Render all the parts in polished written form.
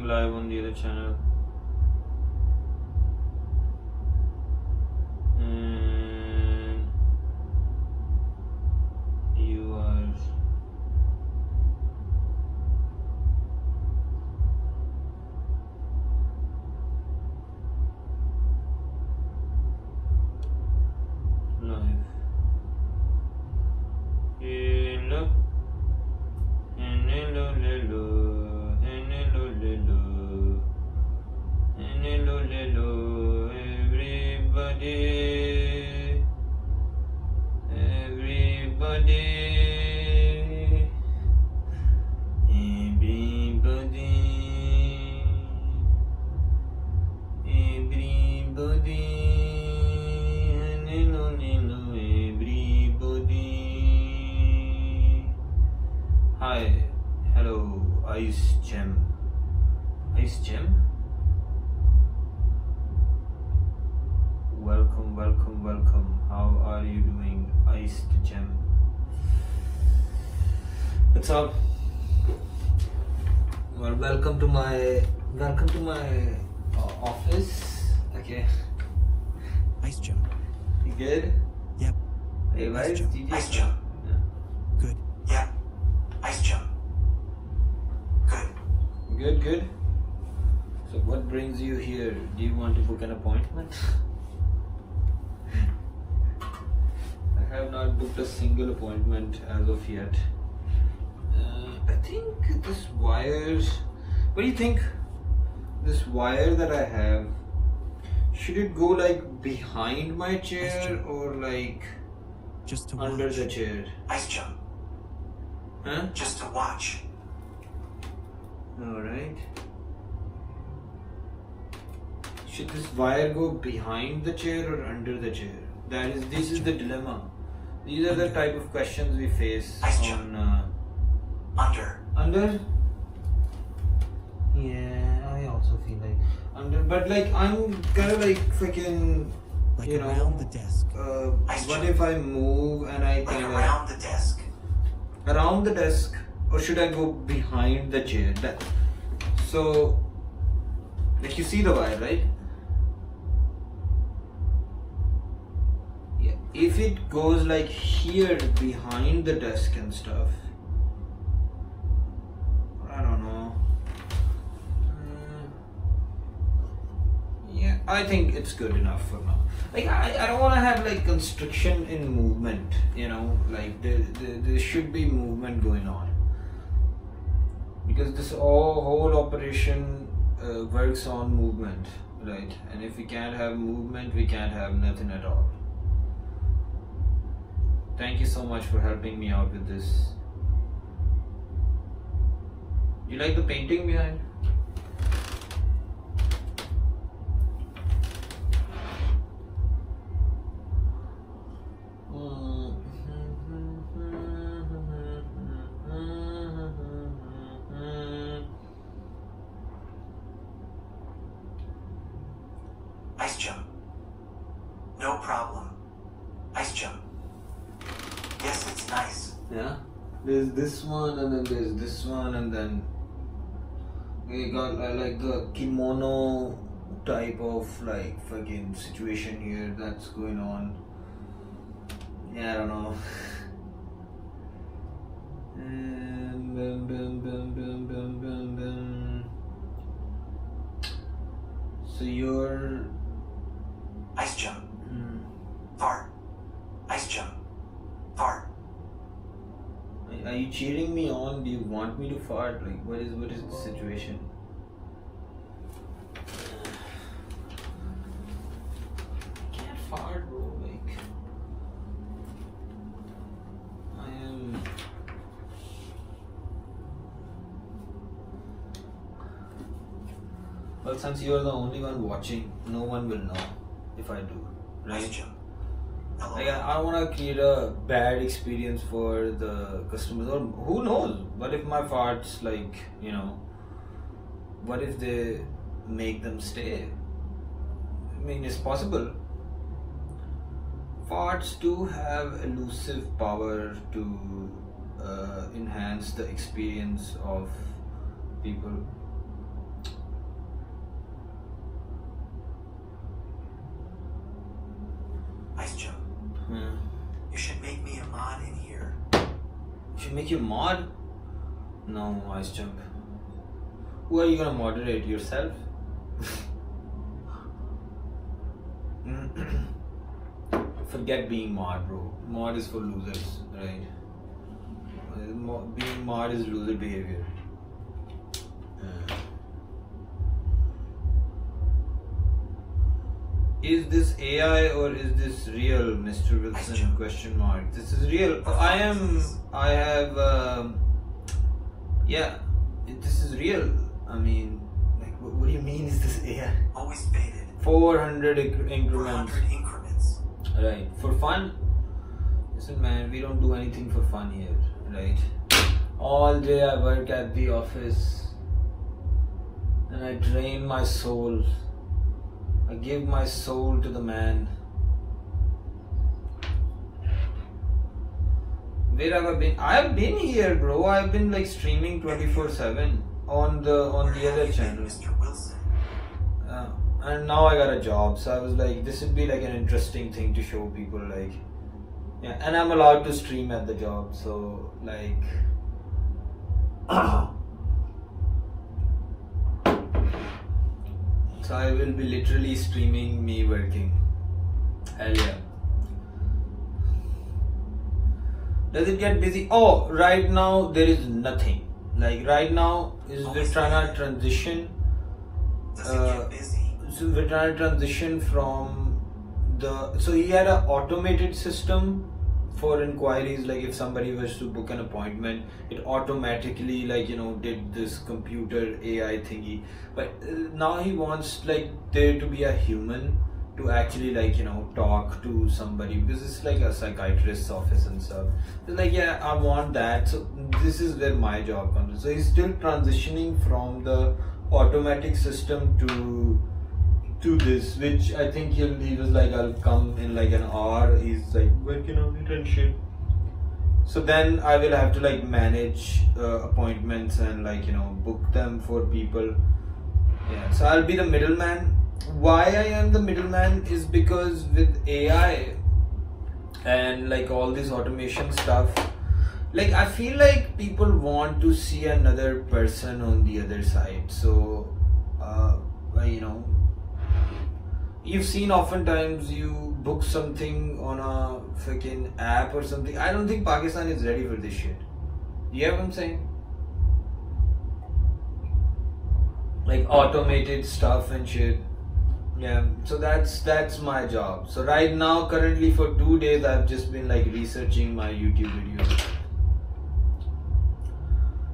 going live on the other channel. And you are live. Hello. And hello, hello. And hello, hello. And hello, hello, everybody. Everybody. Everybody. Everybody. And hello, hello, everybody. Hi, hello, Ice Gem. Ice Gem? Welcome, welcome, welcome. How are you doing, Iced Gem? What's up? Well, welcome to my office. Okay. Ice Gem. You good? Yep. Hey, why is DJ? Ice Gem. Yeah. Good. Yeah. Ice Gem. Good. Good, good. So what brings you here? Do you want to book an appointment? I have not booked a single appointment as of yet. I think this wire... What do you think? This wire that I have, should it go like behind my chair or like Just to under watch. the chair? Ice Gem. Huh? Just to watch. Alright. Should this wire go behind the chair or under the chair? This is the dilemma. These are the type of questions we face on Under. under. Yeah, I also feel like under, but like I'm kind of like freaking, Like you know, around the desk. what if I move and I Like kind of around the desk. around the desk, or should I go behind the chair? So, like you see the wire, right? Yeah. If it goes like here behind the desk and stuff, I don't know. Yeah, I think it's good enough for now. Like I don't want to have like constriction in movement, you know, like there should be movement going on, because this whole operation works on movement, right? And if we can't have movement, we can't have nothing at all. Thank you so much for helping me out with this. You like the painting behind? Ice Gem. No problem. Ice Gem. Yes, it's nice. Yeah. There's this one, and then there's this one, and then we got like the kimono type of like fucking situation here that's going on. Yeah, I don't know. And boom, boom, boom, boom, boom, boom, boom. So you're Ice Gem. Fart. Ice Gem. Fart. Are you cheering me on? Do you want me to fart? Like, what is the situation? I can't fart, bro. Like, I am. Well, since you're the only one watching, no one will know if I do, Ice right? Gem. Hello. Like, I don't want to create a bad experience for the customers, or who knows? What if my farts, like, you know, what if they make them stay? I mean, it's possible. Farts do have elusive power to enhance the experience of people. make you mod? No, Ice Jump. Who are you gonna moderate, yourself? Forget being mod, bro. Mod is for losers, right? Being mod is loser behavior. Is this AI or is this real, Mr. Wilson? Question mark. This is real. Yeah, this is real. I mean, like, what do you mean? Is this AI? Always baited. 400 increments. 400 increments. Right. For fun? Listen, man, we don't do anything for fun here, right? All day I work at the office and I drain my soul. I give my soul to the man. Where have I been? I've been here, bro. I've been like streaming 24/7 on the other channel. Mr. Wilson. And now I got a job, so I was like, this would be like an interesting thing to show people, like, yeah. And I'm allowed to stream at the job, so like, so I will be literally streaming me working. Hell yeah. Does it get busy? Oh, right now there is nothing. Like right now we're trying to transition. Does it get busy? So we're trying to transition from so he had an automated system for inquiries. Like if somebody was to book an appointment, it automatically, like, you know, did this computer AI thingy. But now he wants like there to be a human to actually, like, you know, talk to somebody, because it's like a psychiatrist's office and stuff. So like, yeah, I want that. So this is where my job comes in. So he's still transitioning from the automatic system to this, which I think he was like, I'll come in like an hour. He's like working on it and shit. So then I will have to like manage appointments and, like, you know, book them for people. Yeah, so I'll be the middleman. Why I am the middleman is because with AI and like all this automation stuff, like I feel like people want to see another person on the other side. So you know, you've seen oftentimes you book something on a freaking app or something. I don't think Pakistan is ready for this shit. You know what I'm saying? Like automated stuff and shit. Yeah, so that's my job. So right now, currently for 2 days, I've just been like researching my YouTube videos,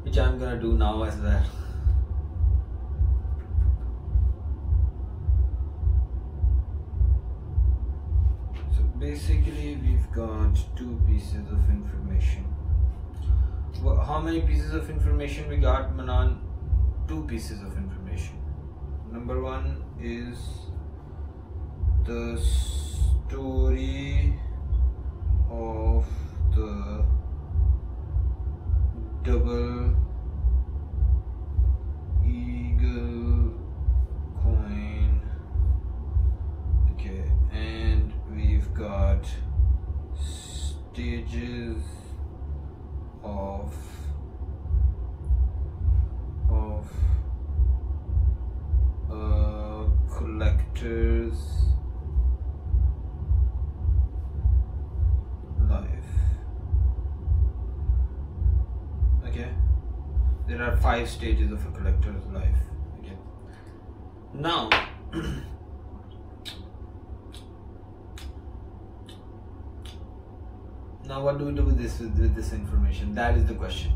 which I'm gonna do now as well. So basically, we've got 2 pieces of information. How many pieces of information we got, Manan? 2 pieces of information. Number 1 is the story of the double eagle coin. Okay, and we've got stages of collector's life. Okay, there are 5 stages of a collector's life. Okay, now now what do we do with this information? That is the question.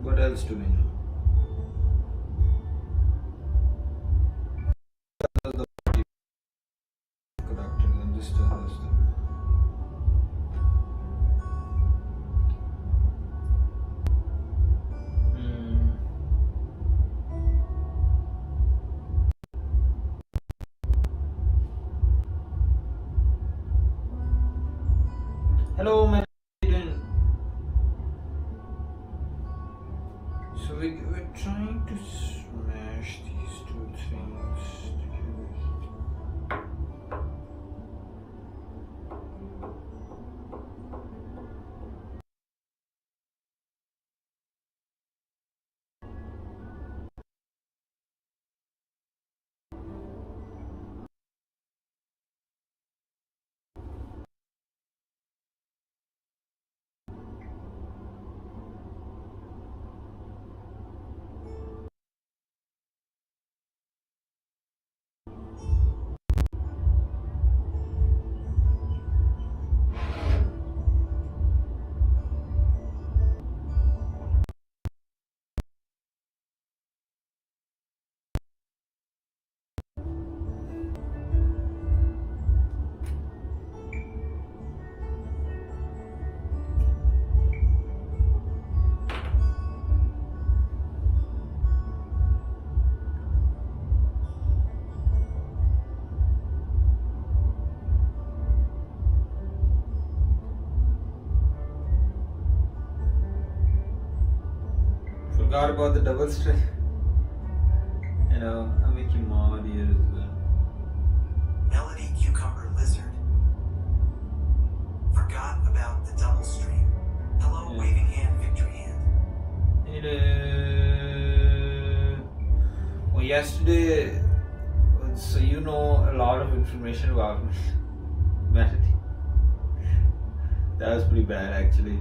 What else do we know? And this tells us Hello, my student. So we're trying to smash these two things together. Forgot about the double string. I'll make you mod here as well. Melody Cucumber Lizard. Forgot about the double stream. Hello, Yeah. waving hand, victory hand. Well, yesterday, so you know a lot of information about me. Melody. That was pretty bad actually.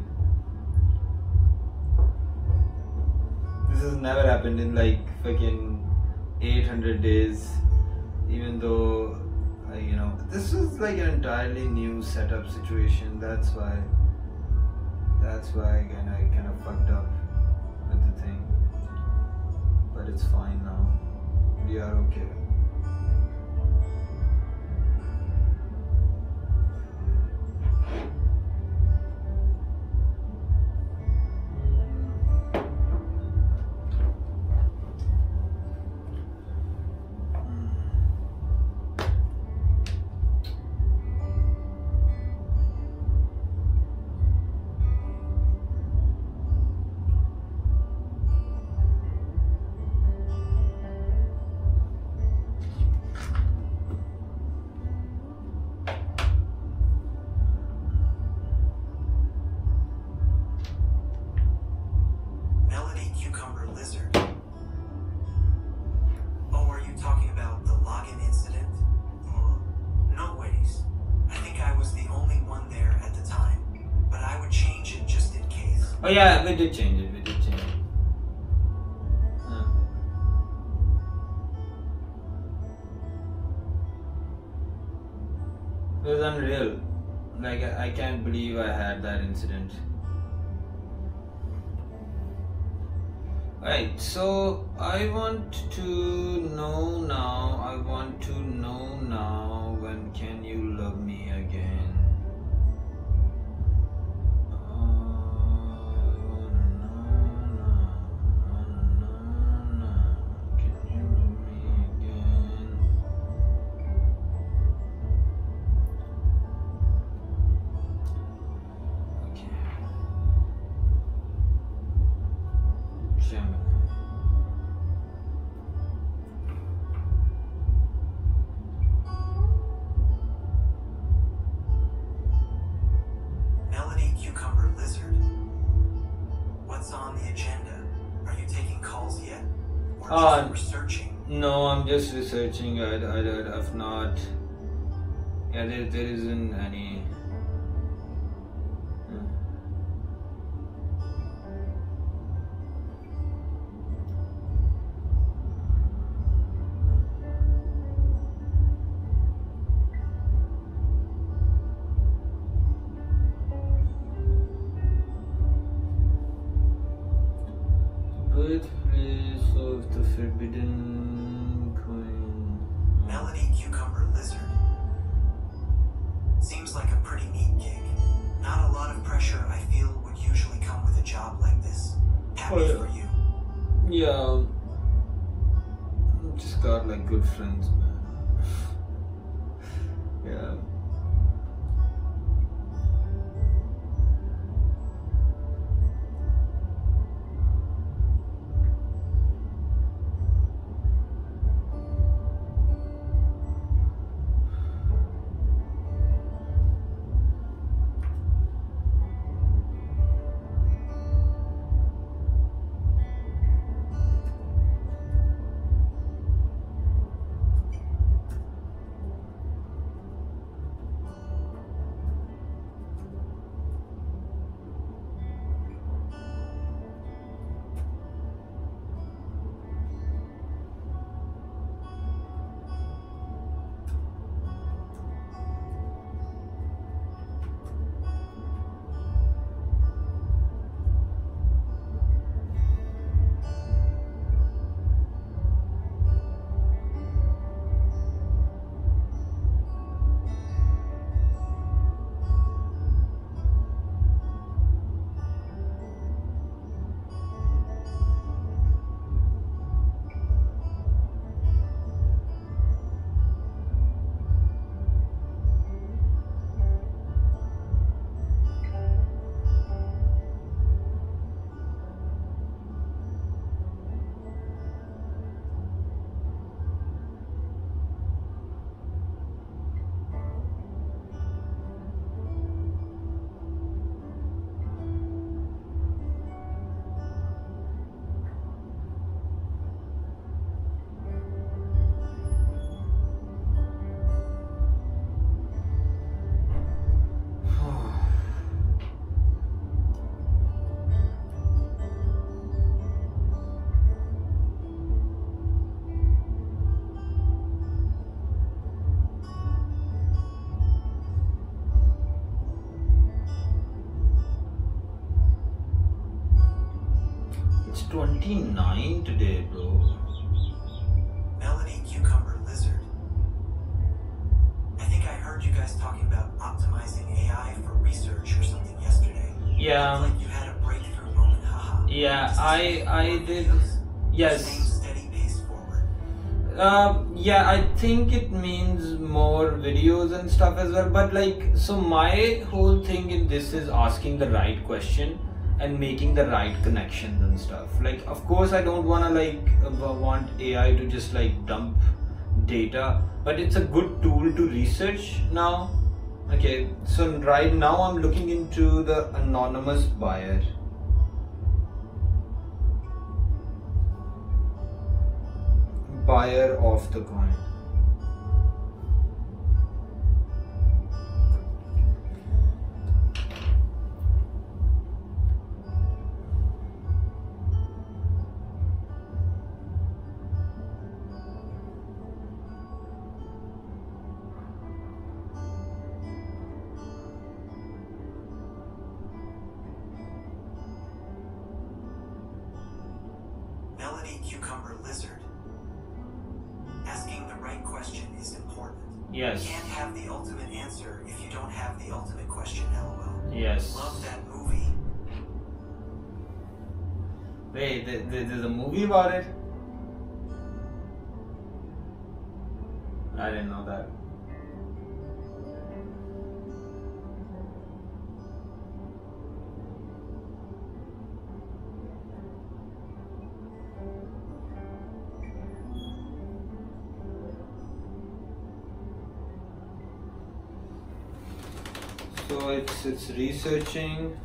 This has never happened in like fucking 800 days, even though this is like an entirely new setup situation. That's why again I kind of fucked up with the thing, but it's fine now. We are okay. Melody Cucumber Lizard. Oh, are you talking about the login incident? No ways. I think I was the only one there at the time, but I would change it just in case. Oh yeah, we did change it. It was unreal. Like I can't believe I had that incident. Right, so I want to know now when can you love me again? I wanna know now, can you love me again? Okay. Gemini. Melody Cucumber Lizard. What's on the agenda? Are you taking calls yet? Or just researching? No, I'm just researching. I've not. Yeah, there isn't any. Birthplace of the forbidden coin. Melody Cucumber Lizard. Seems like a pretty neat gig. Not a lot of pressure I feel would usually come with a job like this. Happy Oh, yeah. for you. Yeah, just got like good friends, man. Yeah. 29 today, bro. Melody Cucumber Lizard. I think I heard you guys talking about optimizing AI for research or something yesterday. Yeah. Looked like you had a breakthrough moment, haha. Yeah, Is this I more did. videos? Yes. Same steady pace forward. Yeah, I think it means more videos and stuff as well. But like, so my whole thing in this is asking the right question and making the right connections and stuff. Like, of course, I don't wanna like want AI to just like dump data, but it's a good tool to research now. Okay, so right now I'm looking into the anonymous buyer. Buyer of the coin. Melody Cucumber Lizard. Asking the right question is important. Yes. You can't have the ultimate answer if you don't have the ultimate question, lol. Yes. Love that movie. Wait, there's a movie about it? I didn't know that. So it's researching.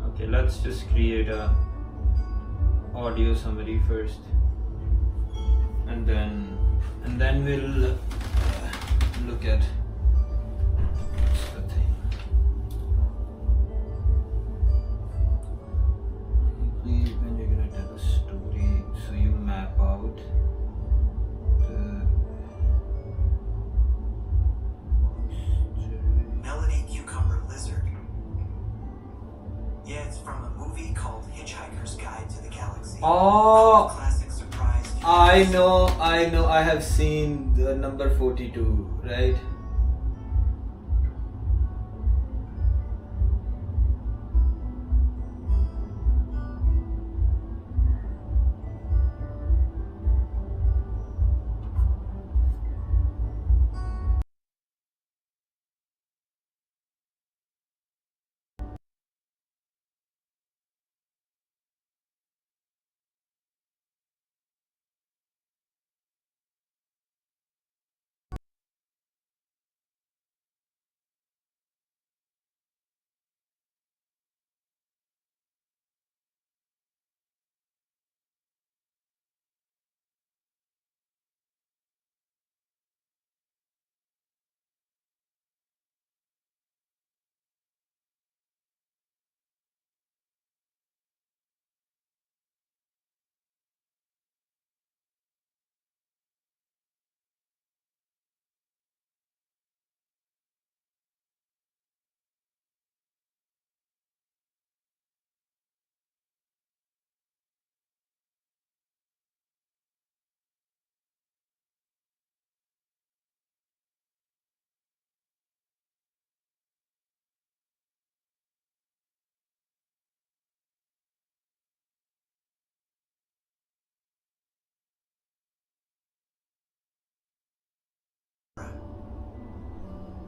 Okay, let's just create a audio summary first, and then we'll look at the thing. Basically, when you're gonna tell a story, so you map out the Melody Cucumber Lizard. Yeah, it's from a movie called Hitchhiker's Guide to the Galaxy. Oh, Classic surprise. I know, I have seen the number 42, right?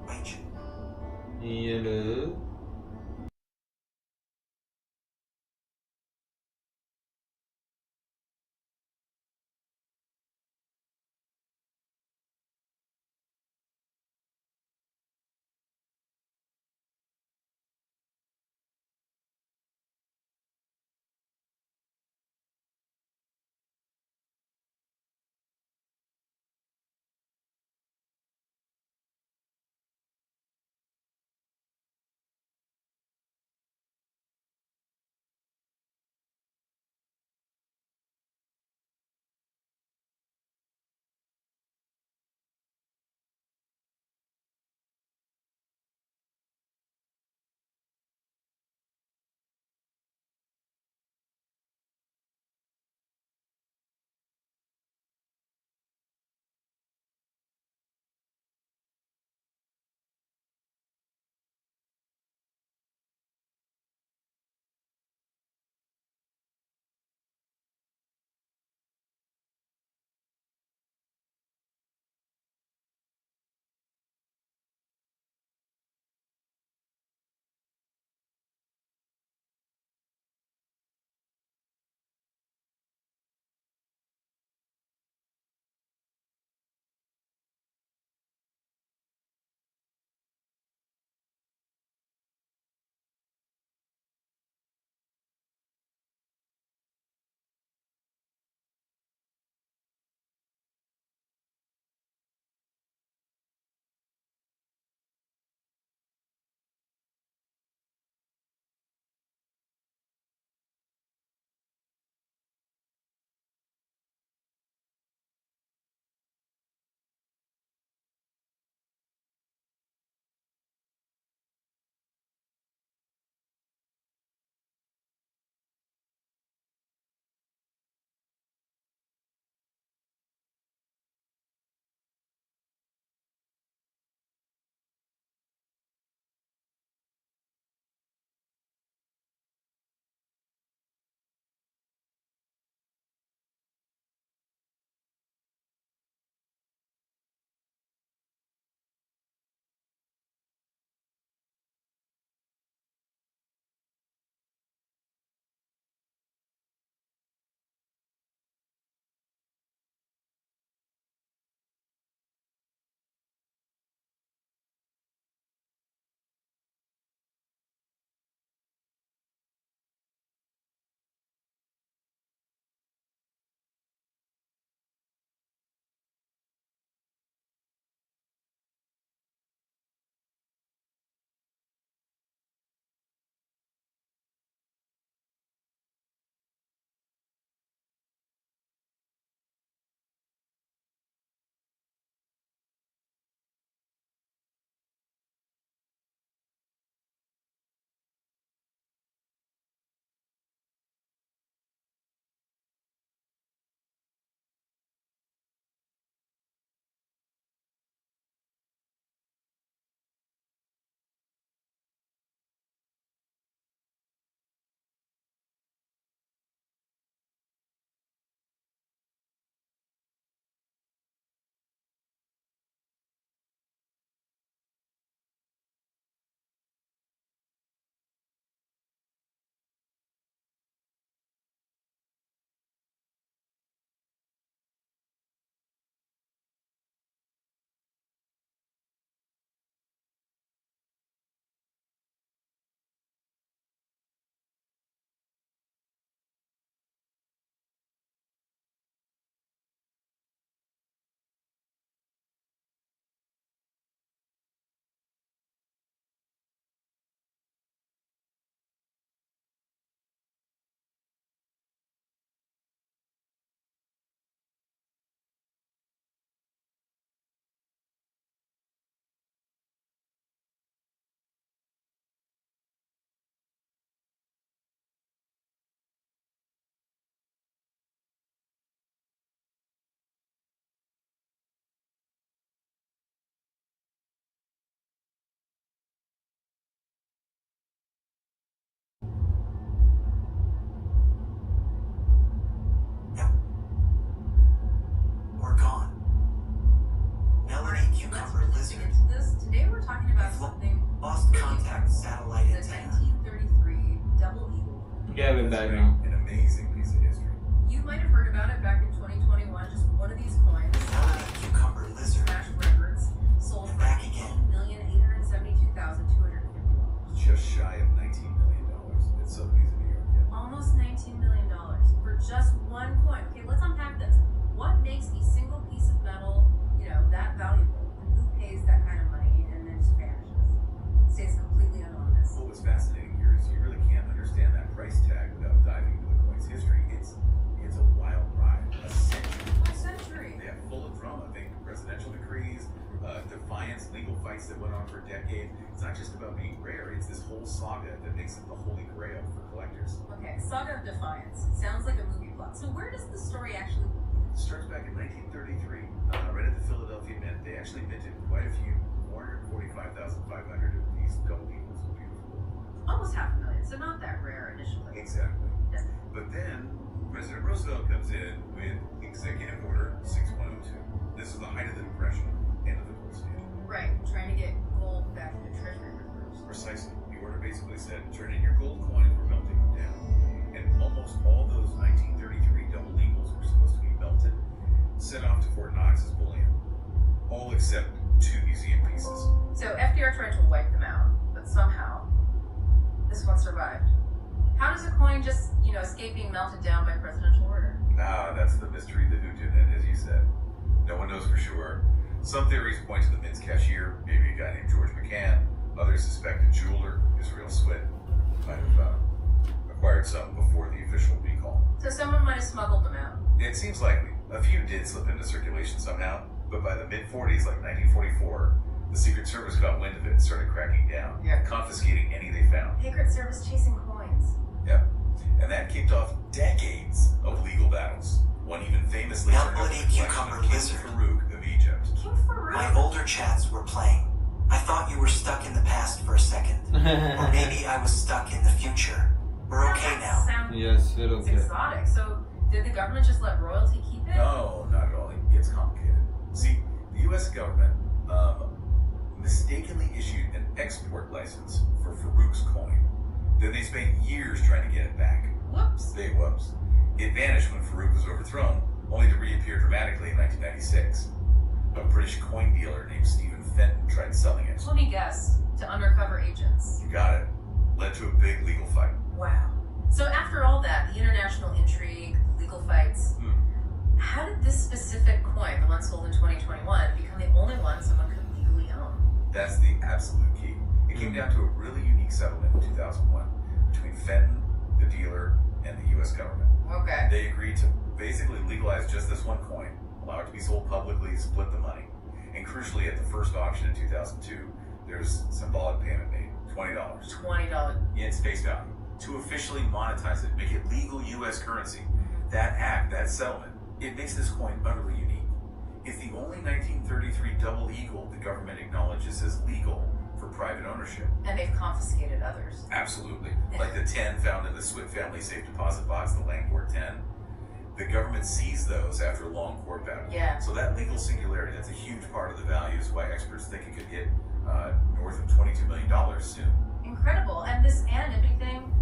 Wait. Hello. Yeah, we're It's back been now. an amazing piece of history. You might have heard about it back in 2021. Just one of these coins, Cucumber lizard. smashed records, sold for Back again. $8,872,250. Just shy of $19 million at Sotheby's in New York. Yeah. Almost $19 million for just one coin. Okay, let's unpack this. What makes a single piece of metal, that valuable? And who pays that kind of money and then just vanishes? Stays completely anonymous. Well, what's fascinating here is you really can't understand that price tag without diving into the coin's history. It's a wild ride, a century. A century. Yeah, full of drama. Think presidential decrees, defiance, legal fights that went on for decades. It's not just about being rare. It's this whole saga that makes it the holy grail for collectors. Okay, Saga of Defiance. Sounds like a movie plot. So where does the story actually begin? It starts back in 1933, right at the Philadelphia Mint. They actually minted quite a few, 445,500 of these double eagles. Beautiful. Almost 500,000, so not that rare initially. Exactly. Yes. But then President Roosevelt comes in with Executive Order 6102. This is the height of the Depression, end of the gold standard. Right, trying to get gold back into treasury reserves. Precisely. The order basically said, turn in your gold coins, we're melting them down. And almost all those 1933 double eagles were supposed to be melted, sent off to Fort Knox as bullion. All except 2 museum pieces. So FDR tried to wipe them out, but somehow this one survived. How does a coin just, escape being melted down by presidential order? That's the mystery, the whodunit, as you said. No one knows for sure. Some theories point to the Mint's cashier, maybe a guy named George McCann. Others suspect a jeweler, Israel Swit, might have acquired some before the official recall. So someone might have smuggled them out. It seems likely. A few did slip into circulation somehow, but by the mid-40s, like 1944, the Secret Service got wind of it and started cracking down, confiscating any they found. Secret Service chasing coins. Yep. And that kicked off decades of legal battles. One even famously That turned over bloody the collection cucumber of King lizard. Farouk of Egypt. King Farouk. My older chats were playing. I thought you were stuck in the past for a second. Or maybe I was stuck in the future. We're okay now. Yes, we're It's okay. exotic. So did the government just let royalty keep it? No, not at all. It gets complicated. See, the U.S. government mistakenly issued an export license for Farouk's coin. Then they spent years trying to get it back. Whoops. Big whoops. It vanished when Farouk was overthrown, only to reappear dramatically in 1996. A British coin dealer named Stephen Fenton tried selling it. Let me guess. To undercover agents. You got it. Led to a big legal fight. Wow. So after all that, the international intrigue, the legal fights, how did this specific coin, the one sold in 2021, become the only one someone could legally own? That's the absolute key. It came down to a really unique settlement in 2001 between Fenton, the dealer, and the U.S. government. Okay. They agreed to basically legalize just this one coin, allow it to be sold publicly, split the money. And crucially, at the first auction in 2002, there's symbolic payment made, $20. $20. Its face value. To officially monetize it, make it legal U.S. currency. That act, that settlement, it makes this coin utterly unique. It's the only 1933 double eagle the government acknowledges as legal for private ownership. And they've confiscated others. Absolutely. Like the 10 found in the Swit family safe deposit box, the Langford 10. The government seized those after a long court battle. Yeah. So that legal singularity, that's a huge part of the value, is why experts think it could hit north of $22 million soon. Incredible. And this anonymity thing,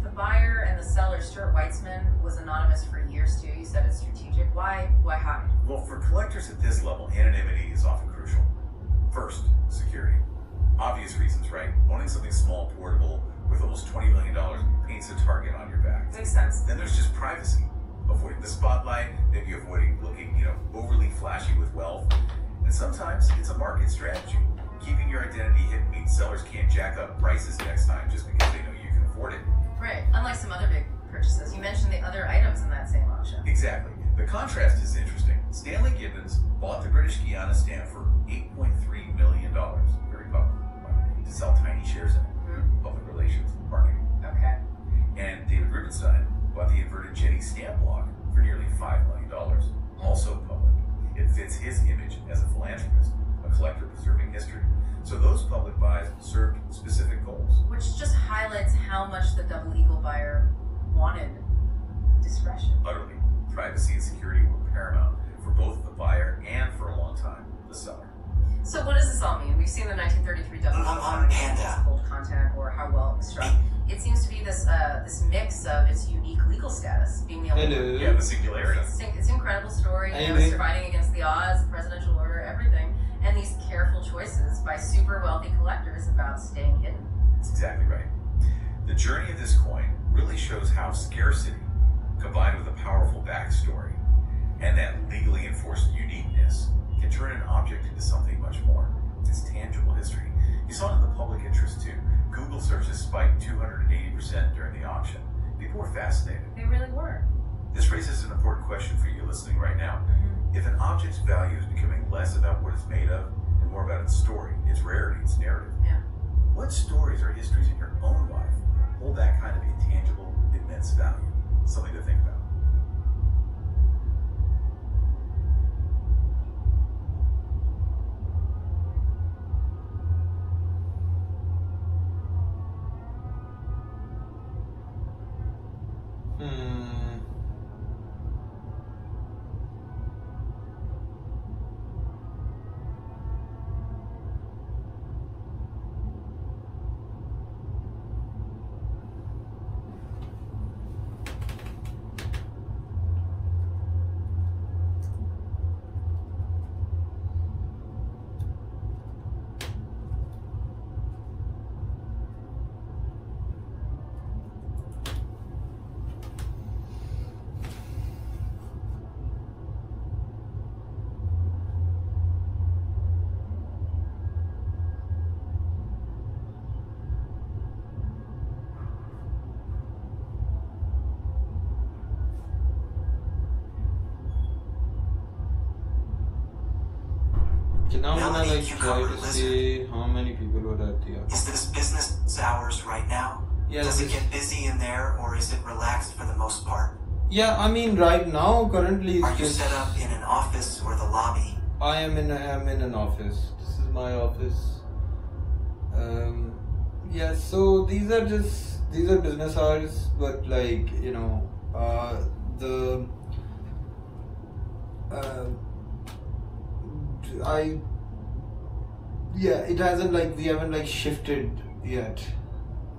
the buyer and the seller, Stuart Weitzman, was anonymous for years too. You said it's strategic. Why hide? Well, for collectors at this level, anonymity is often crucial. First, security. Obvious reasons, right? Owning something small, portable, with almost $20 million paints a target on your back. Makes sense. Then there's just privacy. Avoiding the spotlight, maybe avoiding looking, overly flashy with wealth. And sometimes it's a market strategy. Keeping your identity hidden means sellers can't jack up prices next time just because they know you can afford it. Right. Unlike some other big purchases. You mentioned the other items in that same auction. Exactly. The contrast is interesting. Stanley Gibbons bought the British Guiana stamp for $8.3 million, very public, to sell tiny shares in it. Public relations, marketing. Okay. And David Rubenstein bought the inverted Jenny stamp block for nearly $5 million, also public. It fits his image as a philanthropist, a collector preserving history. So those public buys served specific goals. Which just highlights how much the double eagle buyer wanted discretion. Utterly. Privacy and security were paramount for both the buyer and, for a long time, the seller. So what does this all mean? We've seen the 1933 double eagle Panda. gold content or how well it was struck. It seems to be this this mix of its unique legal status, being the only Hello. Yeah, the singularity. It's an incredible story. How You you know, it's doing? fighting against the odds, the presidential order, everything, and these careful choices by super wealthy collectors about staying hidden. That's exactly right. The journey of this coin really shows how scarcity, combined with a powerful backstory and that legally enforced uniqueness, can turn an object into something much more. It's tangible history. You saw it in the public interest too. Google searches spiked 280% during the auction. People were fascinated. They really were. This raises an important question for you listening right now. If an object's value is becoming less about what it's made of and more about its story, its rarity, its narrative, Yeah. what stories or histories in your own life hold that kind of intangible, immense value? Something to think about. Hmm. Okay, now I'm gonna Melanie, like you try covered to Lizard. see how many people were at the Is this business hours right now? Yeah, Does it this- get busy in there, or is it relaxed for the most part? Yeah, I mean right now currently Are it's you just set up in an office or the lobby? I'm in an office. This is my office. Yeah, so these are business hours, but like it hasn't like we haven't like shifted yet.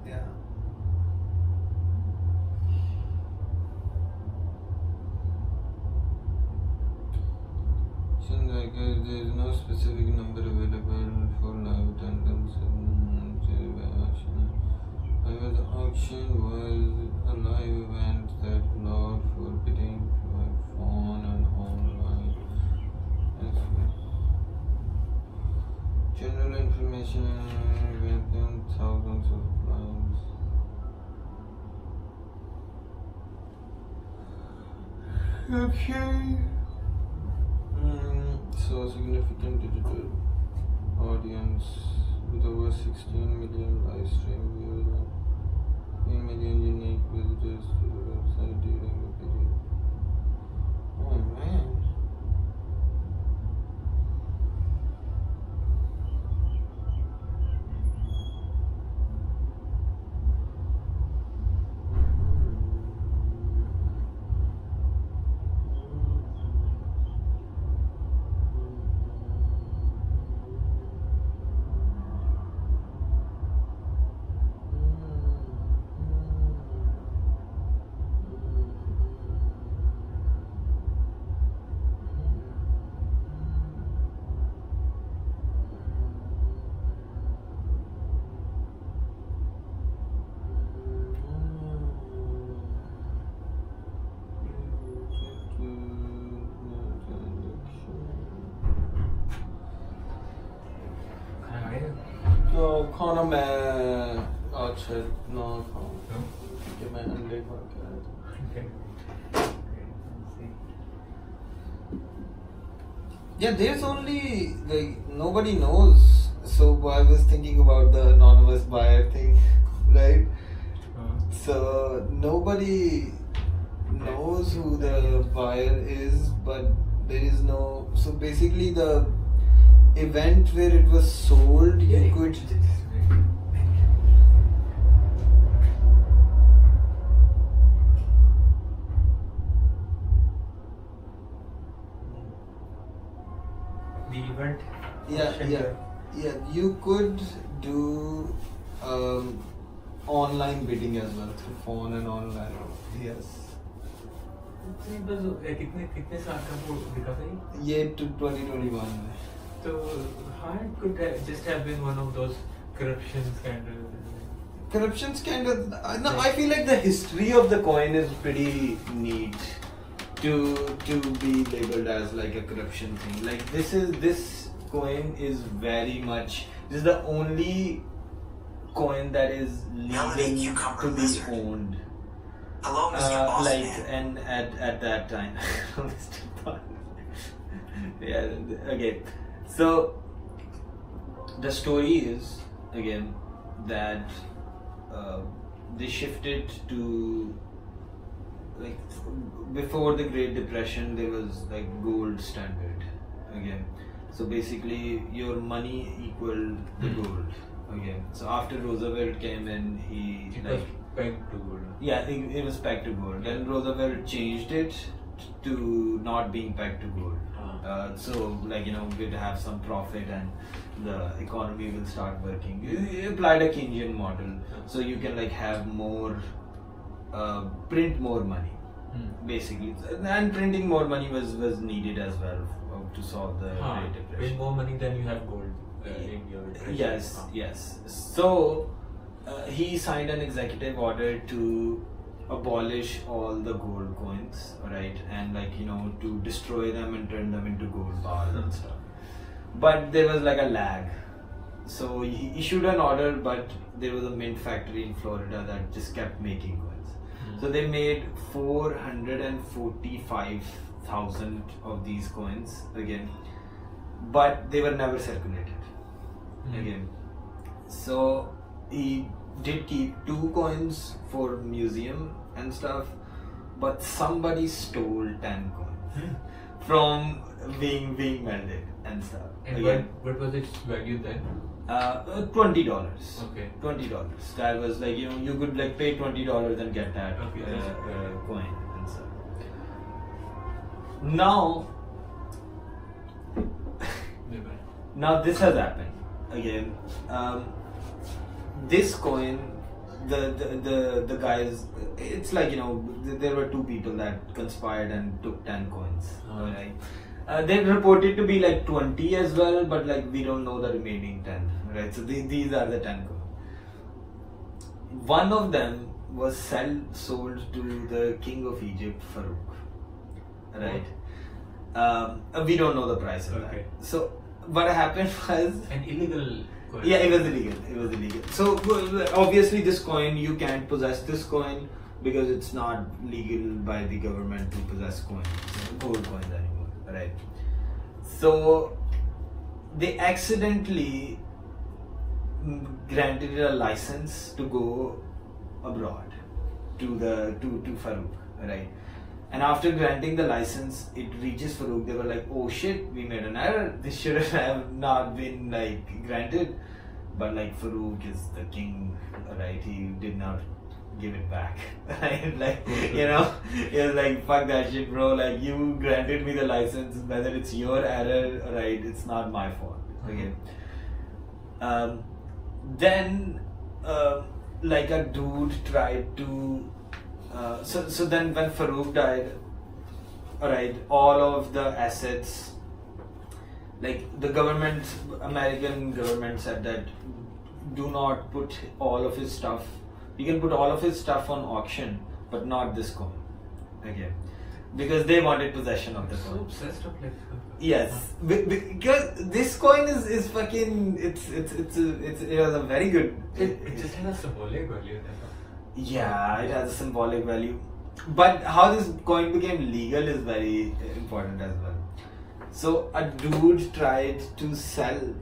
Yeah. Since I guess there is no specific number available for live attendance and auction. However, the auction was a live event that allowed for bidding by phone and online. General information went on thousands of lines. Okay. So significant digital audience with over 16 million live stream viewers and 3 million unique visitors to the website during the period. Oh man. तो खाना मैं अच्छा ना खाऊं क्योंकि मैं अंडे खा के आया था Yeah, there's only like nobody knows. So I was thinking about the anonymous buyer thing, right? So nobody knows who the buyer is, but there is no. So basically, the event where it was sold, you could. The event. Yeah, auction. yeah, yeah. You could do online bidding as well through phone and online. Yes. कितने साल का वो दिखा था ये? ये 2021 में. So how it could just have been one of those corruption scandals? Corruption scandal. No, I feel like the history of the coin is pretty neat to be labeled as like a corruption thing. Like this coin is very much. This is the only coin that is Melody legal Cucumber to be Lizard. owned. Hello, Mr. Bossman. Like and at that time. Mr. Bossman. Yeah. Okay. So the story is again that they shifted to like before the Great Depression there was like gold standard again. So basically your money equaled the gold again. So after Roosevelt came in, he It like was pegged to gold. yeah, it was pegged to gold. Then Roosevelt changed it to not being pegged to gold. So like we'd have some profit and the economy will start working. He applied a Keynesian model, so you can like have more, print more money, basically. And printing more money was needed as well to solve the Great Depression. With more money than you have gold in your treasury. Yes. So he signed an executive order to abolish all the gold coins, right? And like to destroy them and turn them into gold bars and stuff. But there was like a lag. So he issued an order, but there was a mint factory in Florida that just kept making coins. So they made 445,000 of these coins again, but they were never circulated again. So he did keep 2 coins for museum and stuff, but somebody stole 10 coins from being melted and stuff. And Again, what was its value then? $20. Okay. $20. That was like you could like pay $20 and get that Okay. coin and stuff. Now this has happened again. This coin, the guys, it's like there were 2 people that conspired and took 10 coins. Right? They reported to be like 20 as well, but like we don't know the remaining 10. Right? So these are the 10 coins. One of them was sold to the king of Egypt, Farouk. Right? We don't know the price of that. So what happened was An illegal coin. yeah, it was illegal. So obviously this coin, you can't possess this coin because it's not legal by the government to possess coins, gold coins anymore, right? So they accidentally granted it a license to go abroad to Farouk, right? And after granting the license, it reaches Farouk. They were like, "Oh shit, we made an error. This should have not been like granted." But like Farouk is the king, right? He did not give it back, right? Like he was like, "Fuck that shit, bro. Like you granted me the license, whether it's your error, right? It's not my fault." Okay. Then like a dude tried to. So then when Farouk died, alright, all of the assets, like the government, American government said that do not put all of his stuff, you can put all of his stuff on auction, but not this coin, okay, because they wanted possession of the So coin. obsessed of like. Yes, because this coin is fucking, it has a very good. It just has a symbolic value. Yeah, it has a symbolic value. But how this coin became legal is very important as well. So a dude tried to sell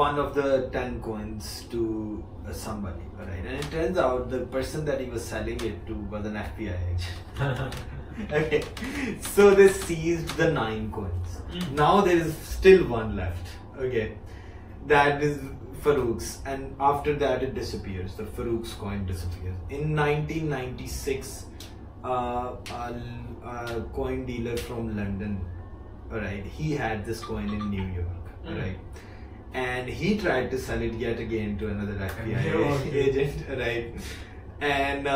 one of the 10 coins to somebody, right? And it turns out the person that he was selling it to was an FBI agent. Okay, so they seized the 9 coins. Now there is still one left. Okay, that is Farouk's, and after that it disappears. The Farouk's coin disappears. In 1996, a coin dealer from London, alright, he had this coin in New York, alright, and he tried to sell it yet again to another FBI Okay. agent, right? And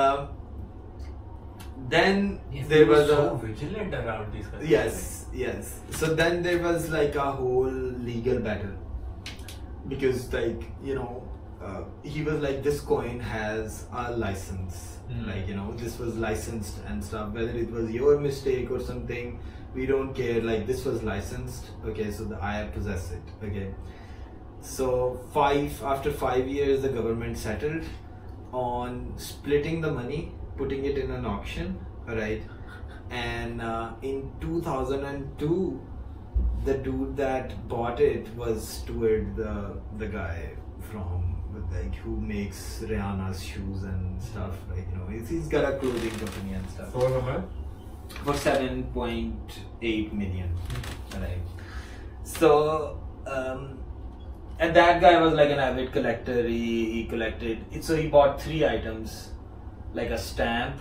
then Yes, there he was so a vigilant around these kinds of yes. So then there was like a whole legal battle because he was like, this coin has a license, like this was licensed and stuff. Whether it was your mistake or something, we don't care. Like this was licensed, okay. So I possess it, okay. So after 5 years, the government settled on splitting the money, putting it in an auction, right? And in 2002, the dude that bought it was Stuart, the guy who makes Rihanna's shoes and stuff. Like he's got a clothing company and stuff. For 7.8 million, right? So, and that guy was like an avid collector. He collected it. So he bought 3 items, like a stamp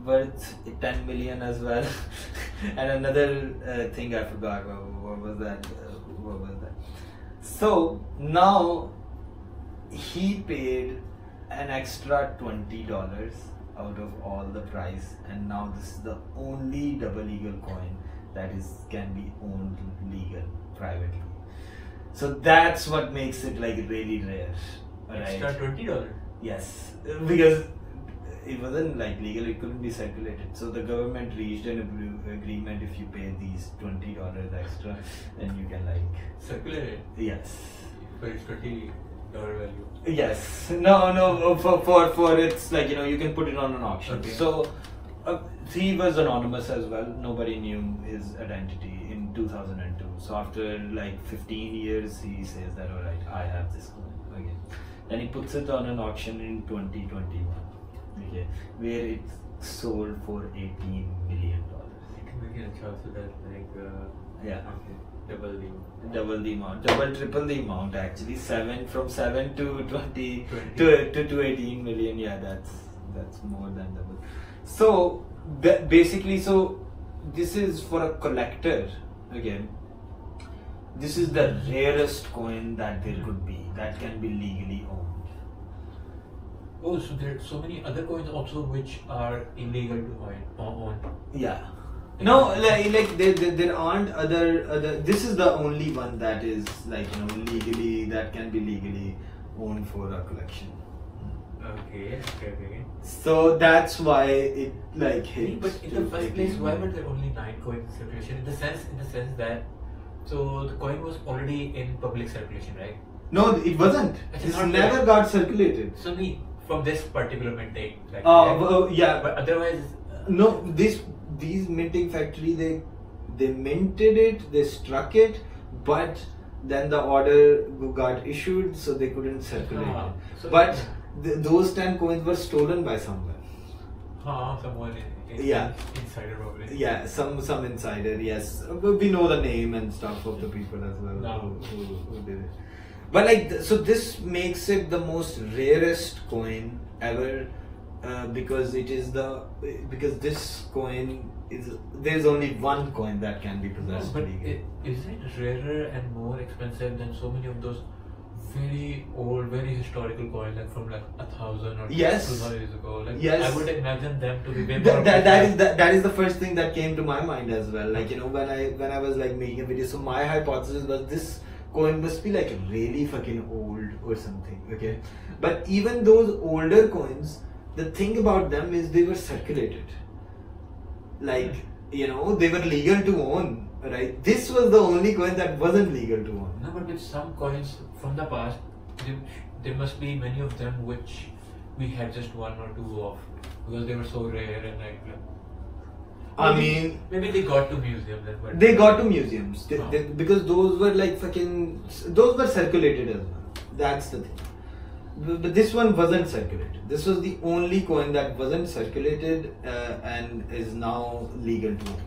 worth 10 million as well, and another thing I forgot. What was that? So now he paid an extra $20 out of all the price, and now this is the only double legal coin that can be owned legal privately. So that's what makes it like really rare, right? Extra $20. Yes, because it wasn't like legal; it couldn't be circulated. So the government reached an agreement: if you pay these $20 extra, then you can like Circulate it. Yes. But it's $20 value. Yes. No. For it's like you can put it on an auction. Okay. So he was anonymous as well. Nobody knew his identity in 2002. So after like 15 years, he says that alright, I have this coin again. Then he puts it on an auction in 2021. Okay, where it sold for $18 million. So that's like Yeah. okay, double the Double the amount, triple the amount actually. From 7 to 20 20. to 18 million. Yeah, that's more than double. So basically, this is for a collector. Again, this is the rarest coin that there could be that can be legally owned. Oh, so there are so many other coins also which are illegal to own. Yeah. No, like there aren't other. This is the only one that is like legally, that can be legally owned for a collection. Okay. So that's why it like hit. But in the first place, why were there only 9 coins in circulation? In the sense that, so the coin was already in public circulation, right? No, it wasn't. It's This not never there. got circulated. So from this particular minting, like Yeah. but otherwise, No, these minting factory, they minted it, they struck it, but then the order got issued, so they couldn't circulate Ah, it. so- But those 10 coins were stolen by someone. someone Yeah. insider probably. Yeah, some insider. Yes, we know the name and stuff of the people as well No. who did it. But so this makes it the most rarest coin ever. Because because this coin there's only one coin that can be possessed But legally. is it rarer and more expensive than so many of those very old, very historical coins, like from like 1,000 or Yes. 2,000 years ago? Like Yes. I would imagine them to be way more. That is the first thing that came to my mind as well. Like when I was like making a video, so my hypothesis was this coin must be like really fucking old or something. Okay, but even those older coins, the thing about them is they were circulated. Like they were legal to own, right? This was the only coin that wasn't legal to own. No, but with some coins from the past, there must be many of them which we had just 1 or 2 of because they were so rare and like. Maybe they got to museums then. But They got to museums Oh. because those were like those were circulated as well. That's the thing. But this one wasn't circulated. This was the only coin that wasn't circulated and is now legal to own.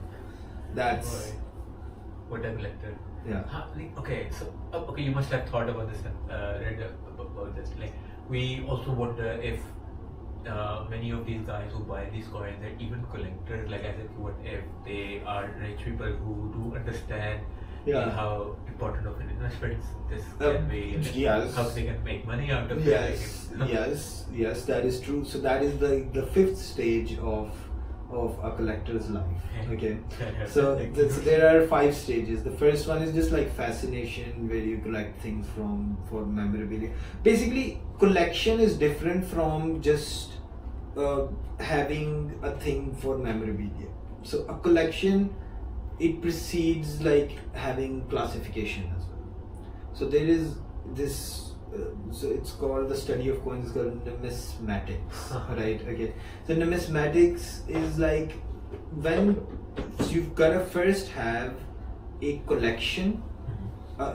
That's Boy, what a collector. yeah. Okay, so you must have thought about this and read about this. Like we also wonder if many of these guys who buy these coins, they're even collectors. Like I said, what if they are rich people who do understand Yeah. how important of an investment this Uh, can be, and yes. how they can make money out of Yes, it. yes, that is true. So that is the fifth stage of a collector's life. Okay. So there are 5 stages. The first one is just like fascination, where you collect things for memorabilia. Basically, collection is different from just having a thing for memorabilia. So a collection, it precedes like having classification as well. So there is this. So it's called the study of coins. It's called numismatics, right? Okay. So numismatics is like when you've gotta first have a collection,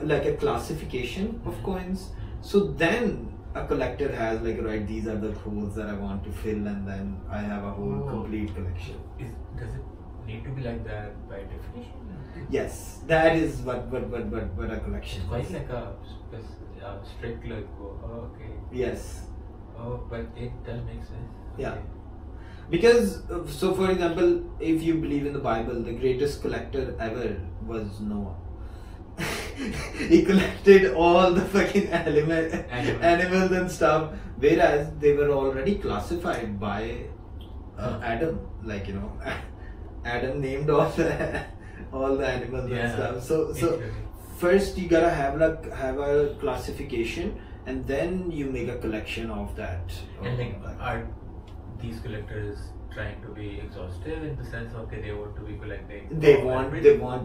like a classification of coins. So then a collector has like, right, these are the holes that I want to fill, and then I have a whole complete collection. Does it need to be like that by definition? Yes, that is what a collection It's quite is. like a strict like, okay. Yes. Oh, but it does make sense. Yeah. Okay. Because, so for example, if you believe in the Bible, the greatest collector ever was Noah. He collected all the fucking animals and stuff, whereas they were already classified by Adam. Like, Adam named all the animals and stuff. So first you gotta have a classification, and then you make a collection of that. And like, are these collectors trying to be exhaustive in the sense of, okay, they want to be collecting? They want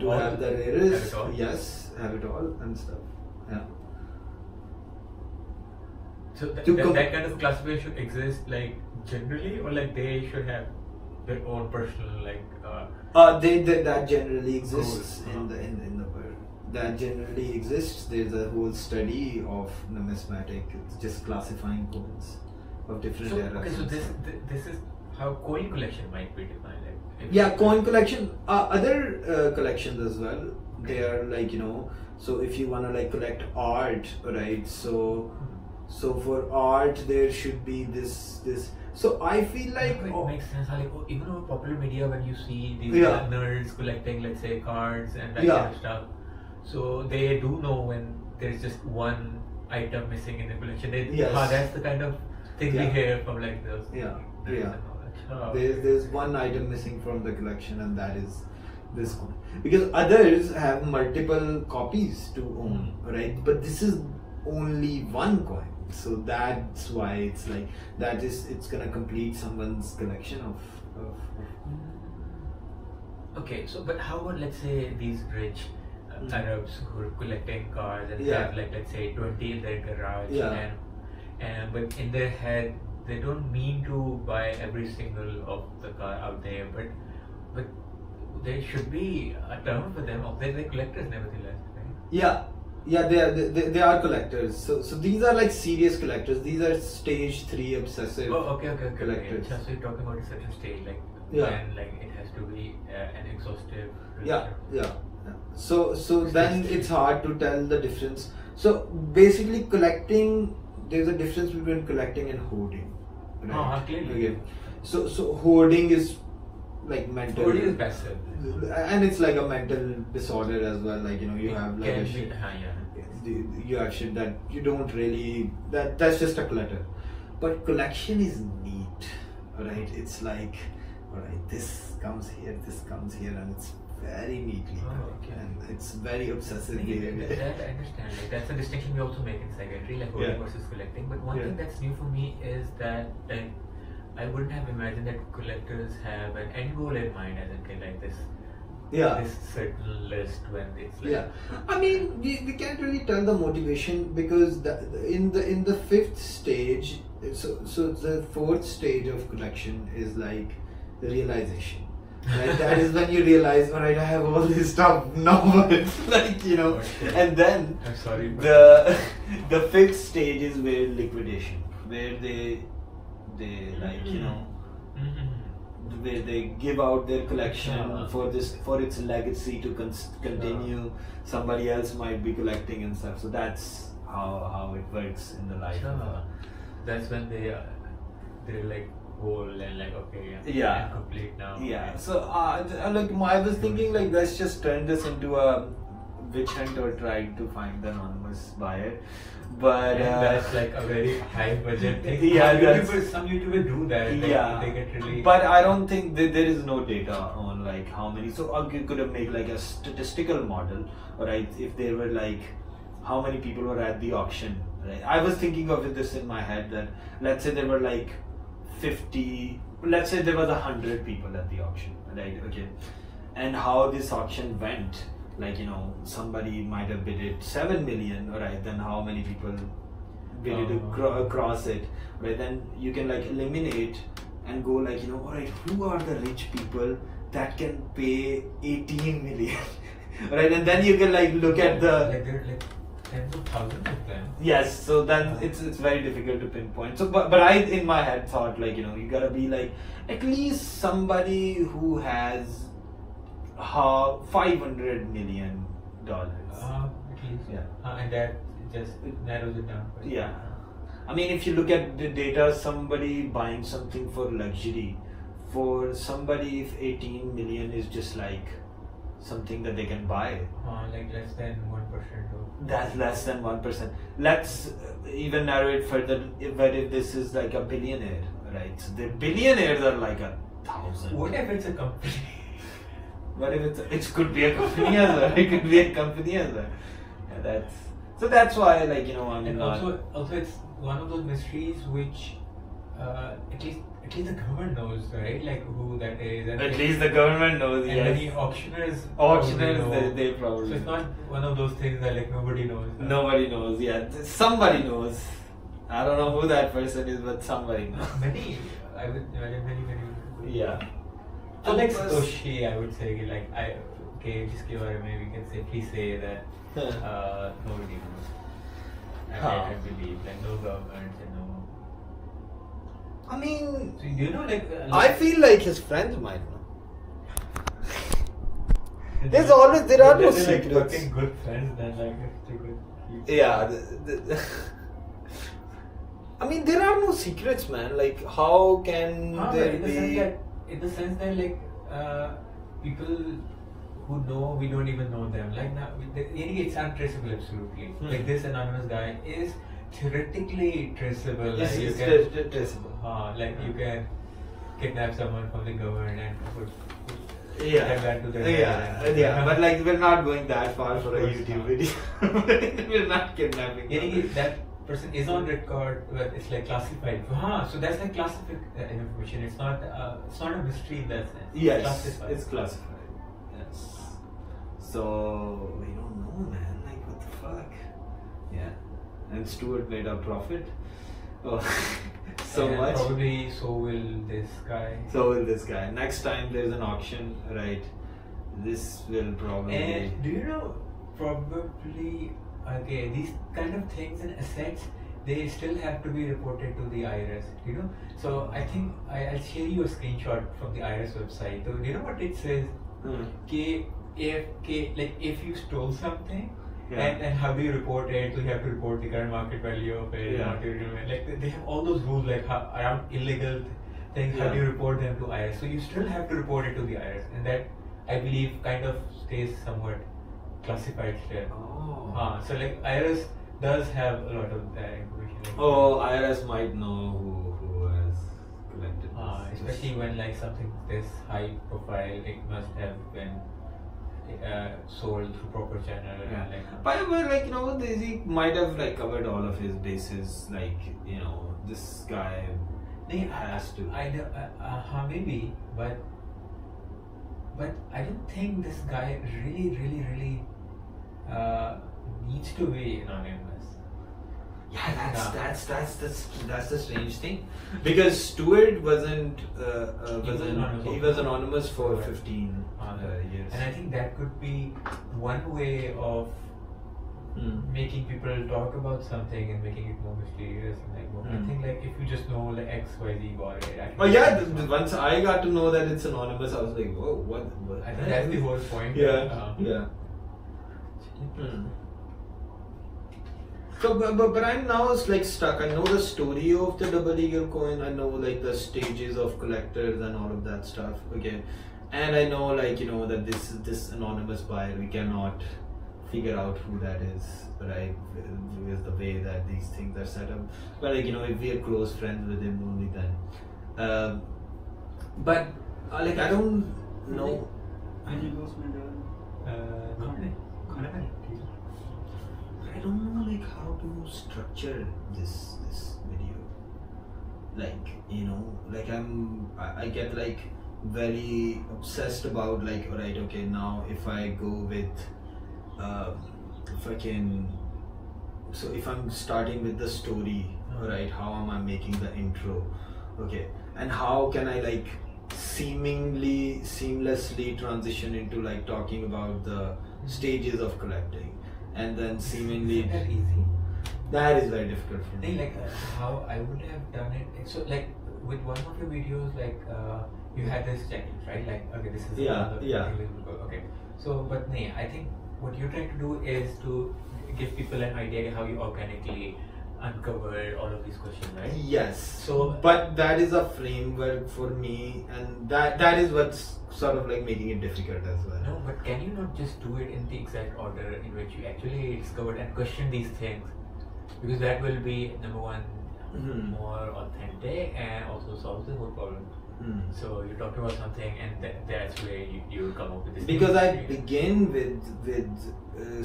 to all have the have rarest. it all? Yes, have it all and stuff. Yeah. So To com- that kind of classification exists like generally, or like they should have their own personal like. That generally exists Goals. in the world. That generally exists. There's a whole study of numismatic. It's just classifying coins of different eras. Okay, so and this stuff. this is how coin collection might be defined. Like, Yeah, coin collection. Other collections as well. They are like, so if you wanna like collect art, right? So for art there should be this. So I feel like it makes sense. Like, even over popular media, when you see these Yeah. nerds collecting, let's say, cards and that Yeah. kind of stuff, so they do know when there's just one item missing in the collection. Yes. That's the kind of thing we Yeah. hear from like those. Yeah, nerds yeah. and all that. there's one item missing from the collection, and that is this coin. Because others have multiple copies to own, right? But this is only one coin. So that's why it's like it's gonna complete someone's collection of Okay, so but how about, let's say, these rich Arabs who are collecting cars and Yeah. have like, let's say, 20 in their garage, Yeah. and but in their head they don't mean to buy every single of the car out there, but there should be a term for them. They're collectors nevertheless, right? Yeah, they are collectors. So these are like serious collectors. These are stage 3 obsessive. Oh, okay. Collectors. So you're talking about a certain stage, like Yeah. when like it has to be an exhaustive. Yeah. So then it's hard to tell the difference. So basically, collecting, there's a difference between collecting and hoarding. Right? Clearly. Okay. So hoarding is like mental. Hoarding is passive. And it's like a mental disorder as well. Like you have like Can a be, shit. yeah. You have shit that you don't really. That's just a clutter. But collection is neat, right? It's like, alright, this comes here, and it's very neatly Oh, packed, okay. and it's very obsessive That behavior. I understand. Like, that's a distinction we also make in psychiatry, like hoarding Yeah. versus collecting. But one Yeah. thing that's new for me is that like I wouldn't have imagined that collectors have an end goal in mind, as in like this Yeah. this certain list when it's like. Yeah, I mean we can't really tell the motivation, because in the 5th stage, so the 4th stage of collection is like the realization. Right, that is when you realize, alright, I have all this stuff now, like Okay. and then I'm sorry. But the 5th stage is where liquidation, where they like Mhm. where they give out their collection Yeah. for its legacy to continue. Somebody else might be collecting and stuff. So that's how it works in the life. Sure. That's when they're like whole and like, okay, Yeah. I'm complete now. Yeah. So like I was thinking, like, let's just turn this into a witch hunt or tried to find the anonymous buyer, but And that's like a very high budget thing. Yeah, Some YouTubers do that. They get really. But I don't think there is no data on like how many. So you could have made like a statistical model, right? If there were like how many people were at the auction, right? I was thinking of this in my head that let's say there were like 50. Let's say there was 100 people at the auction, right? Okay, and how this auction went. Like, somebody might have bid it 7 million, right? Then how many people bid it across it, right? Then you can like eliminate and go like, all right, who are the rich people that can pay 18 million, right? And then you can like look at the like there are like tens of thousands of them. Yes, so then it's very difficult to pinpoint. So, but I in my head thought like, you gotta be like at least somebody who has $500 million. At least. Yeah. And that just narrows it down. Yeah. I mean, if you look at the data, somebody buying something for luxury, for somebody if 18 million is just like something that they can buy. Like less than 1% of. That's less than 1%. Let's even narrow it further. But if this is like a billionaire, right? So the billionaires are like 1,000. What if it's a company? What if it could be a company as well? It could be a company as well. Yeah, that's why like I'm and not. Also it's one of those mysteries which at least the government knows, right? Like who that is. And At least the government knows. And Yes. many auctioners They probably. So it's not one of those things that like nobody knows. Nobody knows. Yeah, somebody knows. I don't know who that person is, but somebody knows. Many, I would imagine many. Yeah. So like Plus- Satoshi, I would say like जिसके बारे में we can safely say that nobody knows. I believe like no government and no. I mean, So do you know like? I feel like his friends might know. There are no They're, like, secrets. fucking good friends then like if they could keep. Yeah. I mean, there are no secrets, man. Like, how can there be? In the sense that like people who know we don't even know them. Like now, it's untraceable absolutely. Like this anonymous guy is theoretically traceable. Yes, like you it's can, traceable. like you can kidnap someone from the government and put Yeah, that to their yeah. But like, we're not going that far for a course YouTube not. video. We're not kidnapping. Meaning that person is on record, but it's like classified. So that's like classified information. It's not a mystery in that sense. Yes, classified. it's classified. Yes. So we don't know, man. Like, what the fuck? Yeah. And Stuart made a profit. Oh, so And much. Probably so will this guy. So will this guy. Next time there's an auction, right? This will probably. And do you know, probably, okay, these kind of things and assets, they still have to be reported to the IRS, you know? So I think I'll share you a screenshot from the IRS website. So, do you know what it says? If you stole something, Yeah. and how do you report it? So you have to report the current market value of it. Yeah. Like they have all those rules like around illegal things. How do you report them to IRS? So you still have to report it to the IRS, and that I believe kind of stays somewhat classified still. Oh. So like IRS does have a lot of that information. Like, Oh, IRS might know who has collected this. especially when like something this high profile, it must have been sold through proper channel. Yeah. And, like, By the way, like, he might have like covered all of his bases. Like, this guy has to. Maybe, but I don't think this guy really needs to be anonymous. Yeah, Nah. that's the strange thing, because Stuart wasn't he was anonymous for 15 years. And I think that could be one way of making people talk about something and making it more mysterious and like more. I think like if you just know like XYZ bought it. Oh yeah, once I got to know that it's anonymous, I was like, whoa, what? I think that's the whole point. Yeah, yeah. So, but I'm now like stuck. I know the story of the double eagle coin. I know like the stages of collectors and all of that stuff. Okay, and I know like that this anonymous buyer, we cannot figure out who that is, right? With the way that these things are set up. But like, you know, if we are close friends with him, only then. But like, I don't know. I don't know like how to structure this video. Like, you know, like I get like very obsessed about like, alright, okay, now if I go with if I'm starting with the story, alright, how am I making the intro, okay, and how can I like seamlessly transition into like talking about the stages of collecting, and then seemingly Isn't that easy? that is very difficult for me. Like how I would have done it. So like with one of your videos, like you had this checklist, right? Like, okay, this is Yeah, the yeah. thing we will go. Okay. So, but I think what you're trying to do is to give people an idea how you organically uncover all of these questions, right? Yes. So, But that is a framework for me, and that is what's sort of like making it difficult as well. no, but can you not just do it in the exact order in which you actually discovered and question these things? Because that will be number one, Mhm. more authentic and also solves the whole problem. Hmm. So you talked about something, and that's where you come up with this. Because I new begin with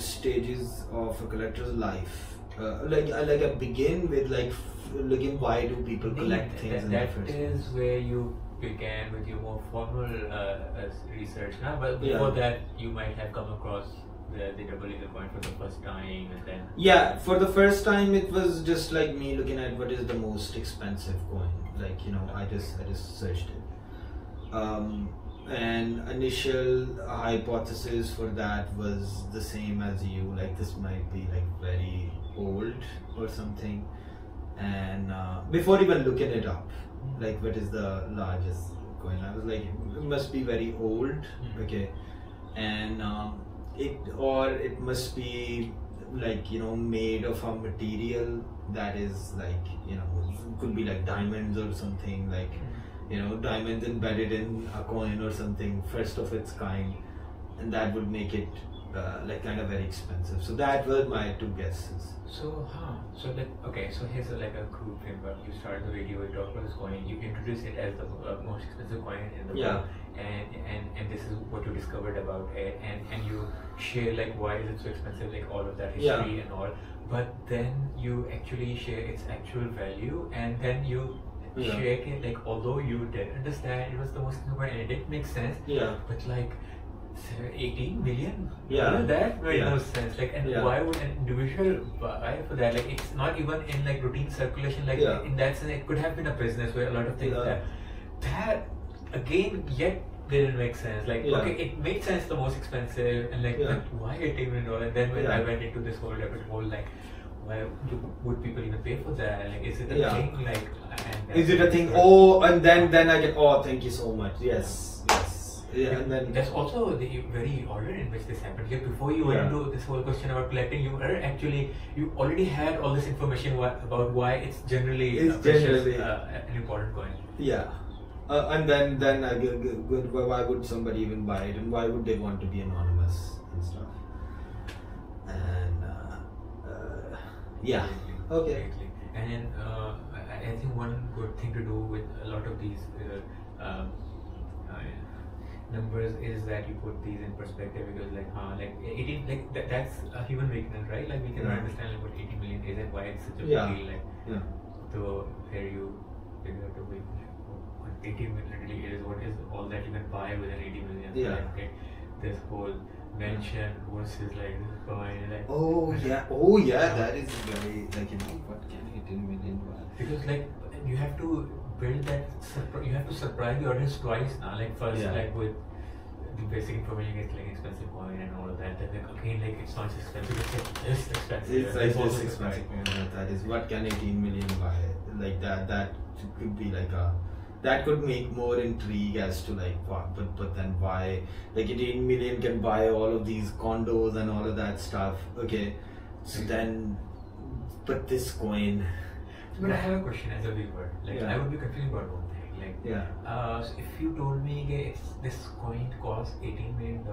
stages of a collector's life. Like I begin with like looking why do people collect things in the That first is place. where you began with your more formal research. Now, but Yeah. before that, you might have come across the double eagle coin for the first time, and then Yeah, for the first time it was just like me looking at what is the most expensive coin. Like, you know, I just searched it. And initial hypothesis for that was the same as you, like this might be like very old or something. And before even looking it up, like what is the largest coin, I was like, it must be very old, okay, and it must be like, you know, made of a material that is like, you know, could be like diamonds or something, like, you know, diamonds embedded in a coin or something, first of its kind, and that would make it like kind of very expensive. So that were my two guesses. so like, okay, so here's like a crude framework. You start the video, you talk about this coin, you introduce it as the most expensive coin in the Yeah. world, and this is what you discovered about it, and you share like why is it so expensive, like all of that history and all. But then you actually share its actual value, and then you share it like, although you did understand it was the most expensive coin and it did make sense, Yeah. but like 18 million? Yeah. That made Yeah. no sense. Like, and Yeah. why would an individual buy for that? Like, it's not even in like routine circulation. Like, Yeah. in that sense, it could have been a business where a lot of things Yeah. that again yet didn't make sense. Like, Yeah. okay, it made sense the most expensive, and like, Yeah. but why $18 million? And then when Yeah. I went into this whole rabbit hole, like, why would people even pay for that? Like, is it a Yeah. thing? Like, and Is it a thing? Oh, and then I get, oh, thank you so much. Yes, yes. Yeah, and then That's also the very order in which this happened. Like before you went Yeah. into this whole question about collecting, you already had all this information about why it's generally It's generally- an important coin. yeah. And then I get good. Why would somebody even buy it, and why would they want to be anonymous and stuff? And yeah, okay. Exactly. And I think one good thing to do with a lot of these numbers is that you put these in perspective, because like 18, like that's a human weakness, right? Like we can Yeah. understand like what 18 million is and why it's such a Yeah. big deal. Like, Yeah. so here you figure out a way, like, what 80 million really is, what is all that you can buy with an 80 million. So, Yeah. like, okay, this whole mention versus like this coin, like Oh yeah, that is very like, you know, what can 18 million buy? because like you have to build that you have to surprise the audience twice now. Like first, Yeah. like with the basic information, it's like expensive coin and all of that. Then like, again, like it's not just expensive, it's like this expensive. It's And like also this surprise. expensive. That is, what can 18 million buy? Like that could be like a, that could make more intrigue as to like what, but then why, like 18 million can buy all of these condos and all of that stuff. Okay, so then, but this coin, But I have a question as a viewer. Like Yeah. I would be confused about one thing. Like yeah, so if you told me this coin costs $18 million,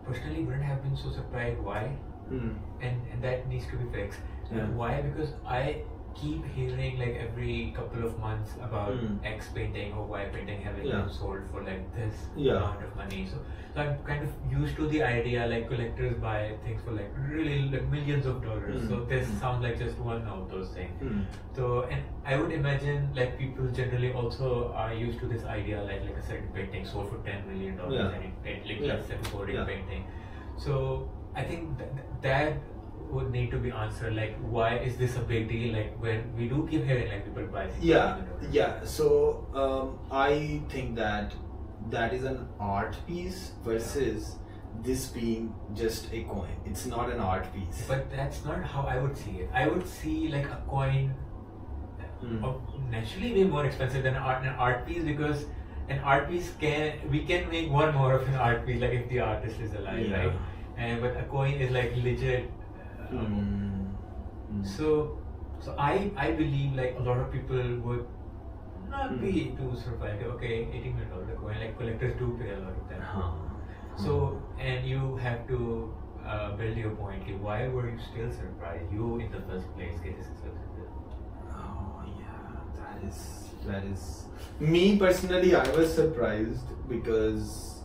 personally wouldn't have been so surprised. Why? And that needs to be fixed. Yeah. Why? Because I keep hearing like every couple of months about X painting or Y painting having Yeah. been sold for like this Yeah. amount of money. So I'm kind of used to the idea like collectors buy things for like really like millions of dollars. So this sounds like just one of those things. So, and I would imagine like people generally also are used to this idea like a certain painting sold for $10 million Yeah. and it like Yeah. less than boring Yeah. painting. So I think that would need to be answered. Like, why is this a big deal? Like, when we do keep hearing like people buy things. Yeah. So I think that is an art piece versus this being just a coin. It's not an art piece. But that's not how I would see it. I would see like a coin naturally way more expensive than an art piece, because an art piece we can make one more of an art piece like if the artist is alive, Yeah. right? And but a coin is like legit. So I believe like a lot of people would not be too surprised. Okay, $80 million coin, like collectors do pay a lot of that. So, and you have to build your point. Like, why were you still surprised? You in the first place get this expensive. Oh yeah, that is. Me personally, I was surprised because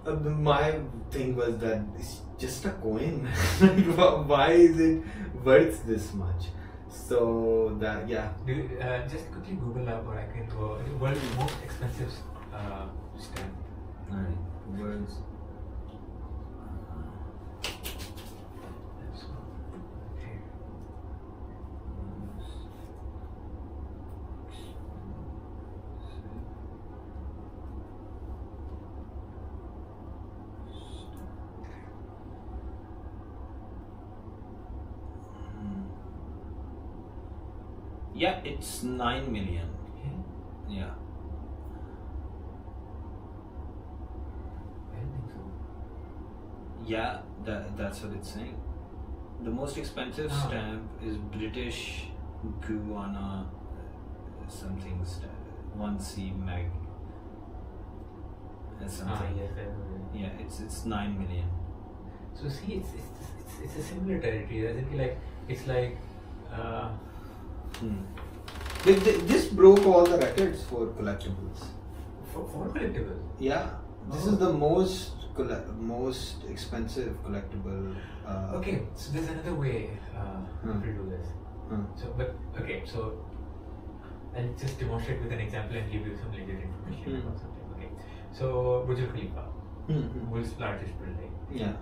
my thing was that it's just a coin. Like, why is it worth this much? So that Do you, just quickly Google up, or I can go. The world's most expensive stamp. Alright, words. That's okay. Yeah, it's 9 million. Yeah. I don't think so. Yeah, that's what it's saying. The most expensive stamp is British Guiana something stamp. 1C mag. Something. Yes, I know. Yeah, it's 9 million. So see, it's a similar territory. I think like it's like. This broke all the records for collectibles. For collectibles. Yeah, this is the most expensive collectible. Okay, so there's another way to do this. So I'll just demonstrate with an example and give you some legit information about something. Okay, so Burj Al Khalifa, world's largest building. Yeah.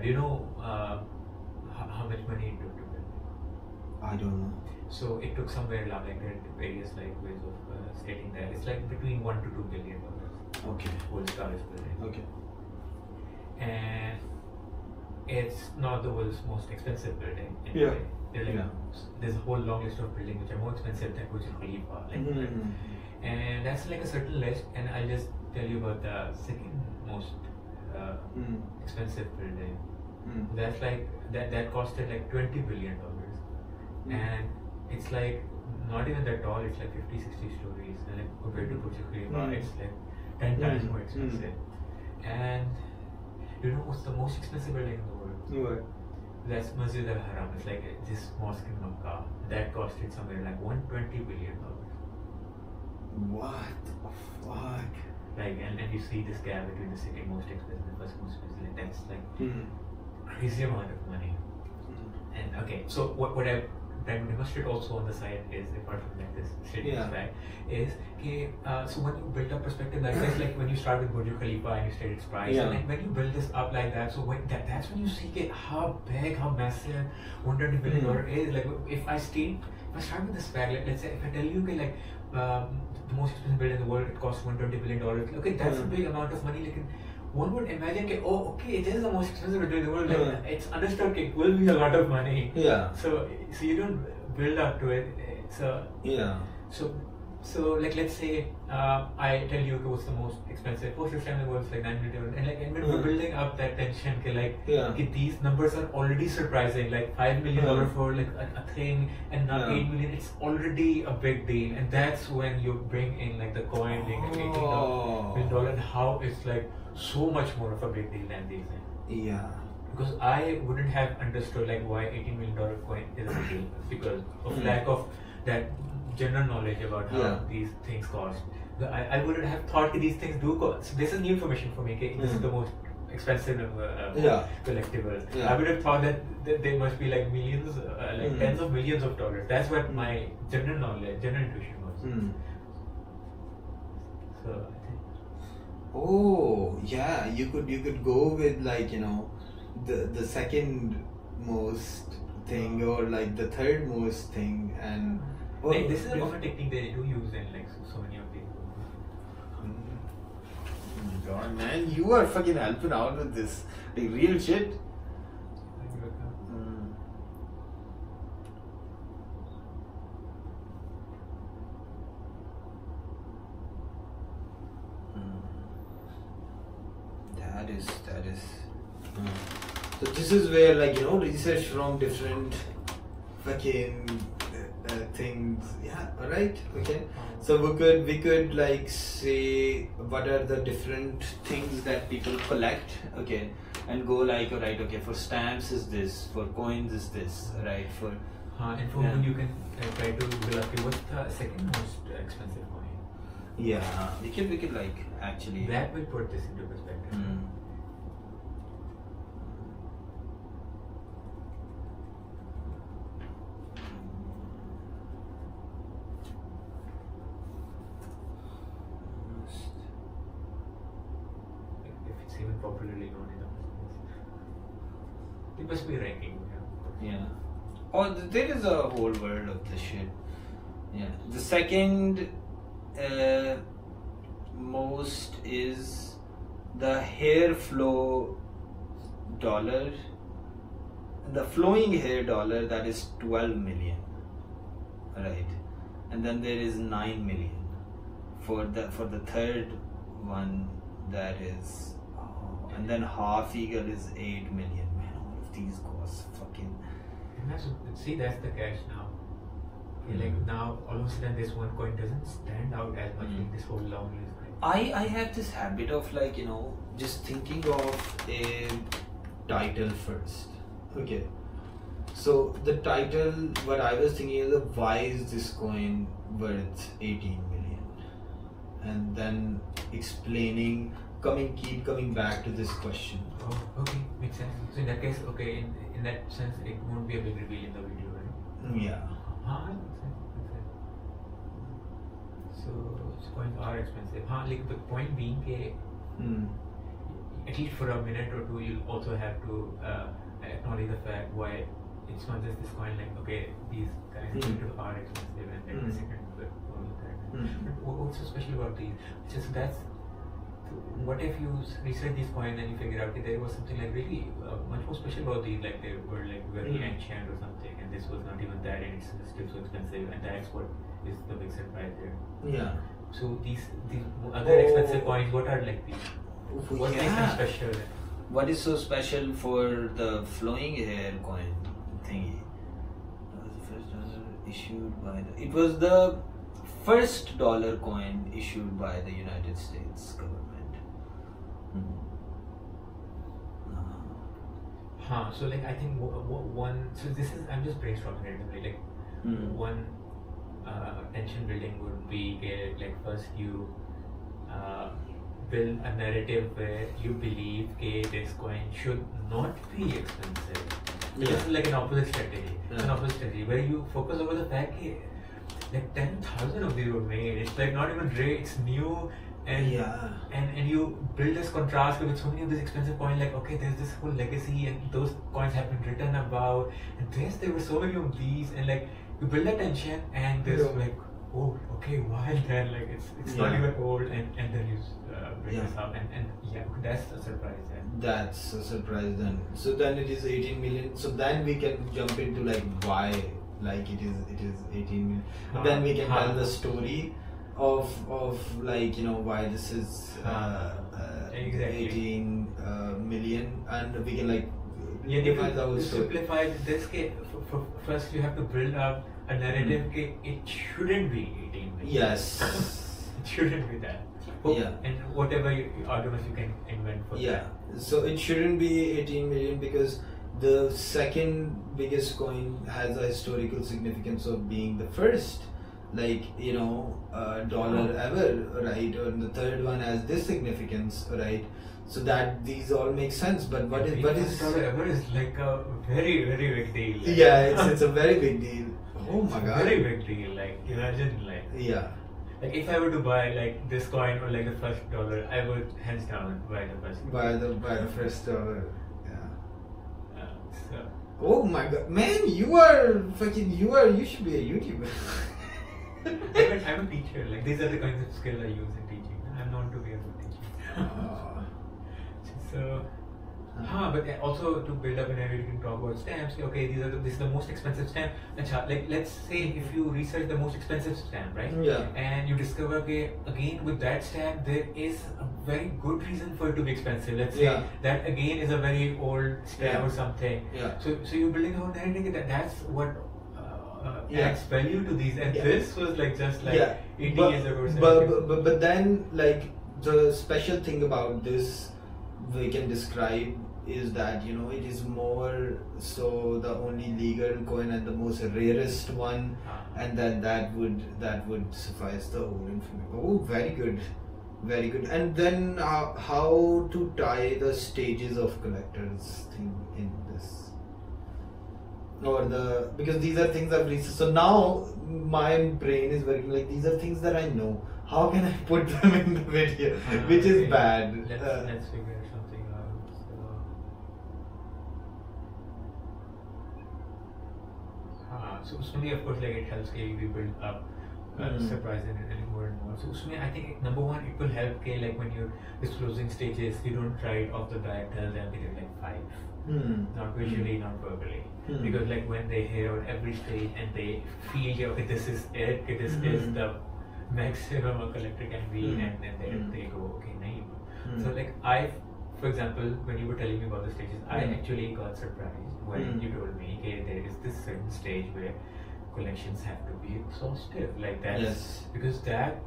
Do you know how much money it took to build it? I don't know. So it took somewhere along like there are various like ways of stating that it's like between $1 to $2 billion. Okay. World's largest building. Okay. And it's not the world's most expensive building. In Yeah. a way. There's a whole long list of buildings which are more expensive than Burj Al Khalifa. And that's like a certain list, and I'll just tell you about the second most expensive building. That's like that costed like $20 billion. And it's like not even that tall, it's like 50-60 stories, and like compared to Burj Al Khalifa it's like 10 times more expensive. And you know what's the most expensive building in the world? What? That's Masjid Al Haram. It's like this mosque in Makkah that costed somewhere like $120 billion. What the fuck? Like, and you see this gap between the second most expensive and first most expensive. That's like crazy amount of money. And okay, so what I've tried to demonstrate also on the side is, apart from like this stating this fact, is okay. So when you build up perspective like this, like when you start with Burj Al Khalifa and you state its price, and like when you build this up like that, so that's when you see how big, how massive $120 billion is. Like if I start with this fact, let's say if I tell you okay, like the most expensive building in the world, it costs $120 billion. Okay, that's a big amount of money. Like one would imagine, okay, it is the most expensive building in the world. Like, it's understood, it will be a lot of money. Yeah. So you don't build up to it. So yeah. So So like let's say I tell you what's the most expensive postage stamp in the world, it's like $9 million, and when we're building up that tension, like these numbers are already surprising, like $5 million for like a thing, and now 8 million, it's already a big deal, and that's when you bring in like the coin being $18 million, and how it's like so much more of a big deal than these things. Yeah. Because I wouldn't have understood like why $18 million coin is a big deal because of lack of that general knowledge about how these things cost. I wouldn't have thought that these things do cost. So this is new information for me. Okay? This is the most expensive collectible. I would have thought that there must be like millions, like tens of millions of dollars. That's what my general knowledge, general intuition was. So I think. Oh yeah, you could go with like the second most thing or like the third most thing and. Like, this is a common technique they do use in like so many of these. Oh my god, man, you are fucking helping out with this. Like real shit. That is. So this is where like research from different fucking things. Yeah, alright, okay. So we could like say what are the different things that people collect, okay, and go like alright, okay, for stamps is this, for coins is this, right? For and for you can try to Google up what's the second most expensive coin. Yeah, we could like actually that will put this into perspective. Even popularly known enough. It must be ranking. Yeah. Oh, there is a whole world of this shit. Yeah. The second most is the hair flow dollar. The flowing hair dollar, that is 12 million. Right. And then there is 9 million. For the third one, that is. And then half eagle is 8 million. Man, all of these costs fucking. See, that's the catch now. Like now, all of a sudden, this one coin doesn't stand out as much in this whole long list. I have this habit of like just thinking of a title first. Okay. So the title, what I was thinking is why is this coin worth 18 million, and then explaining. Keep coming back to this question. Oh, okay, makes sense. So in that case, okay, in that sense, it won't be a big reveal in the video, right? Yeah. Makes sense. So coins are expensive. Like the point being, at least for a minute or two, you'll also have to acknowledge the fact why it's not just this coin. Like okay, these guys are expensive, and then the second, but all of that. But what's so special about these? Just that's. What if you research these coins and you figure out that there was something like really much more special about these, like they were like very ancient or something, and this was not even that, and it's still so expensive, and that's what is the big surprise there. Yeah. So these other expensive coins, what are like these? What makes them special? What is so special for the flowing hair coin thingy? That was the first dollar issued by the. It was the first dollar coin issued by the United States government. So like I think one. So this is I'm just brainstorming randomly. Like one tension building would be like first you build a narrative where you believe this coin should not be expensive. This is like an opposite strategy. An opposite strategy where you focus over the fact like 10,000 of these were made. It's like not even rare. It's new. And you build this contrast with so many of these expensive coins, like okay, there's this whole legacy and those coins have been written about, and there were so many of these, and like you build that tension and there's like, oh okay, why then, like it's not even old, and then you bring this up and that's a surprise. That's a surprise then. So then it is 18 million. So then we can jump into like why like it is 18 million. Then we can tell the story of like, you know, why this is Exactly. 18 million, and we can like Yeah, define the whole to story. simplify this case, first you have to build up a narrative. It shouldn't be 18 million. Yes. It shouldn't be that. Yeah. And whatever arguments you can invent for Yeah. that. So it shouldn't be 18 million because the second biggest coin has a historical significance of being the first, like, you know, dollar ever, right? Or the third one has this significance, right? So that these all make sense. But what is $1 ever is like a very, very big deal. Like, yeah, it's a very big deal. Oh my god. Very big deal. Like, imagine, like, Yeah. like if I were to buy like this coin or like the first $1, I would hands down buy the first. By the first dollar. Yeah. So Oh my god, man! You should be a YouTuber. I'm a teacher. Like, these are the kinds of skills I use in teaching. I'm known to be a good teacher. So, but also to build up an idea, you can talk about stamps. Okay, this is the most expensive stamp. Like, let's say if you research the most expensive stamp, right? Yeah. And you discover, okay, again with that stamp, there is a very good reason for it to be expensive. Let's say Yeah. that again is a very old stamp Yeah. or something. Yeah. So you're building a whole narrative that's what Yeah. adds value to these. And Yeah. this was like just like 80 years ago or but, something. but then, like, the special thing about this we can describe is that, you know, it is more so the only legal coin and the most rarest one, and that would suffice the whole information. Oh, very good, very good. And then how to tie the stages of collectors thing in this, or because these are things I've researched. So now my brain is working like these are things that I know. How can I put them in the video? Which is Okay. bad. Let's figure something out. So Usmani, of course, like it helps we build up surprise and more and more. So Usmani, I think number one, it will help like when you're disclosing stages, you don't try it off the bat, tell them it is like 5. Not visually, not verbally. Because like when they hear out every stage and they feel, okay, this is it, this is the maximum a collector can be, and then they go, okay, nahi. So like for example, when you were telling me about the stages, I actually got surprised when you told me, okay, there is this certain stage where collections have to be exhaustive, like that. Yes. Because that's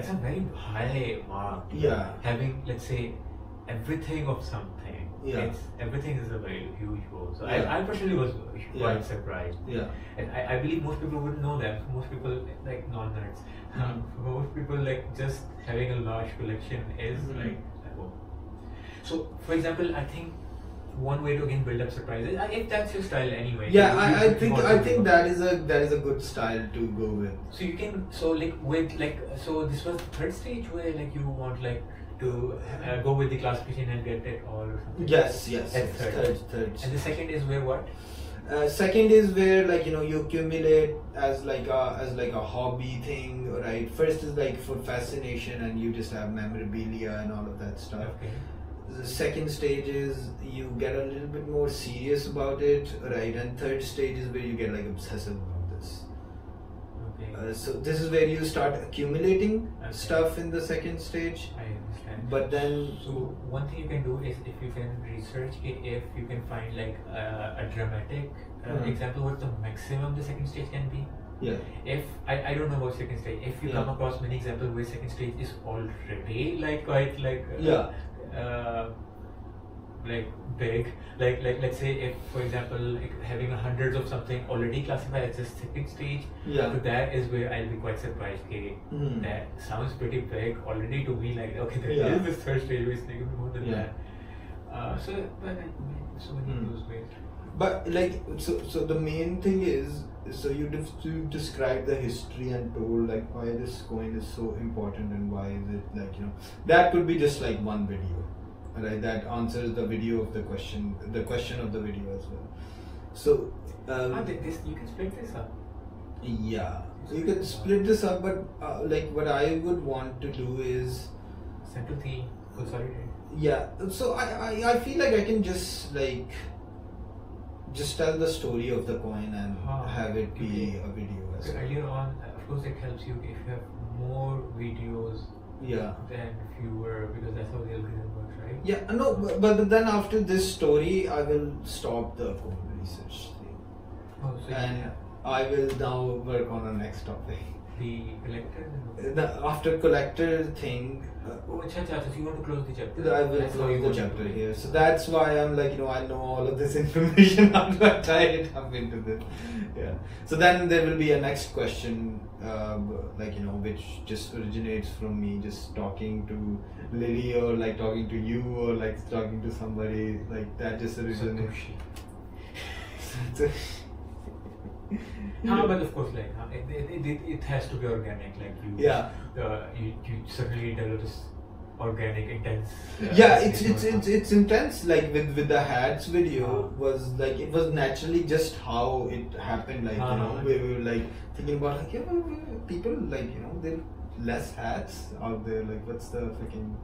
a very high mark. Yeah. Having, let's say, everything of something. Yeah. Everything is a very huge goal. So Yeah. I personally was quite Yeah. surprised. Yeah. And I believe most people wouldn't know that. Most people, like non-nerds, most people like just having a large collection is like, oh. So, for example, I think one way to again build up surprises, if that's your style anyway. Yeah, you I want to think do. that is a good style to go with. So you can, so this was the third stage where like you want like to go with the classification and get it all or something. Yes. That's third. Third. And the second is where what? Second is where, like, you know, you accumulate as like a hobby thing, right? First is like for fascination and you just have memorabilia and all of that stuff. Okay. The second stage is you get a little bit more serious about it, right? And third stage is where you get like obsessive about this. Okay. So this is where you start accumulating Okay. stuff in the second stage. I understand. But then, So one thing you can do is if you can research if you can find like a dramatic example what the maximum the second stage can be. yeah, If I don't know about second stage, if you Yeah. come across many examples where second stage is already like quite like like big, like let's say if for example like having hundreds of something already classified as a second stage, yeah. so that is where I'll be quite surprised. Okay, Mhm. that sounds pretty big already to me. Like okay, there Yeah. is this third stage which is more than Yeah. that. So many of those ways. But like, so the main thing is, so you describe the history and told like why this coin is so important and why is it, like, you know, that could be just like one video, right? That answers the video of the question of the video as well. So You can split this up. yeah, so you can split this up, but like what I would want to do is, Central theme, consolidated. yeah, so I feel like I can just tell the story of the coin and have it be Okay. a video as well. Earlier on, of course it helps you if you have more videos Yeah. than fewer, because that's how the algorithm works, right? Yeah, no, but then after this story, I will stop the code research thing. Oh, so And I will now work on the next topic. the collector. After collector thing, Oh, acha, so you want to close the chapter? I will That's how close you the want to chapter do it. here. So that's why I'm like, I know all of this information. How do I tie it up into this? Yeah. So then there will be a next question, which just originates from me just talking to Lily, or like talking to you, or like talking to somebody, like that just originates. But of course, like it has to be organic. Like Yeah. You certainly develop this organic, intense. Yeah, listening to it's intense. Like with the hats video was like, it was naturally just how it happened. Like we were like thinking about like, people like there are less hats out there. Like what's the freaking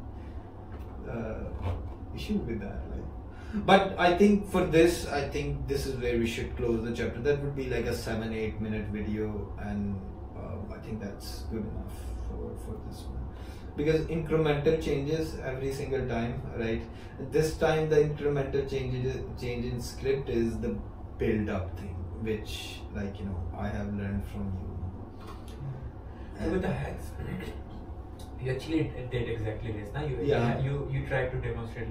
issue with that? Like, but I think for this, I think this is where we should close the chapter. That would be like a 7-8 minute video, and I think that's good enough for this one. Because incremental changes every single time, right? This time the incremental change in script is the build up thing, which I have learned from you. So with the hats, you actually did exactly this. Now you tried to demonstrate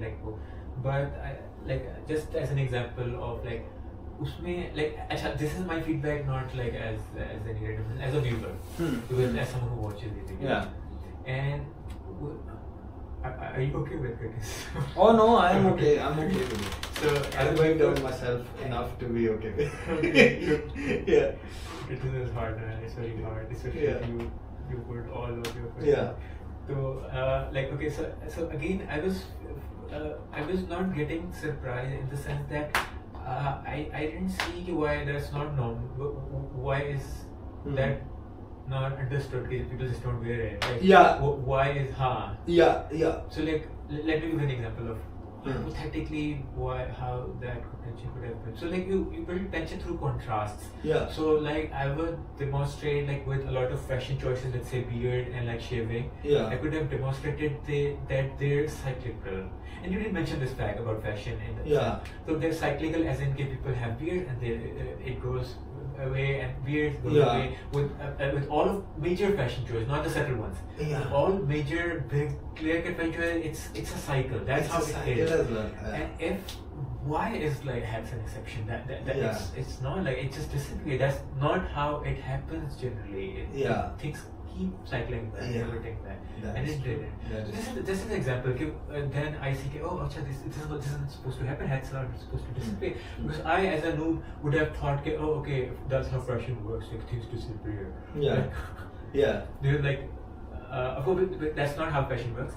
but just as an example of usme this is my feedback, not like as a narrative, as a viewer, because as someone who watches the video. Yeah. And are you okay with this? Oh no, I'm okay. I'm okay with it. So I've worked on myself enough to be okay with it. Yeah. It is hard, it's very hard, especially if you put all of your effort. Yeah. So so again, I was not getting surprised in the sense that I didn't see why that's not normal. Why is that not understood? Because people just don't wear it. Why is Yeah. So let me give an example of hypothetically how that tension could have been. So you build tension through contrasts. Yeah. So I would demonstrate with a lot of fashion choices, let's say beard and shaving. Yeah. I could have demonstrated that they're cyclical. And you did mention this fact about fashion in the sense. So they're cyclical, as in people have beard and it goes away, and beard goes away with all of major fashion choices, not the subtle ones. Yeah. All major big clear-cut fashion choices, it's a cycle. That's how it is. As well. And why is hats an exception? That it's not it just disappears. That's not how it happens generally. Things keep cycling back, reverting back, and it didn't. This is an example. Then I see, this isn't supposed to happen. Hats are supposed to disappear. Because I, as a noob, would have thought, okay, that's how fashion works. Things disappear. They're of course, but that's not how fashion works.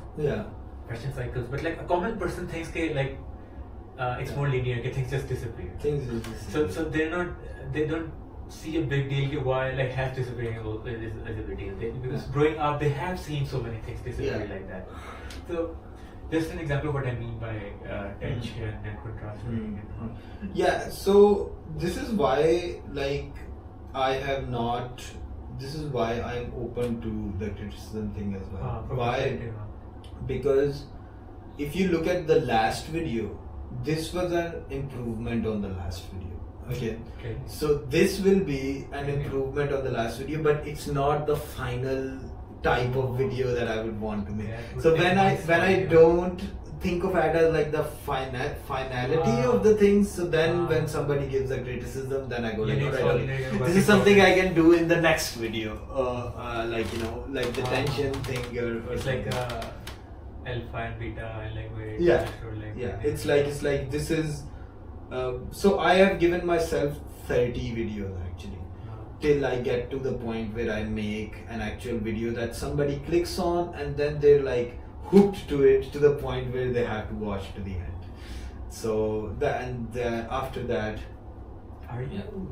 Fashion cycles, but a common person thinks it's more linear. Things just disappear. So they don't see a big deal why hats disappearing is a big deal. Because growing up, they have seen so many things disappear like that. So just an example of what I mean by tension and contrast. Yeah. So this is why I have not. This is why I'm open to the criticism thing as well. Why? Because if you look at the last video, this was an improvement on the last video. Okay. So this will be an improvement on the last video, but it's not the final type of video that I would want to make. So when I don't think of it as the finality of the things, so then when somebody gives a criticism, then I go this is something I can do in the next video, the tension thing or it's alpha and beta and where it's like this is so I have given myself 30 videos actually till I get to the point where I make an actual video that somebody clicks on, and then they're hooked to it to the point where they have to watch to the end. So after that, are you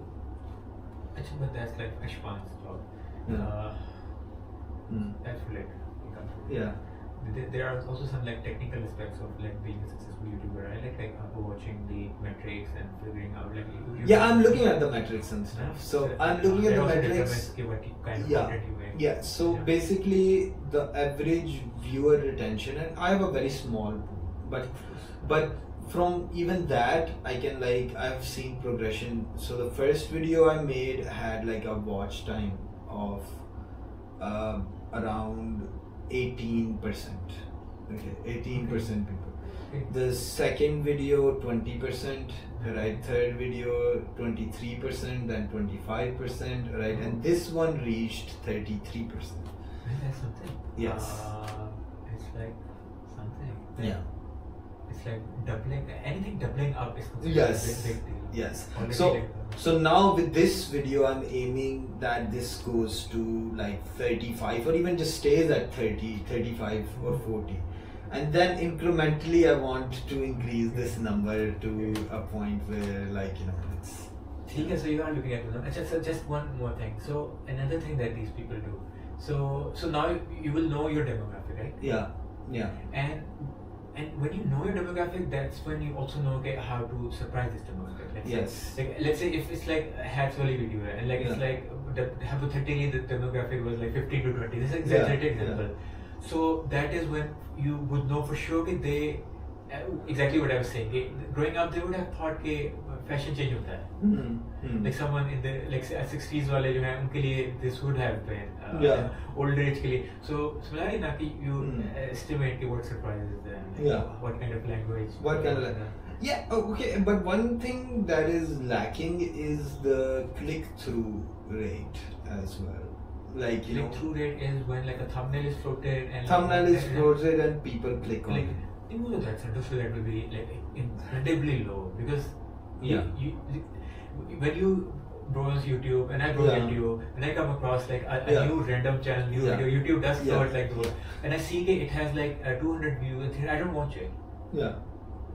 actually, but that's Ashpan's job. That's related. there are also some like technical aspects of like being a successful YouTuber, right? Like watching the metrics and figuring out like Yeah, I'm looking at the metrics and stuff. So I'm looking at the metrics. What kind of Yeah. content you make. Yeah, so Yeah. basically the average viewer retention, and I have a very small pool, but from even that I can like I've seen progression. So the first video I made had like a watch time of around 18%. Okay, 18% people. Okay. The second video 20%, right? Third video 23%, then 25%, right? And this one reached 33%. That's something. Yes. It's like something. Yeah. It's like doubling. Anything doubling up is considered Yes. a big deal. Yes. Already So like, so now with this video, I'm aiming that this goes to like 35 or even just stays at 30, 35 or 40. And then incrementally, I want to increase this number to a point where like, you know, it's... Okay, so you are looking at just one more thing. So another thing that these people do. So now you will know your demographic, right? Yeah, yeah. And when you know your demographic, that's when you also know how to surprise this demographic. Yes. Let's say if it's like a hats only video, and like it's like hypothetically the demographic was like 15 to 20. This is an exaggerated example. So that is when you would know for sure that they exactly what I was saying. Growing up, they would have thought that fashion change hota hai. Like someone in the like 60s wale jo hai, unke liye this would have been older age ke liye. So similarly, na ki you estimate ki what surprises them, like what kind of language. What kind of language? Yeah, okay, but one thing that is lacking is the click-through rate as well. Like, you know, click-through rate is when like a thumbnail is floated and thumbnail is floated and people click on it. In most of that centers, so that will be like incredibly low because you when you browse YouTube and I browse YouTube and I come across like a new random channel, new video, YouTube does sort like those, and I see that it has like 200 views and I don't watch it. Yeah.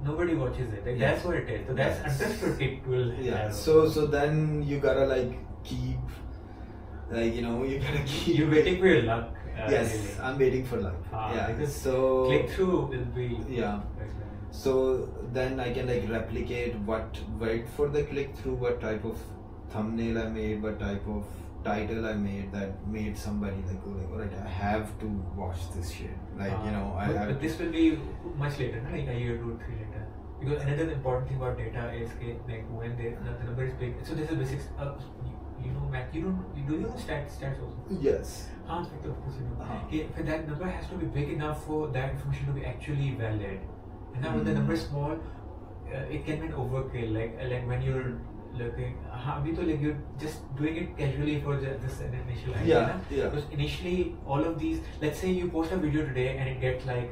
Nobody watches it. Like, that's what it is. So that's understood. It will. Yeah. So then you gotta like keep, like, you know, you gotta keep. You're waiting for your luck. Yes, really. I'm waiting for luck. Yeah. Because So click through will be. Yeah. So then I can like replicate what worked for the click through, what type of thumbnail I made, what type of title I made that made somebody like go like, alright, I have to watch this shit. Like, you know, I have. But this will be much later, no? Like a year, 2, 3 later. Because another important thing about data is like when the number is big. So this is basics. You know, Matt. Do you know stats also? Yes. Of course you know. Okay, but that number has to be big enough for that information to be actually valid. And now when the number is small, it can be an overkill. Like when you're looking, like you're just doing it casually for this initial idea. Yeah. Because initially, all of these, let's say you post a video today and it gets like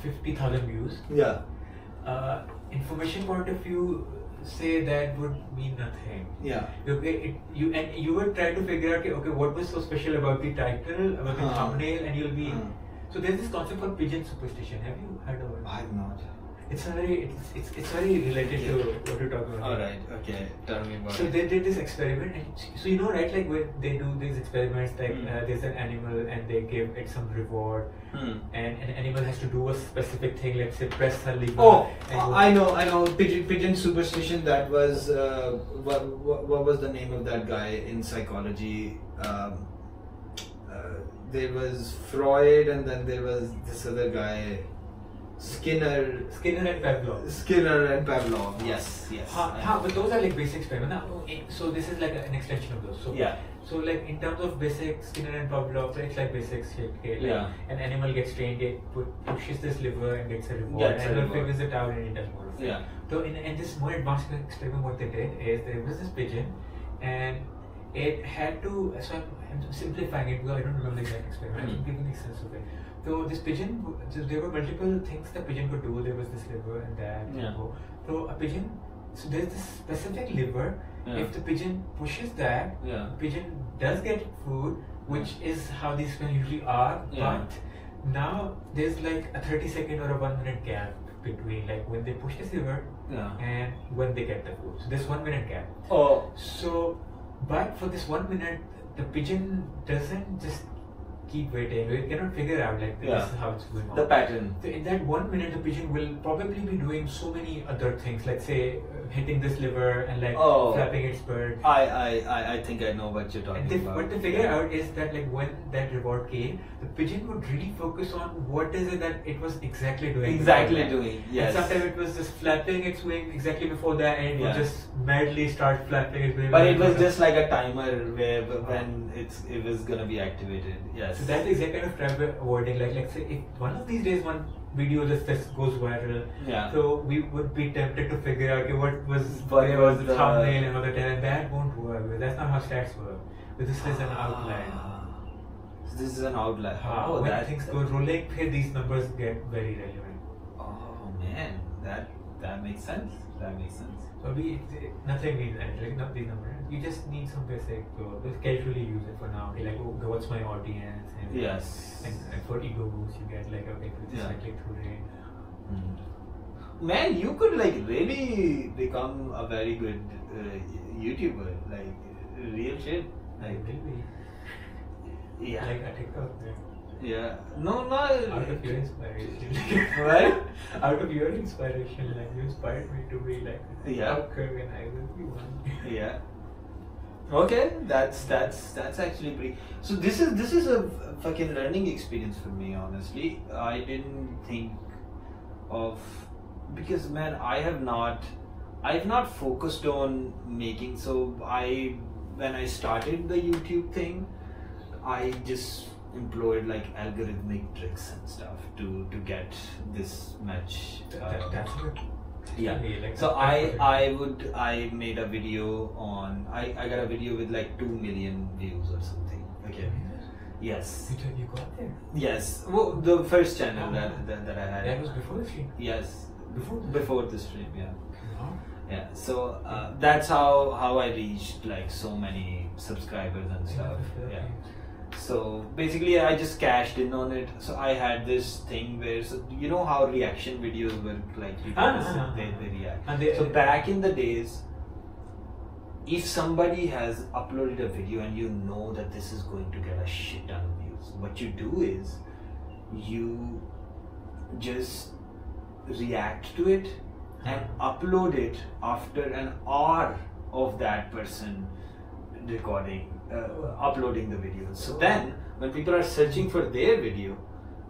50,000 views. Yeah. Information point of view, say that would mean nothing. Yeah. Okay, you would try to figure out okay what was so special about the title, about the thumbnail, and you'll be. So there's this concept called pigeon superstition. Have you heard of it? I have not. It's very related to what you're talking about. Alright, okay. Tell me about So it. they did this experiment, and so you know, right? Like when they do these experiments, like there's an animal and they give it some reward, and an animal has to do a specific thing. Let's say press a lever. Oh, and I know. Pigeon superstition. That was what was the name of that guy in psychology? There was Freud, and then there was this other guy, Skinner and Pavlov. Yes. But those are like basic experiments. So this is like an extension of those. So So like in terms of basic Skinner and Pavlov, so it's like basic shit. Okay? Like an animal gets trained, it pushes this lever and gets a reward. And animal figures it out and it does more of it. So in this more advanced experiment, what they did is there was this pigeon, and it had to. So I'm simplifying it because I don't remember the exact experiment. I'm giving the sense of it. So this pigeon, there were multiple things the pigeon could do. There was this lever and that. So a pigeon. So there's this specific lever. If the pigeon pushes that, the pigeon does get food, which is how these experiments usually are. But now there's like a 30-second or a 1-minute gap between like when they push this lever and when they get the food. So there's 1 minute gap. So, but for this 1 minute, the pigeon doesn't just keep waiting. We cannot figure out like Yeah. this is how it's going on. The pattern. So in that 1 minute, the pigeon will probably be doing so many other things, like say hitting this liver and like Oh. flapping its bird. I think I know what you're talking And about. what they figure out is that like when that reward came, the pigeon would really focus on what is it that it was exactly doing. Exactly before that. doing, yes. And sometimes it was just flapping its wing exactly before that, and it Yeah. would just madly start flapping its wing. But it was just like a timer where when it was gonna be activated. Yes. So that's the exact kind of trap we're avoiding. Like say if one of these days one video just goes viral, Yeah. so we would be tempted to figure out okay, what was the the thumbnail and all that, and that won't work. That's not how stats work. But this is an outlier. So this is an outlier. Oh, when things go rolling, here these numbers get very relevant. Oh man, that makes sense. That makes sense. So nothing means anything, not these numbers. You just need some basic, just casually use it for now. Like, okay, what's my audience? And, Yes. And for ego boost, you get like, okay, this is click through rate. Man, you could like really become a very good YouTuber. Like real shit. Like Maybe. yeah. Like a TikTok. Yeah. No, no. Out of your inspiration. Right? Out of your inspiration, like you inspired me to be like Yeah. okay when I will be one. Yeah. Okay, that's actually pretty. So this is a fucking learning experience for me. Honestly, I didn't think of because man, I've not focused on making. So when I started the YouTube thing, I just employed like algorithmic tricks and stuff to get this much. That's good. Yeah. Like So I made a video on I got a video with like 2 million views or something. Okay. Yes. You got there. Yes. Well, the first channel that I had. That was before the stream. Yes. Before the stream. Yeah. Wow. Yeah. So that's how I reached like so many subscribers and stuff. Yeah. So basically, I just cashed in on it. So I had this thing where, you know how reaction videos work, like people they react. And So back in the days, if somebody has uploaded a video and you know that this is going to get a shit ton of views, what you do is you just react to it and upload it after an hour of that person recording, uploading the video. So then, when people are searching for their video,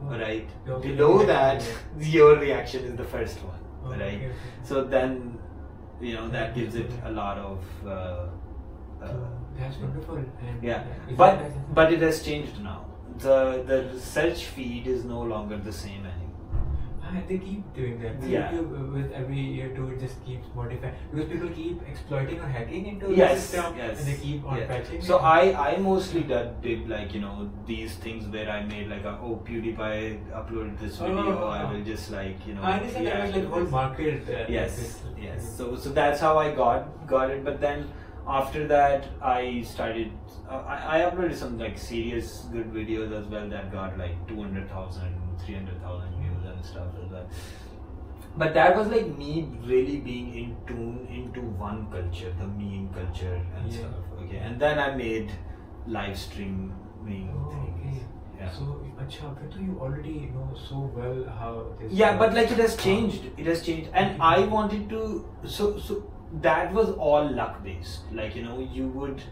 right, below that, your reaction is the first one, right? Okay. So then, that gives it a lot of. That's wonderful. And Yeah, is but that- but it has changed now. The search feed is no longer the same anymore. They keep doing that. Yeah. YouTube with every year too, it just keeps modifying because people keep exploiting or hacking into the Yes, system, yes, and they keep on yes. patching. So it. I mostly did like these things where I made like PewDiePie uploaded this video. I will just like I understand that was like react whole to market. this. Yes, this- yes. So that's how I got it. But then after that, I started. I uploaded some like serious good videos as well that got like 200,000, 300,000 views and stuff as well. But that was like me really being in tune into one culture, the meme culture and Yeah. stuff. Okay, and then I made live streaming Oh, things. okay. Yeah. So, acha, but you already know so well how this. Yeah, but works. like it has changed. It has changed, and I wanted to. So that was all luck based. Like you would.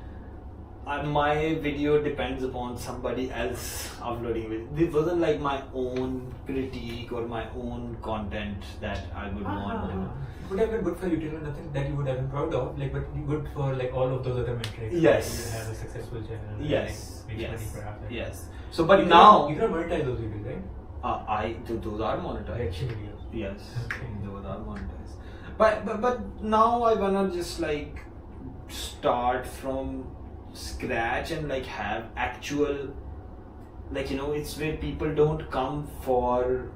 My video depends upon somebody else uploading it. This wasn't like my own critique or my own content that I would want to. It would have been good for you to know nothing that you would have been proud of, like, but good for like all of those other metrics. Yes. You have a successful channel. and, Yes, like, makes money yes, perhaps. yes. So, but You now can monetize those videos, right? those are monetized. Reaction videos. Yes, Okay. those are monetized. But now I wanna just like start from scratch and like have actual, like it's where people don't come for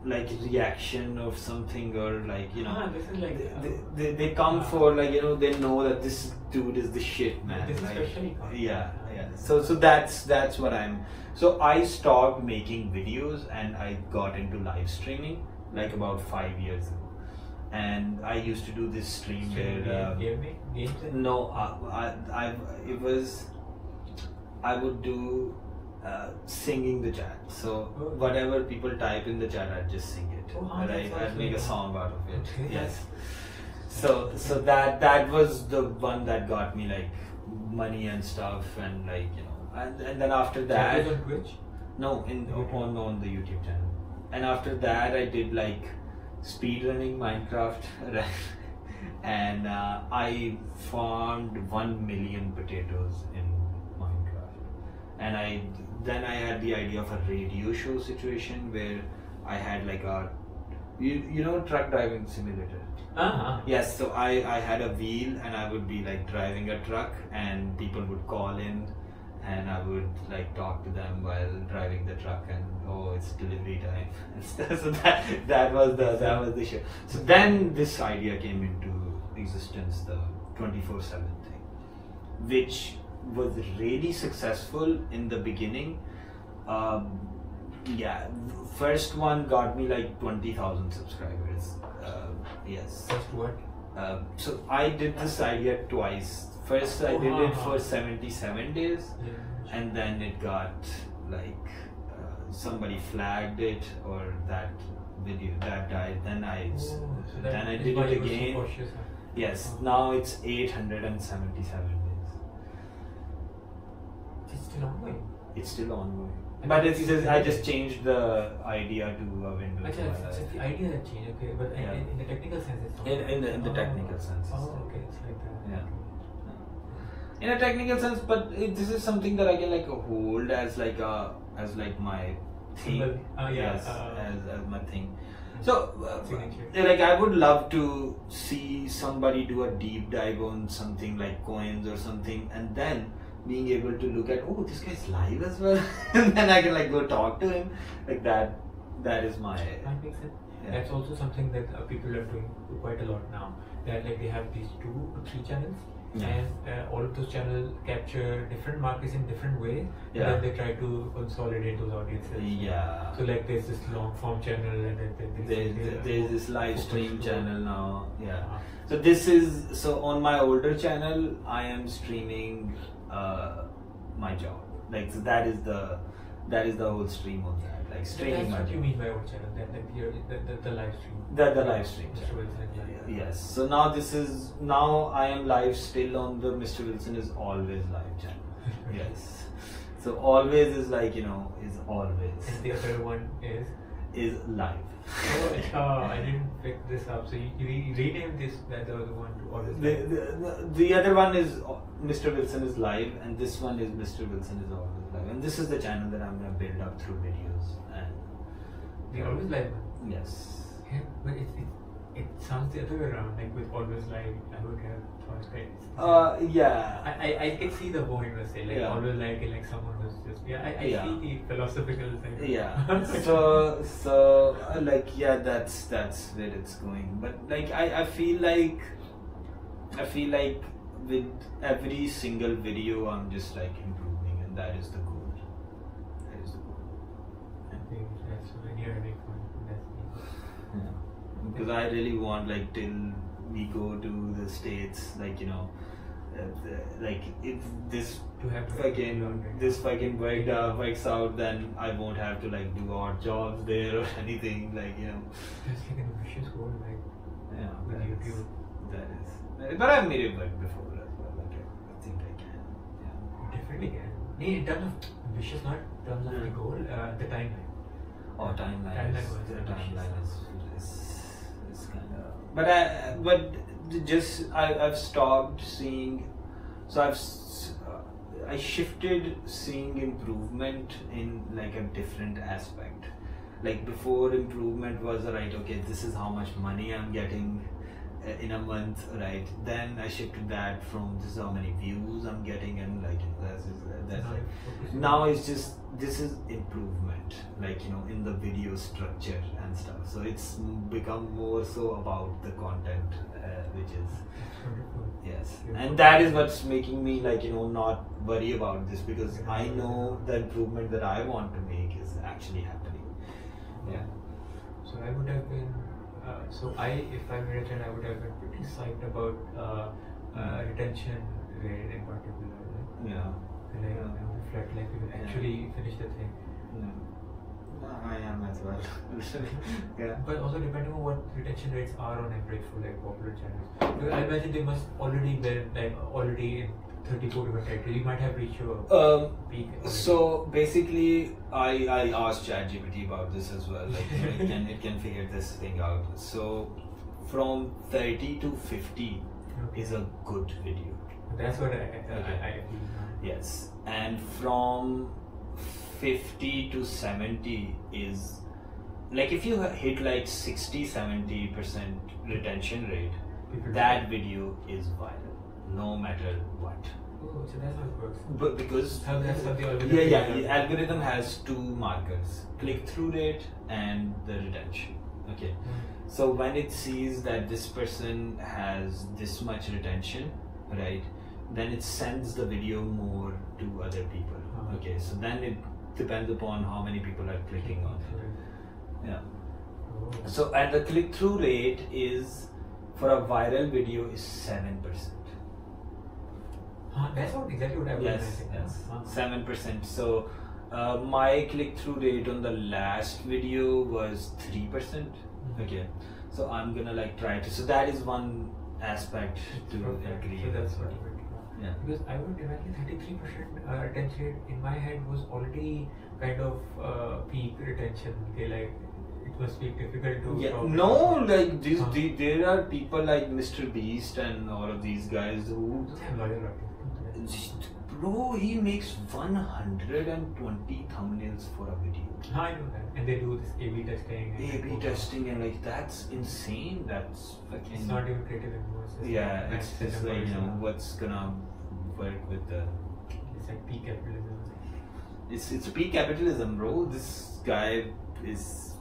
like reaction of something or like This is like they come for like they know that this dude is the shit, man. This is Like, specially content. yeah. So that's what I'm. So I stopped making videos and I got into live streaming like about 5 years ago, and I used to do this stream where games. no, I would do singing the chat. So Oh. whatever people type in the chat, I'd just sing it. Oh, Right? that's I'd awesome. make a song out of it. Okay. Yes. So that was the one that got me like money and stuff, and like and then after that. That was on Twitch? No, on the YouTube channel. And after that, I did like speedrunning Minecraft, and I farmed 1 million potatoes in Minecraft. And then I had the idea of a radio show situation where I had like a truck driving simulator. Uh-huh. Yes, so I had a wheel and I would be like driving a truck and people would call in and I would like talk to them while driving the truck and it's delivery time and stuff. So that was the show. So then this idea came into existence, the 24/7 thing, which was really successful in the beginning. First one got me like 20,000 subscribers. Yes. Just what? So I did this idea twice. First I did it for 77 days, Yeah. and then it got like somebody flagged it or that video that died. Then I did it again. Yes, now it's 877 days. It's still ongoing. It's still ongoing. But I just changed the idea to a Windows. Actually, it's just the idea that changed, okay, but Yeah. in the technical sense, it's not. In the technical sense. Oh, okay, it's like that. Yeah. In a technical sense, but this is something that I can like hold as like my thing. Symbol. Yes, as my thing. So, Signature. like I would love to see somebody do a deep dive on something like coins or something, and then being able to look at, this guy's live as well, and then I can like go talk to him like that. That is my. That makes sense. Yeah. That's also something that people are doing quite a lot now. That like they have these 2 to 3 channels, Yeah. and all of those channels capture different markets in different ways. Yeah. And then they try to consolidate those audiences. Yeah. So like there's this long form channel, and then There's this live stream focus channel group. now. Yeah. Uh-huh. So on my older channel, I am streaming my job. Like so that is the whole stream of that. Like streaming That's my what you job. mean by old channel. That like the live stream. The live stream. Mr. Wilson live. Yes. So now I am live still on the Mr. Wilson is always live channel. Yes. So always is like is always And the other one is live. I didn't pick this up. So you renamed the other one to always live. The other one is Mr. Wilson is live, and this one is Mr. Wilson is always live, and this is the channel that I'm gonna build up through videos and The always live one. yes. Yeah, but it sounds the other way around. Like with always live, I would have thought that. Yeah. I can see the point you say like Yeah. always like someone who's just I Yeah. see the philosophical thing. Yeah. So like that's where it's going. But like I feel like with every single video I'm just like improving, and that is the goal. That is the goal. I think that's when you're having fun. That's the Yeah. Because I really want like till we go to the States, like like if this to have to fucking works out, then I won't have to like do odd jobs there or anything like That's like an ambitious goal, like yeah with that is- YouTube. that is but I've made it work before as well. Like I think I can. Yeah. You definitely can. In terms of ambitious, not in terms of the goal, the timeline. Or timeline. Timeline is- was the ambitious. timeline is kind of. But just I've stopped seeing. So I shifted seeing improvement in like a different aspect. Like before, improvement was right. Okay, this is how much money I'm getting in a month, right? Then I shifted that from this is how many views I'm getting, and like that's like, now it's just this is improvement, like in the video structure and stuff. So it's become more so about the content, which is. That's wonderful. Yes, and that is what's making me like not worry about this, because I know the improvement that I want to make is actually happening. Yeah. So I would have been. If I made a trend, I would have been pretty psyched about retention rate in particular. Right? Yeah. Like, reflect, like you actually finish the thing. I am as well. Yeah. But also depending on what retention rates are on average for like popular channels. Because I imagine they must already be like already in 34 different territories. You might have reached your peak. already. So basically, I asked ChatGPT about this as well. Like, it can figure this thing out. So from 30 to 50 is a good video. That's what I feel. Yes, and from 50 to 70 is like if you hit like 60-70% retention rate, People that video is viral, no matter what. Oh, so that's how it works. But because That's how the algorithm the algorithm has two markers: click-through rate and the retention. Okay, so when it sees that this person has this much retention, right, then it sends the video more to other people. Okay, so then it depends upon how many people are clicking on it. Yeah. Oh. So and the click-through rate is for a viral video is 7%. That's what exactly what I was Yes, thinking. yes, 7%. So my click-through rate on the last video was 3%. Okay, so I'm gonna like try to. So that is one aspect to agree. So that's what. Yeah. Because I would imagine 33% retention rate in my head was already kind of peak retention. Okay, like it must be difficult to. Yeah, probably- no, like there are people like Mr. Beast and all of these guys who, I'm loyal, right? bro, he makes 120 thumbnails for a video. I know that, and they do this A/B testing. and A/B like, testing and like that's insane. That's fucking. It's not even creative anymore. It's just Yeah, like it's math and just like numbers. what's gonna work with the. It's like peak capitalism. It's peak capitalism, bro. This guy is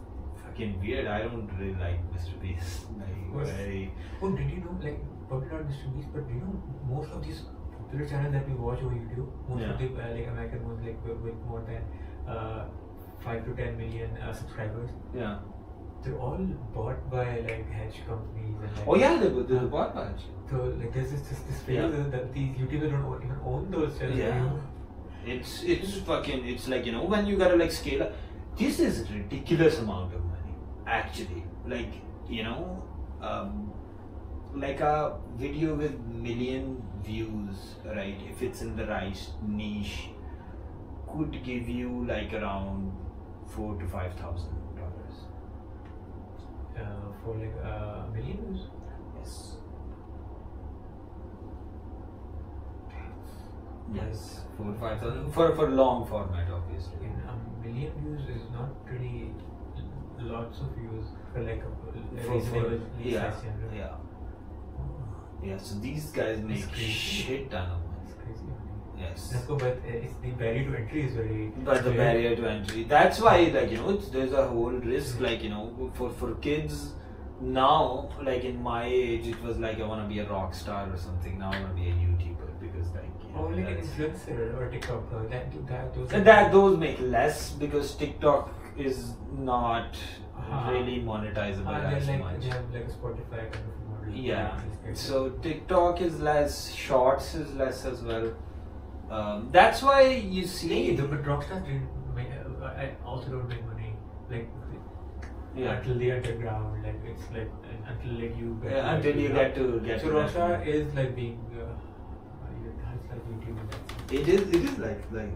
fucking weird. I don't really like Mr. Beast. Like very. Oh, did you know, like, probably not Mr. Beast, but do you know most of these popular channels that we watch over YouTube, most of the like American ones, like with more than 5 to 10 million subscribers, Yeah. they're all bought by like hedge companies and like. Oh yeah, the bot batch. So like there's this phase Yeah. that these YouTubers don't even own those channels. Yeah. anymore. It's fucking. It's like when you gotta like scale up. This is ridiculous amount of money, actually. Like like a video with million views, right? If it's in the right niche, could give you like around $4,000 to $5,000. For like millions. Yes. Yes, 4,000 to 5,000 for long format, obviously. In a million views is not really lots of views for like a For reasonable yeah, size channel. yeah, Oh, yeah. So these guys make crazy. shit ton of money. it's crazy. Yes. That's good, but it's the barrier to entry is very. But the barrier to entry. That's why, like there's a whole risk. Like for kids now, like in my age, it was like I want to be a rock star or something. Now I want to be a YouTuber because like. Or like an that's- influencer or TikToker. Those. And those make less because TikTok is not Uh-huh. really monetizable as like, much. they have like a Spotify kind of model. Yeah. Which is So TikTok is less, Shorts is less as well. That's why you see. Hey, but rockstars didn't make, I also don't make money like Yeah. until the underground. Like it's like until like you get Yeah, until you get to get. So to that rockstar point. is like being it's like YouTube. And that's It is like that.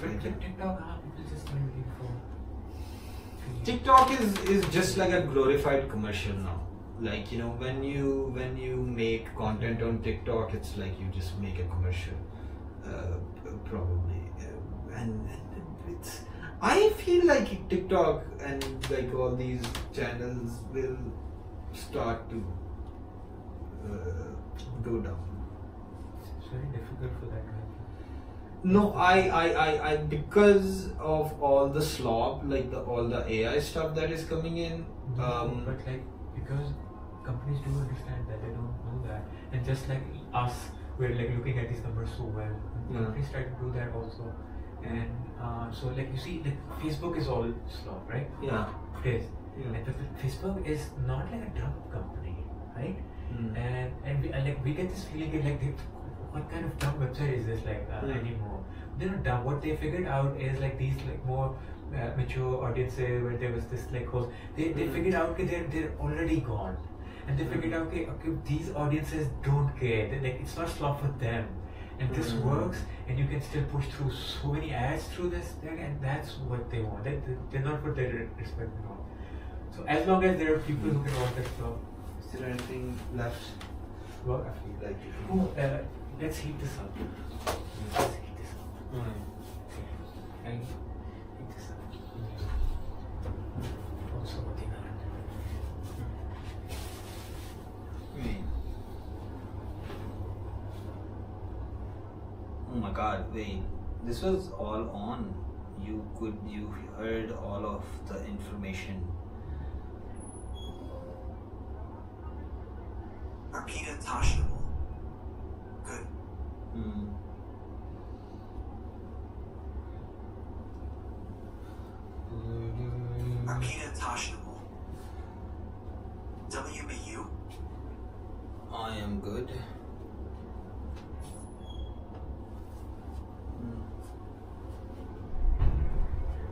But Like, TikTok, people just don't really for. TikTok is just like a glorified commercial now. Like when you make content on TikTok, it's like you just make a commercial, probably, and it's. I feel like TikTok and like all these channels will start to go down. It's very difficult for that to happen. No, I because of all the slop, like all the AI stuff that is coming in. But like because companies do understand that, they don't know that, and just like us, we're like looking at these numbers so well. Yeah. Companies try to do that also, and so like you see, like Facebook is all slop, right? Yeah. It is. Yeah. And Facebook is not like a drug company, right? Mm. And we get this feeling that like what kind of dumb website is this anymore? They're not dumb. What they figured out is like these like more mature audiences where there was this like host. They figured out that they're already gone, and they figured out okay these audiences don't care. Like it's not slop for them, and this works, and you can still push through so many ads through this thing, and that's what they want. They're not what they respect at all. So as long as there are people who can watch that stuff. Is there anything left? Well, I feel like let's heat this up. Let's heat this up. And heat this up. Also working on Wait. Oh my god, wait. This was all on. You heard all of the information. Arpita Tashnable. Good. Arpita Tashnable. WBU. I am good.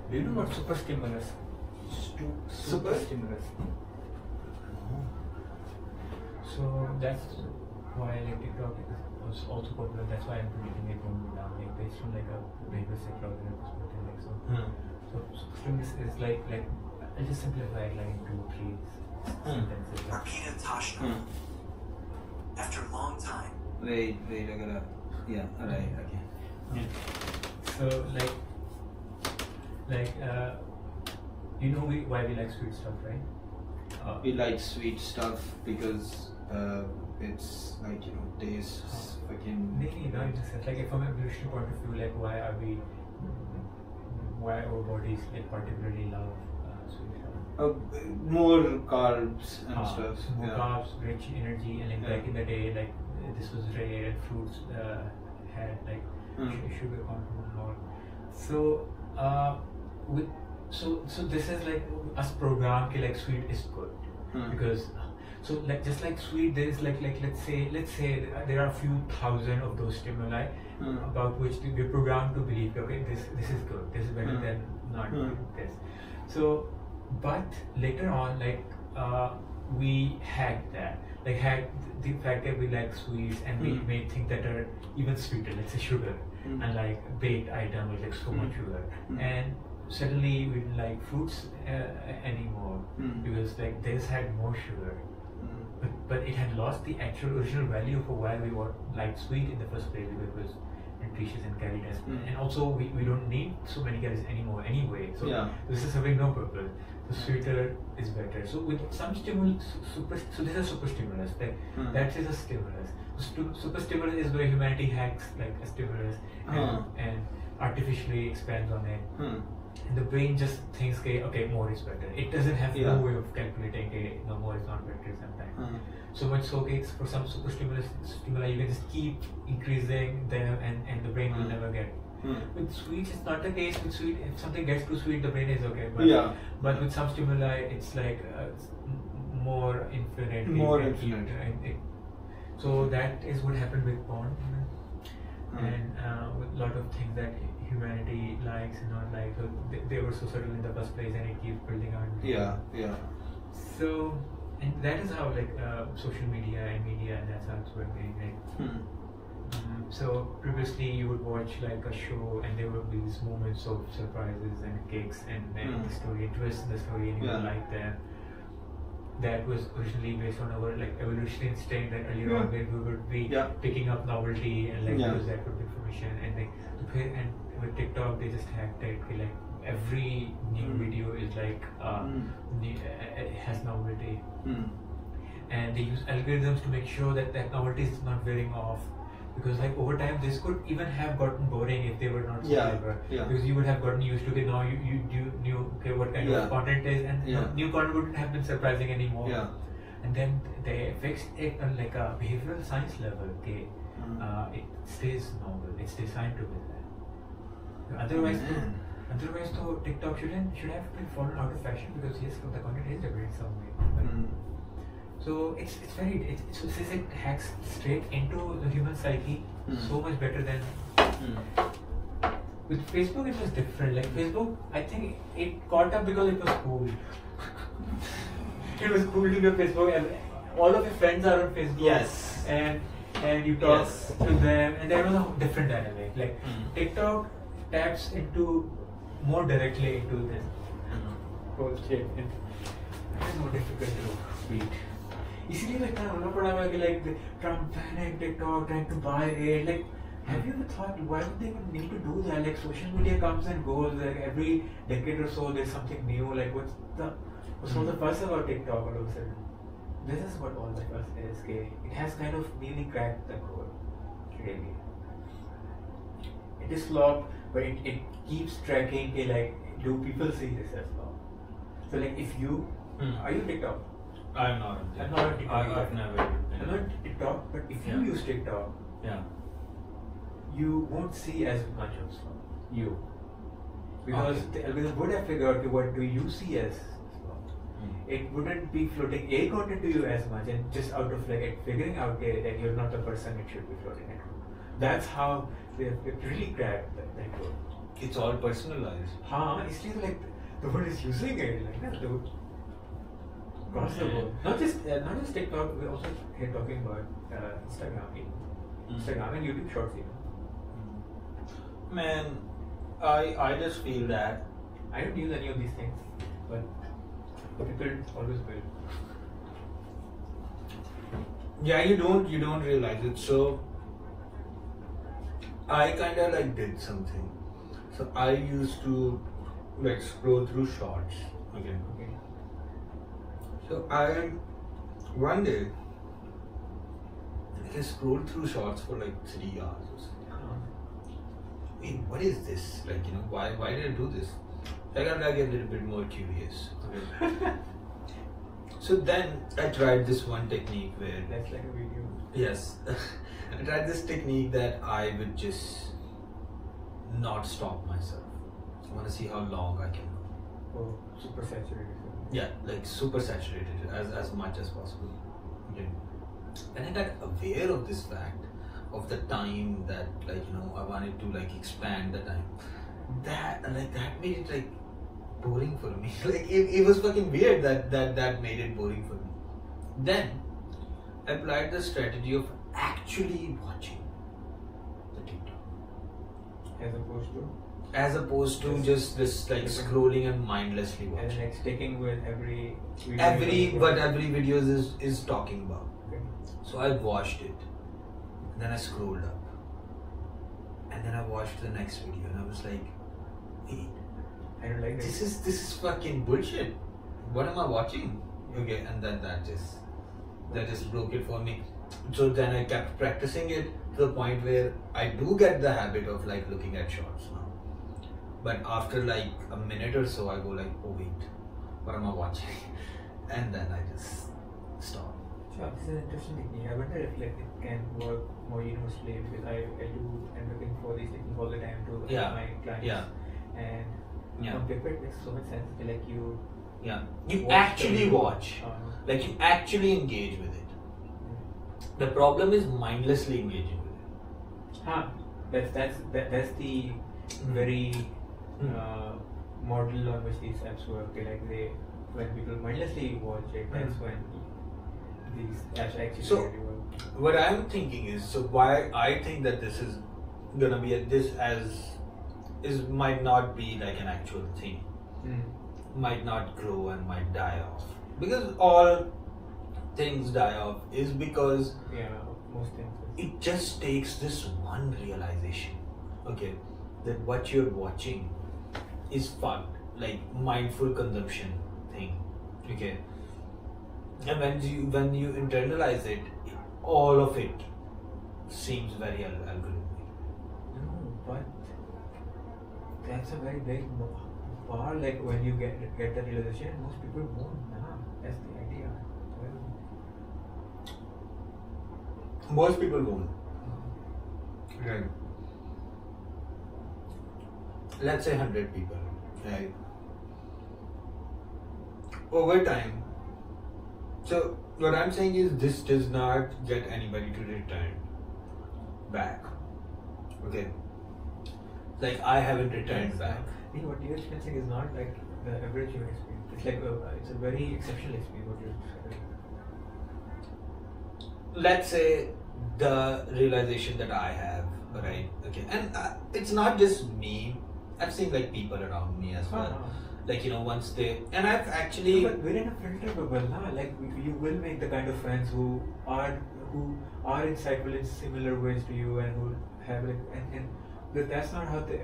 Do you know what super stimulus? Super stimulus. So that's why like TikTok was also popular. That's why I'm predicting it won't go down. Like based on like a behavioral psychology perspective. Like so super stimulus is like I'll just simplify it like in 2 or 3 sentences. Like, Arpita Tashnable. After a long time. Wait, I gotta. Yeah, alright, okay. So you know why we like sweet stuff, right? We like sweet stuff because it's like tastes fucking. Maybe not in the sense like from an evolutionary point of view, like why our bodies like particularly love sweet stuff. More carbs and stuff. So more carbs, rich energy, and like back in the day, like this was rare, and fruits had like sugar content and all. So so this is like us programmed like sweet is good because so like just like sweet there is like let's say there are a few thousand of those stimuli about which we're programmed to believe okay this is good, this is better than not doing this. So but later on like we hacked that, like hacked the fact that we like sweets and we made things that are even sweeter, let's say sugar and like baked item with like so much sugar, and suddenly we didn't like fruits anymore because like this had more sugar, but it had lost the actual original value for why we liked sweet in the first place, because it was nutritious and calories, and also we don't need so many calories anymore anyway, so this is serving no purpose. The sweeter is better. So with some stimulus, so this is super stimulus, like that is a stimulus. Super stimulus is where humanity hacks like a stimulus and artificially expands on it. And the brain just thinks, okay, more is better. It doesn't have no way of calculating, no, more is not better sometimes. So much so, for some super stimuli, you can just keep increasing them and the brain will never get. With sweets, it's not the case. With sweet, if something gets too sweet, the brain is okay. But with some stimuli, it's like more infinite. So that is what happened with porn. And with a lot of things that humanity likes and not like, so they were so subtle in the first place, and it keeps building on. So, and that is how like social media and media, and that's how it's working. Like, so previously you would watch like a show, and there would be these moments of surprises and kicks, and then the story, twist in the story, and you would like them. That was originally based on our like evolutionary instinct that earlier on where we would be picking up novelty and like use that for information, and with TikTok they just hacked it. Like every new video is like it has novelty, and they use algorithms to make sure that that novelty is not wearing off. Because like over time this could even have gotten boring if they were not so clever. Because you would have gotten used to now you knew what kind of content is, and new content wouldn't have been surprising anymore. And then they fixed it on like a behavioral science level. It stays normal, it stays scientific. Otherwise though TikTok should have been fallen out of fashion, because yes, the content is different in some way. So it's it hacks straight into the human psyche so much better than with Facebook. It was different. Like Facebook, I think it caught up because it was cool. It was cool to be on Facebook, and all of your friends are on Facebook. Yes. And you talk Yes. to them, and there was a different dynamic. Like TikTok taps into more directly into this whole shit, and it is more difficult to beat. इसीलिए मैं इतना रोना पड़ा हुआ कि like Trump banning TikTok, trying to buy it. Like, have you ever thought why would they even need to do that? Like, social media comes and goes. Like every decade or so, there's something new. Like, what's all the fuss about TikTok all of a sudden? This is what all the fuss is. Okay? It has kind of nearly cracked the code. Really, it is flop, but it keeps tracking. Okay, like, do people see this as well? So, like, if you are you TikTok? I'm not. I'm not on TikTok. I've never. I'm not TikTok, but if you use TikTok, Yeah. you won't see as much of stuff. You. Because the algorithm would have figured out what do you see as stuff. It wouldn't be floating A content to you as much, and just out of like figuring out that you're not the person it should be floating at. That's how they've really cracked that code. It's all personalized. हाँ, इसलिए तो like the world is using it like that. Across the world. Not just TikTok. We're also here talking about Instagram. Instagram and YouTube Shorts even. Man, I just feel that I don't use any of these things, but people always will. yeah, you don't realize it. So I kind of like did something. So I used to like scroll through shorts. Okay. So one day I scrolled through shorts for like 3 hours or something. Wait, what is this? Like, why did I do this? I got like a little bit more curious. Okay. So then I tried this one technique where That's like a video. yes, I tried this technique that I would just not stop myself. I want to see how long I can go. Oh, super saturated. Yeah, like super saturated as much as possible. Okay. And I got aware of this fact of the time that I wanted to like expand the time. That made it like boring for me. Like it was fucking weird that made it boring for me. Then I applied the strategy of actually watching the TikTok. As opposed to just this like scrolling and mindlessly And watching. like sticking with every video. Every video is talking about. Okay. So I watched it. Then I scrolled up. And then I watched the next video and I was like, wait, I don't like this this. is fucking bullshit. What am I watching? Okay, and then that just broke it for me. So then I kept practicing it to the point where I do get the habit of like looking at shorts now. But after like a minute or so I go like, oh wait, what am I watching? And then I just stop. Sure, this is an interesting technique. I wonder if like it can work more universally because I am looking for these techniques all the time to help my clients. Yeah. And Yeah. on paper it makes so much sense. Like you Yeah. You watch actually the- watch. Like you actually engage with it. The problem is mindlessly engaging with it. That's the very model on which these apps work. When people mindlessly watch it, that's when these apps actually So- really work. What I'm thinking is, so why I think that this is gonna be might not be like an actual thing, might not grow and might die off. Because all things die off is because Yeah, most things. it just takes this one realization, okay, that what you're watching is fucked, like mindful consumption thing, okay. And when you internalize it, all of it seems very algorithmic. No, but that's a very big bar. Like when you get the realization, most people won't. Nah, that's the idea. Most people won't. Right. Let's say 100 people, right? Over time, So what I'm saying is this does not get anybody to return back. Okay. Like I haven't returned back. What you're experiencing is not like the average human experience. It's like it's a very exceptional experience. What you're describing. Let's say the realization that I have, right? Okay, and it's not just me. I've seen like people around me as well. Like once they and I've actually. But we're in a filter bubble, nah? Like you will make the kind of friends who are insightful in similar ways to you and who have like and that's not how the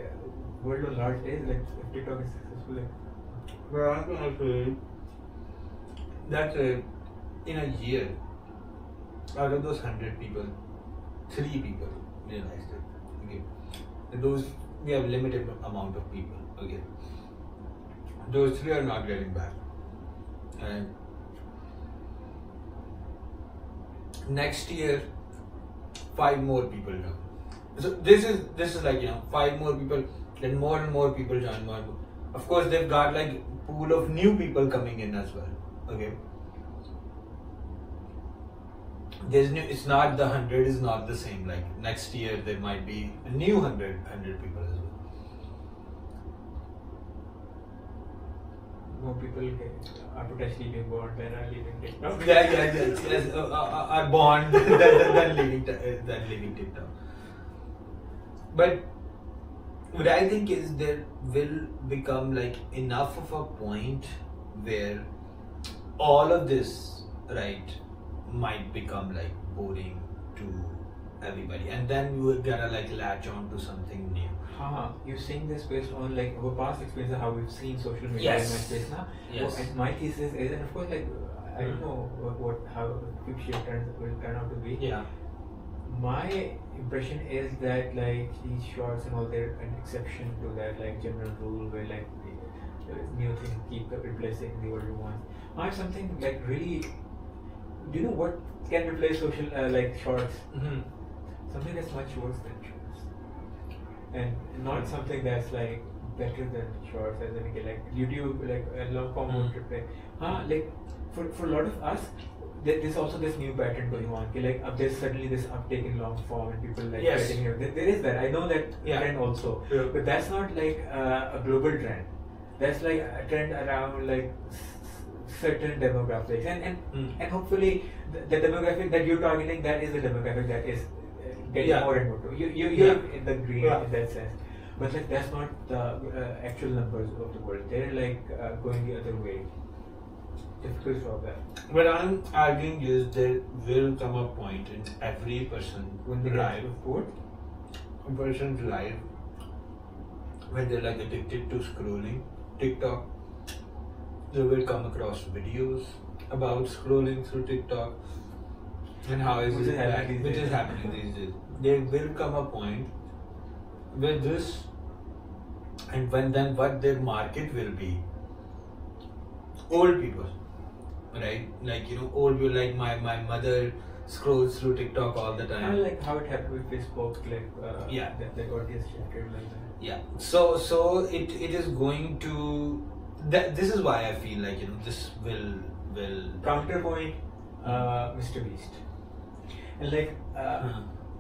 world at large is. Like if TikTok is successful, like. Well, I'm gonna say that in a year, out of those 100 people, 3 people realized it. Okay, and those we have limited amount of people. Okay, those 3 are not getting back, and next year, 5 more people join. So this is like 5 more people, then more and more people join. More. Of course, they've got like pool of new people coming in as well. Okay. It's not the 100 is not the same. Like next year there might be a new 100 people as well. More people are potentially being born than are leaving TikTok. Yes, are born than leaving TikTok. But what I think is there will become like enough of a point where all of this, right, might become like boring to everybody, and then you will gotta like latch on to something new. You're saying this based on like our past experience of how we've seen social media Yes. in my space now. Yes. And my thesis is, and of course, like I don't know how quick shift will turn out to be. Yeah. My impression is that like these shorts and all, they're an exception to that like general rule where like new things keep replacing the older ones. I have something like really. Do you know what can replace social like shorts? Mm-hmm. Something that's much worse than shorts, and not something that's like better than shorts. As in like YouTube, like a long form won't replace. Like for a lot of us, there's also this new pattern going on. Like there's suddenly this uptake in long form and people like Yes. getting it. There is that. I know that trend also, but that's not like a global trend. That's like a trend around like certain demographics, and hopefully the demographic that you're targeting, that is the demographic that is getting more and more. You're in the green in that sense, but like that's not the actual numbers of the world. They're like going the other way. Difficult to solve that. What I'm arguing is there will come a point in every person When they life, get bored, a person's life, when they're like addicted to scrolling TikTok, they will come across videos about scrolling through TikTok and how is Which it is that, happening which these is days. happening these days. There will come a point where this, and when then what their market will be, old people, right? Like old people, like my mother scrolls through TikTok all the time. kind of like how it happened with Facebook, like that audience shifted like that. Yeah. So it is going to. This is why I feel like this will. Counterpoint, Mr. Beast, and like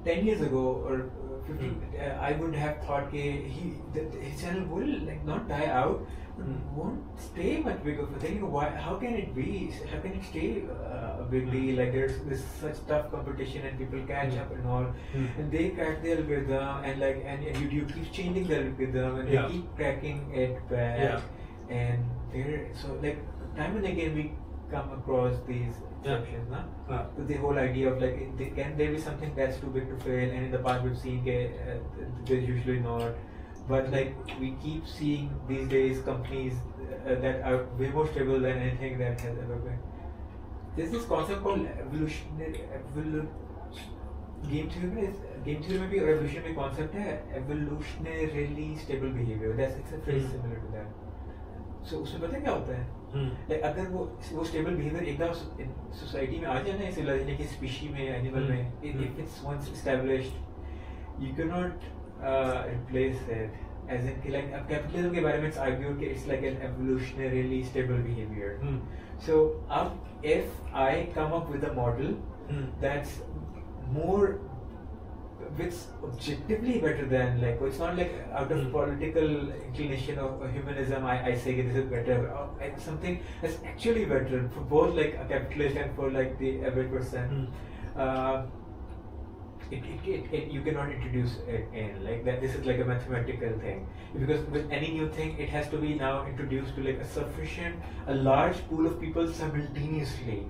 10 years ago or 15, I would have thought his channel will like not die out, but won't stay much big of a thing. Why? How can it be? How can it stay a big deal? Like there's such tough competition and people catch up and all, and they crack the algorithm and like and YouTube keeps changing the algorithm and they keep cracking it back, and so like time and again we come across these exceptions, to the whole idea of like can there be something that's too big to fail, and in the past we've seen there's usually not, but like we keep seeing these days companies that are way more stable than anything that has ever been. There's this concept called game theory maybe, or evolutionary concept है evolutionarily stable behavior. It's a phrase similar to that. So उसमें पता क्या होता है? Like अगर वो stable behavior एकदम society में आ जाए ना, civilization की species में, animal में, if it's once established, you cannot replace it. as in कि like अब capitalism के बारे में it's argued कि it's like an evolutionarily stable behavior. So if I come up with a model that's more, it's objectively better than like, it's not like out of political inclination of humanism I say this is better, or like something that's actually better for both like a capitalist and for like the average person. You cannot introduce it in like that. This is like a mathematical thing, because with any new thing it has to be now introduced to like a large pool of people simultaneously.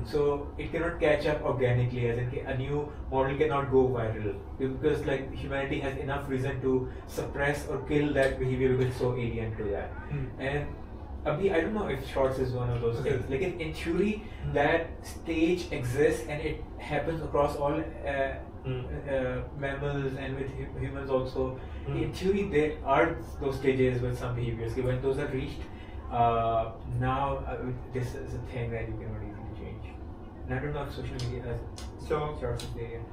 So it cannot catch up organically, as in a new model cannot go viral, because like humanity has enough reason to suppress or kill that behavior because it's so alien to that. And Abhi, I don't know if shorts is one of those things. Like in theory, that stage exists and it happens across all mammals and with humans also. In theory, there are those stages with some behaviors. When those are reached, now this is a thing that you cannot easily change. And I don't know if social media has shorts is there yet.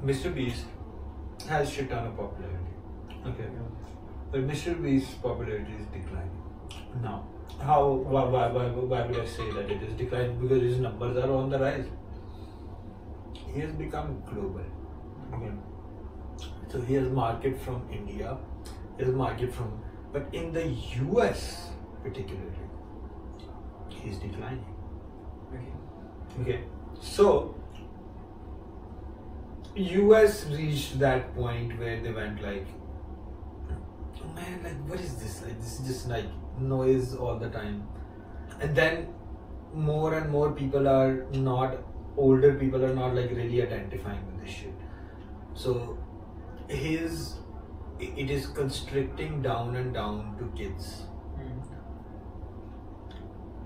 Mr. Beast has shit ton of popularity. Okay. But Mr. Beast's popularity is declining. Now, why would I say that it is declining? Because his numbers are on the rise. He has become global. Okay. So he has market from India, he has market from, but in the US particularly, he is declining. Okay. So US reached that point where they went like, oh man, like what is this? Like this is just like noise all the time. And then more and more people are not, older people are not like really identifying with this shit. So it is constricting down and down to kids.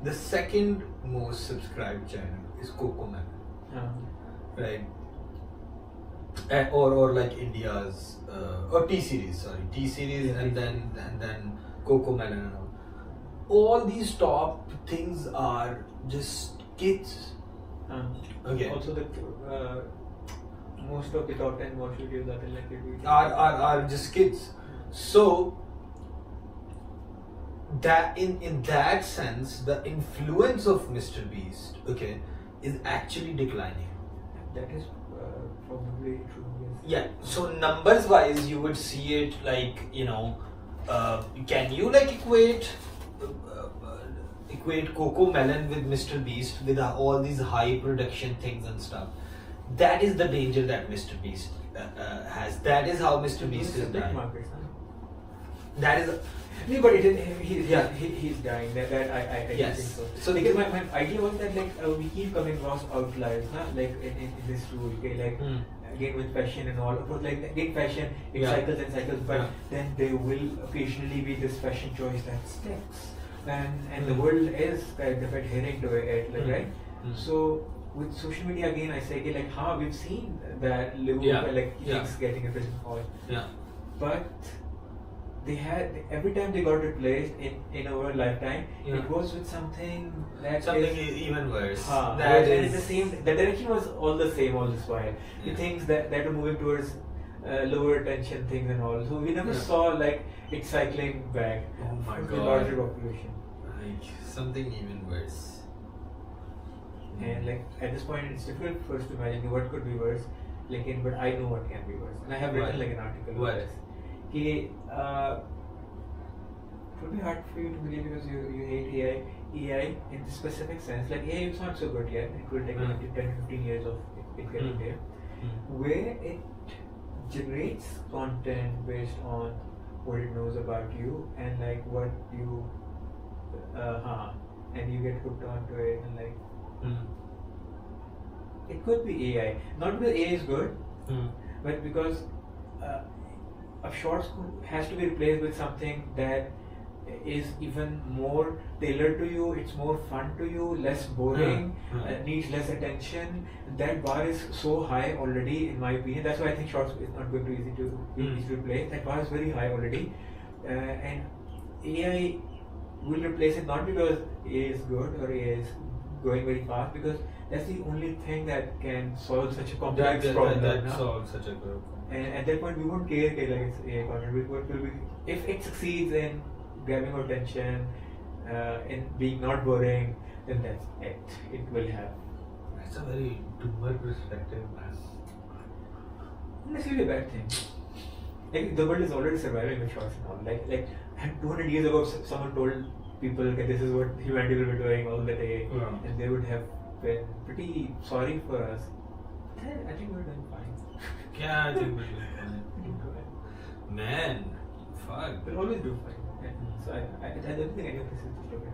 The second most subscribed channel is Cocomelon, right? Or like India's or T-Series, and then Cocomelon and all these top things are just kids. Okay. Also the most of the top 10 watch videos are just kids. So that in that sense, the influence of Mr. Beast, okay, is actually declining. That is probably true. Yes. Yeah. So numbers wise, you would see it like, you know, can you like equate Cocomelon with Mr. Beast with all these high production things and stuff? That is the danger that Mr. Beast has. That is how Mr. Beast is dying. That is. No, but he's dying. That I yes. think so. So because my idea was that like we keep coming across outliers, like in this rule, okay, like again with fashion and all. Of course, like again fashion, it cycles and cycles, but then there will occasionally be this fashion choice that sticks, and the world is kind of adhering to it, like, right? So with social media again, I say like we've seen that things getting a prison call, but they had, every time they got replaced in our lifetime, it was with something even worse. That is the same. The direction was all the same all this while. The things that were moving towards lower attention things and all. So we never saw like it cycling back for the larger population. Like something even worse. And like at this point, it's difficult for us to imagine what could be worse. Like, but I know what can be worse, and I have written like an article on this. It would be hard for you to believe because you hate AI in the specific sense. Like AI is not so good yet. It will take 10-15 years of it getting there. Where it generates content based on what it knows about you and like what you and you get hooked onto it and like it could be AI. Not because AI is good, but because a shorts has to be replaced with something that is even more tailored to you, it's more fun to you, less boring, needs less attention. That bar is so high already, in my opinion. That's why I think shorts is not going to be easy to replace. That bar is very high already, and AI will replace it not because AI is good or AI is going very fast, because that's the only thing that can solve such a complex problem. That solves such a good problem. And at that point, we won't care like it's AI content. What will be if it succeeds in grabbing our attention, in being not boring, then that's it. It will have. That's a very doomer perspective, man. That's really a bad thing. Like the world is already surviving with shorts now. Like 200 years ago, someone told people that this is what humanity will be doing all the day, Yeah. and they would have been pretty sorry for us. I think we're doing fine. Yeah, I think we're doing fine. Man, fuck. We'll always do fine. So I don't think any of this is disturbing.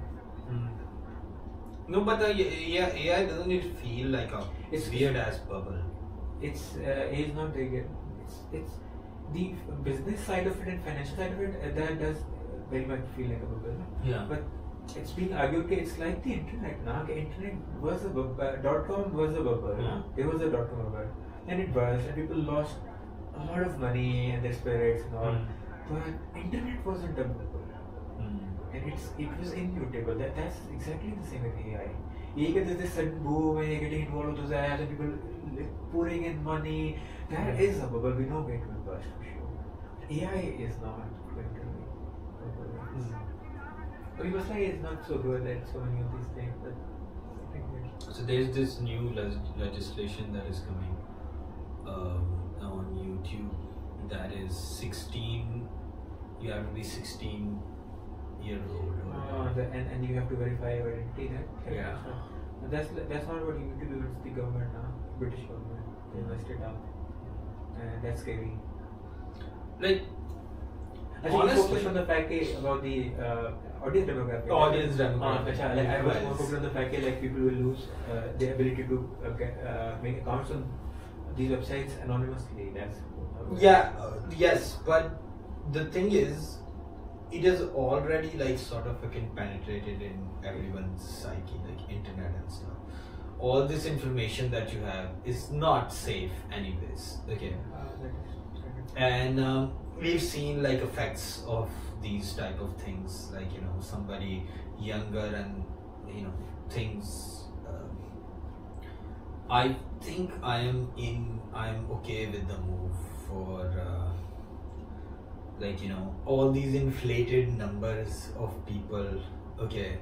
No, but AI doesn't it feel like a It's- weird ass bubble? It's not big. It's the business side of it and financial side of it that does very much feel like a bubble. Yeah. But it's being argued that it's like the internet now. The internet was a bubble. .com was a bubble. Yeah. There was a .com bubble, and it burst, and people lost a lot of money and their spirits and all. But internet wasn't a bubble. And it was immutable. That's exactly the same with AI. AI gets this sudden boom and you're getting involved with those apps and people pouring in money. That is a bubble. We know it will burst for sure. AI is not going to be a bubble. But you must say it's not so good at so many of these things. But I think So there's this new legislation that is coming on YouTube that is 16. You have to be 16 years old. and you have to verify your identity. Yeah. That's not what YouTube do. It's the government now, British government. They messed it up, and that's scary. Like, I think you honestly, focused on the fact about the audience demographic. Audience demographic. Like, I was more Yes. focused on the fact that like people will lose their ability to make accounts on these websites anonymously. That's yes, but the thing is, it is already like sort of fucking penetrated in everyone's psyche, like internet and stuff. All this information that you have is not safe anyways. Okay. And we've seen like effects of these type of things, like somebody younger and things. I think I'm okay with the move for all these inflated numbers of people. Okay,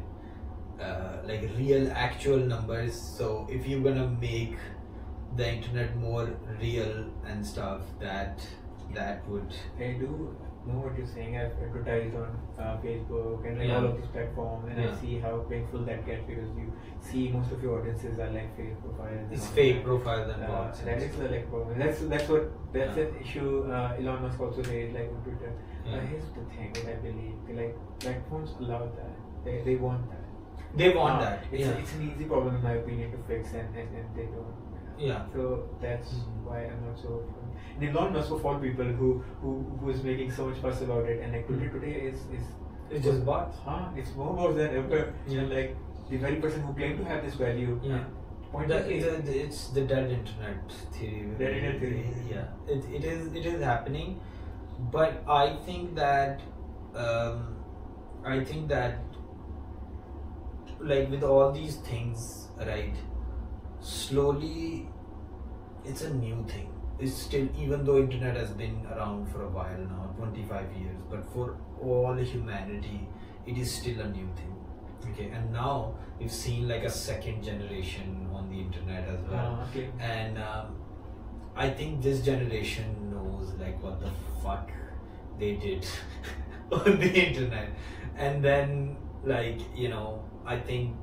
like real actual numbers. So if you're gonna make the internet more real and stuff, that would. I do know what you're saying. I've advertised on Facebook and Yeah. all of these platforms, and Yeah. I see how painful that gets because you see most of your audiences are like fake profiles. and It's all fake that. profiles and bots. That is the like problem. That's Yeah. an issue. Elon Musk also raised like on Twitter. Yeah. Here's the thing that I believe, like platforms allow that. They want that. They want Uh, that. It's an easy problem in my opinion to fix, and they don't. Yeah. So that's Mhm. why I'm not so. And Elon Musk of all people who is making so much fuss about it, and like today is It's just bots. It's more about than ever. Yeah. And like the very person who claimed to have this value. Yeah. Point It's the dead internet theory. Dead internet theory. Yeah, it is happening, but I think that like with all these things, right? Slowly, it's a new thing. It's still, even though internet has been around for a while now, 25 years, but for all humanity, it is still a new thing. Okay, and now we've seen like a second generation on the internet as well. Okay. And I think this generation knows like what the fuck they did on the internet. And then like, I think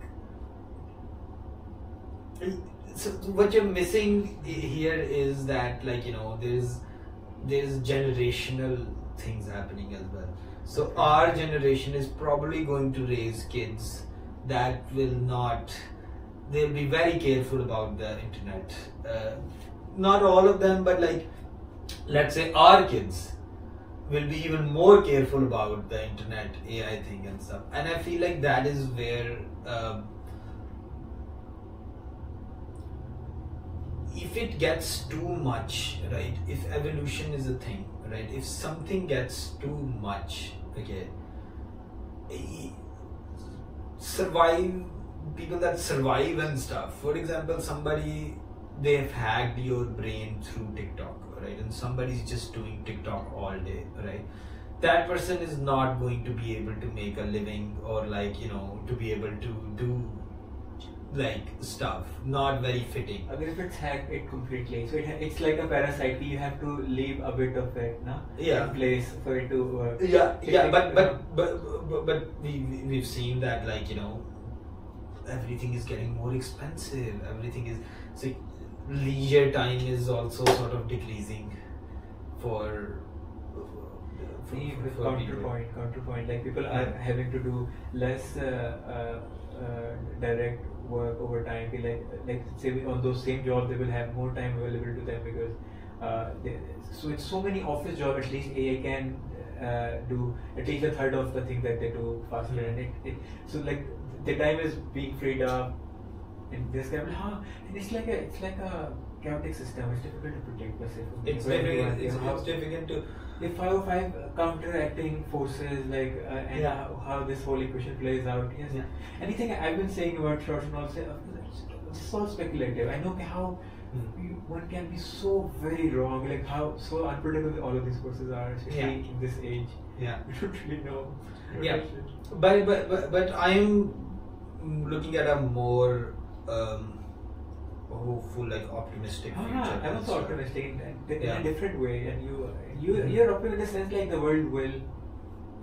so what you're missing here is that like, there's generational things happening as well. So our generation is probably going to raise kids that they'll be very careful about the internet. Not all of them, but like, let's say our kids will be even more careful about the internet, AI thing and stuff. And I feel like that is where, if it gets too much, right? If evolution is a thing, right? If something gets too much, okay, people that survive and stuff. For example, they've hacked your brain through TikTok, right? And somebody's just doing TikTok all day, right? That person is not going to be able to make a living, or like, you know, to be able to do like stuff, not very fitting. Again, if it's hacked it completely, so it's like a parasite. You have to leave a bit of it, no? Yeah. In place for it to work. Yeah, but we've seen that, like, you know, everything is getting more expensive. Everything is, so leisure time is also sort of decreasing for See, with for counterpoint, like people are having to do less direct work over time. Like say on those same jobs, they will have more time available to them because so it's so many office jobs. At least AI can do at least a third of the things that they do faster, and it so like the time is being freed up. And this kind of, and it's like a chaotic system. It's difficult to predict. It's difficult to. If 505 counteracting forces, like and how this whole equation plays out. Yes. Yeah. Anything I've been saying about shorts and all, it's all speculative. I know how one can be so very wrong, like how so unpredictable all of these forces are, especially in this age. Yeah. We don't really know. Yeah. But I'm looking at a more hopeful, like optimistic future. I'm also optimistic in a different way, and you're optimistic in the sense like the world will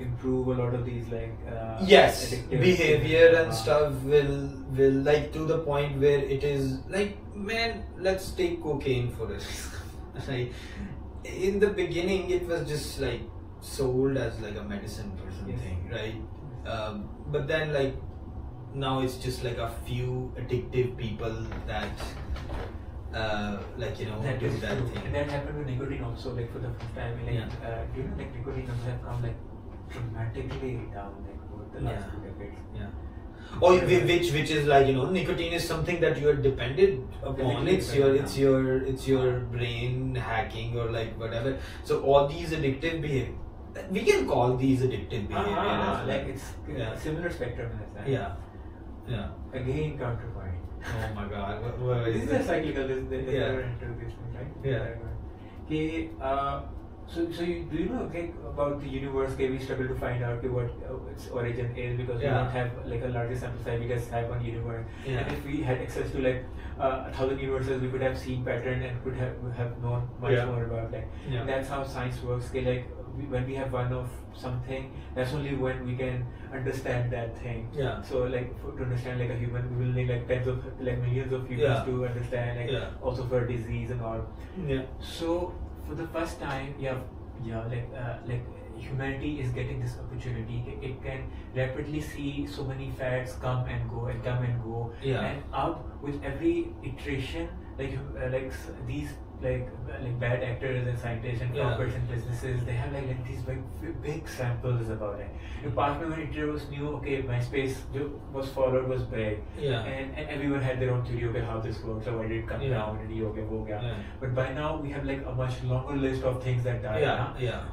improve a lot of these like yes, addictive behavior and stuff will like to the point where it is like, man, let's take cocaine for it. Like in the beginning it was just like sold as like a medicine or something, right? But then like now it's just like a few addictive people that like, you know, that do is that true. thing. And that happened with nicotine also, like for the first time. Like, do you know, like nicotine numbers have come like dramatically down like over the last 2 decades. Yeah. Or which is like, you know, nicotine is something that you are dependent upon. It's your brain hacking or like whatever. So all these addictive behavior, we can call these addictive behavior as like it's similar spectrum in a sense. Yeah. Again, counterpoint. Oh my God. What This is is a cyclical. This never enter this thing, right? Yeah. Okay. So do you know about the universe? Okay, we struggle to find out what its origin is because we don't have like a larger sample size. We just have one universe, and if we had access to like 1,000 universes, we could have seen pattern and could have known much more about like. And that's how science works. Okay, like when we have one of something, that's only when we can understand that thing. Yeah. So like to understand like a human, we will need like tens of like millions of humans to understand like also for disease and all. Yeah. So for the first time, like humanity is getting this opportunity. It can rapidly see so many fads come and go and come and go. Yeah. And up with every iteration, like these like bad actors and scientists and corporates and businesses, they have like these big samples about it. In past when Internet was new, okay, MySpace was followed, was big, and everyone had their own theory of how this works, or why did it come down, and but by now we have like a much longer list of things that died.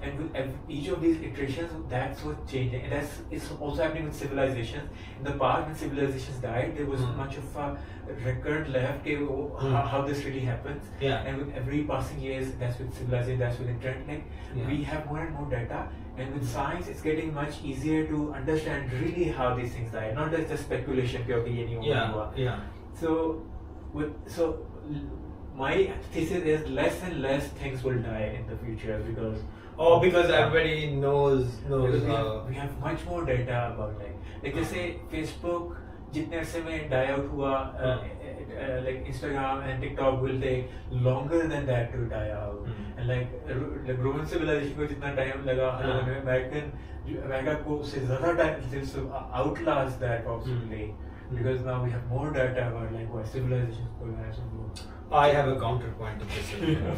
And with each of these iterations, that's what's changing, and it's also happening with civilizations. In the past, when civilizations died, there wasn't much of a record left how this really happens. And with every passing years, that's with civilization, that's with internet, we have more and more data, and with science it's getting much easier to understand really how these things die, not just speculation. So my thesis is less and less things will die in the future because everybody knows we have much more data about like just say Facebook जितने अरसे में die out हुआ, like Instagram and TikTok will take longer than that to die out. And like Roman civilization को जितना time लगा America को उससे ज़्यादा time outlast that possibly because now we have more data about like what civilizations going on. I have a counterpoint to this.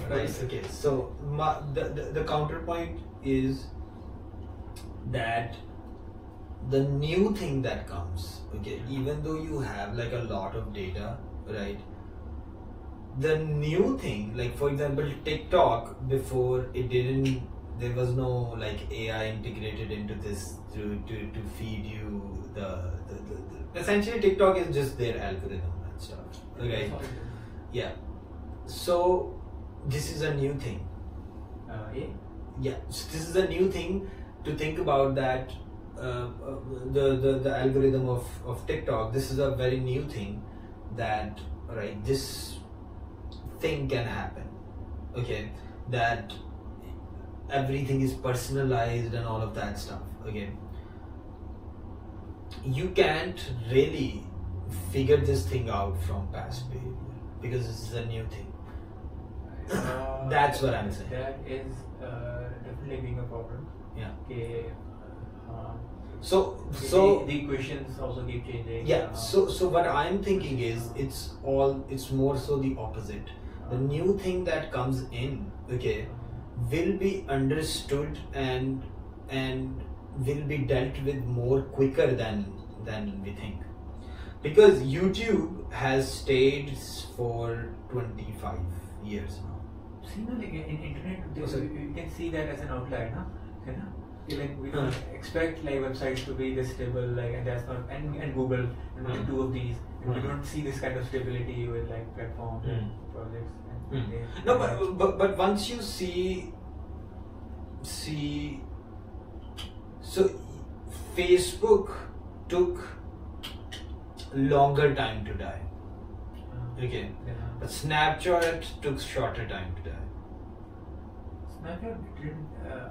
Right? Okay. So the counterpoint is that the new thing that comes, okay, even though you have like a lot of data, right, the new thing, like for example TikTok, before there was no like AI integrated into this to feed you the essentially TikTok is just their algorithm and stuff, okay. So this is a new thing, Yeah. Yeah, so this is a new thing to think about, that the algorithm of TikTok. This is a very new thing, that right, this thing can happen. Okay, that everything is personalized and all of that stuff. Okay, you can't really figure this thing out from past behavior, because this is a new thing. That's what I'm saying. That is definitely being a problem. Yeah. Okay. So the equations also keep changing. yeah. So what I'm thinking is, it's more so the opposite. The new thing that comes in, okay, will be understood and will be dealt with more quicker than we think, because YouTube has stayed for 25 years now. See, no, like in internet, Oh, sorry. you can see that as an outlier, no? You know? Like we don't expect like websites to be this stable, like, and that's not, and Google, and only two of these, and we don't see this kind of stability with like platforms and projects. And No, but once you see, so Facebook took longer time to die. Okay, Yeah. but Snapchat took shorter time to die. Snapchat did it die?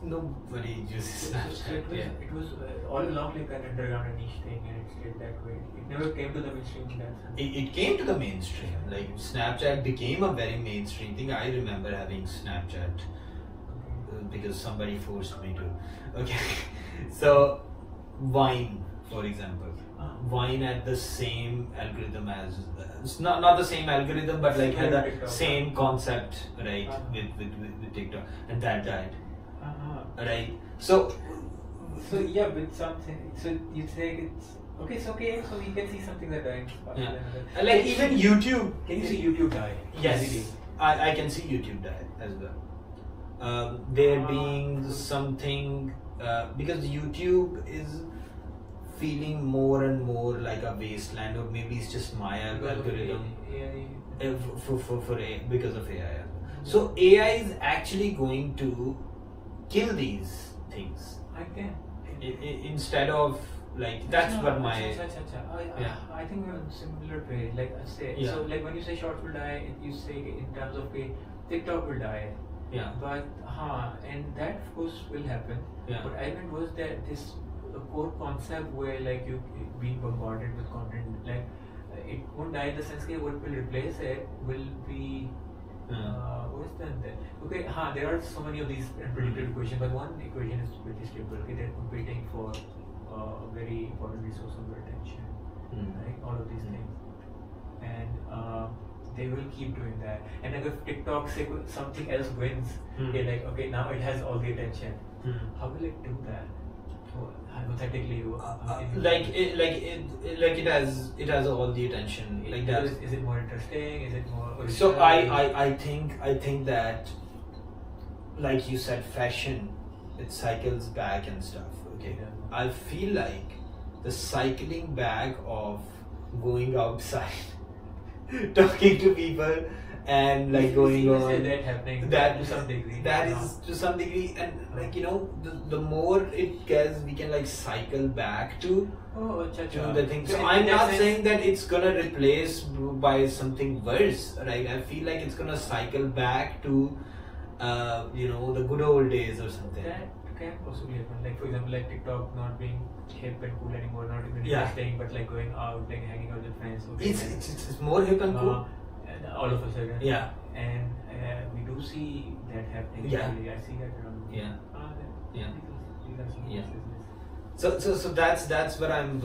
Nobody uses So Snapchat. Yeah. it was all along like an underground and niche thing, and it stayed that way. It never came to the mainstream in that sense. It came to the mainstream. Like Snapchat became a very mainstream thing. I remember having Snapchat because somebody forced me to. Okay, so Vine, for example, Vine had the same algorithm as it's not the same algorithm, but like had the TikTok. same concept, right? With TikTok, and that died, right? So Yeah, with something, so you say it's okay. So we can see something that dies faster yeah, than others. like even YouTube. Can you see YouTube die? Yes, Easily? I can see YouTube die as well. There being something because YouTube is feeling more and more like a wasteland, or maybe it's just my algorithm because of AI. So AI is actually going to kill these things I can. instead of like that's what my yeah. I think we're on similar page. Like I say, Yeah. so like when you say shorts will die, you say in terms of TikTok will die. Yeah. But and that of course will happen. Yeah. What I meant was that this core concept where like you being bombarded with content, like it won't die in the sense that what will replace it will be what is that there? Okay, there are so many of these predicted equations, but one equation is pretty stable. Okay, they're competing for a very important resource of your attention, right? All of these things, and they will keep doing that. And like if TikTok say something else wins, okay, like okay, now it has all the attention. How will it do that? Hypothetically, it has all the attention like that. Is it more interesting? Is it more? So original? I think that, like you said, fashion, it cycles back and stuff. Okay, Yeah. I feel like the cycling back of going outside, talking to people, and like You going see on. that happening That to some degree. That now. is to some degree, and like the more it gets, we can like cycle back to the thing. So I'm not saying that it's gonna replace by something worse, right? I feel like it's gonna cycle back to the good old days or something. That can possibly happen. Like for example, like TikTok not being hip and cool anymore, not even Yeah. interesting, but like going out, like hanging out with friends. Okay, It's more hip and cool. and all of a sudden. Yeah. And we do see that happening. Yeah. Actually. I see that around. Yeah. Yeah. These are some Yeah. cases. So that's what I'm.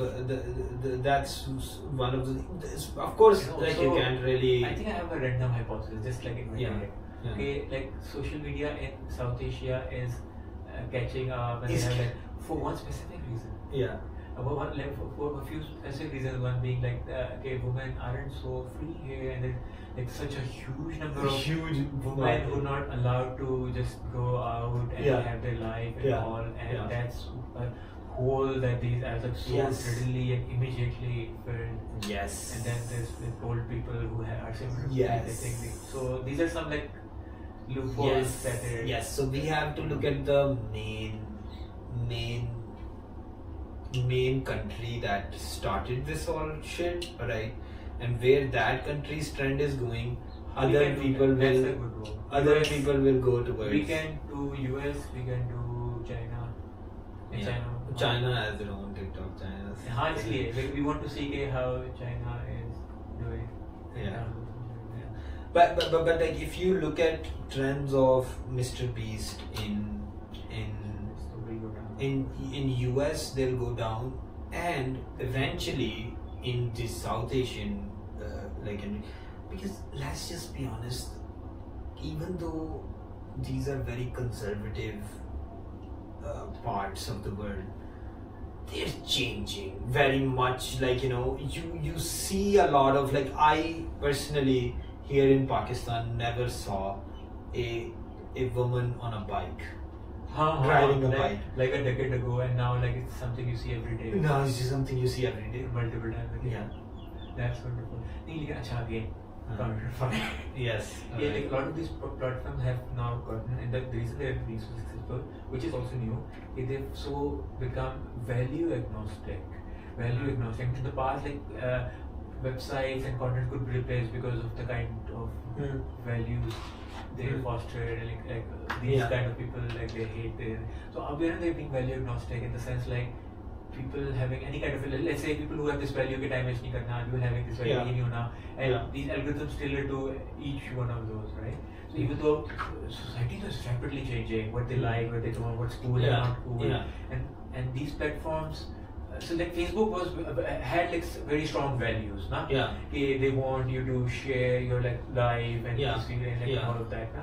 That's one of the. Of course, like you Also, can't really. I think I have a random hypothesis, just like in my Yeah. head. Yeah. Okay, like social media in South Asia is catching up, and they Is- have like for one specific reason. Yeah. Like for a few specific reasons. One being like women aren't so free here, and there's like such a huge number of Huge women who are not allowed to just go out and Yeah. have their life and Yeah. all, and Yeah. that's a hole that these ads are so Yes. readily and immediately filled. Yes. And then there's with old people who are similar to Yes. they think so these are some like loopholes that it. Yes. So we have to look at the main country that started this all shit, right? And where that country's trend is going, other That's people a will good role. other US, people will go towards. We can do US, we can do China. And Yeah. China has their own TikTok channels. हाँ इसलिए like, we want to see कि how China is doing. Yeah. But like if you look at trends of Mr. Beast So we'll go down. in US, they'll go down, and eventually in the South Asian because let's just be honest, even though these are very conservative parts of the world, they're changing very much. Like you see a lot of, like, I personally here in Pakistan never saw a woman on a bike driving a bike. Like a decade ago, and now like it's something you see every day. No, it's just something you see every day. Multiple times a day. Yeah. That's wonderful. नहीं लेकिन अच्छा again. Yes. Yeah, like a lot of these platforms have now gotten, and the reason they're being so successful, which is also new, is they've so become value agnostic. In the past, like websites and content could be replaced because of the kind of values they fostered, like these Yeah. kind of people, like they hate this. So obviously they're being value agnostic in the sense like people having any kind of, let's say people who have this value के time waste नहीं करना, people having this value ये नहीं होना, and these algorithms tailor to each one of those, right? So even though society is rapidly changing, what they like, what they don't, what's cool and not cool, and these platforms, so like Facebook had like very strong values, na? Yeah. They want you to share your like life and Yeah. all of that, na?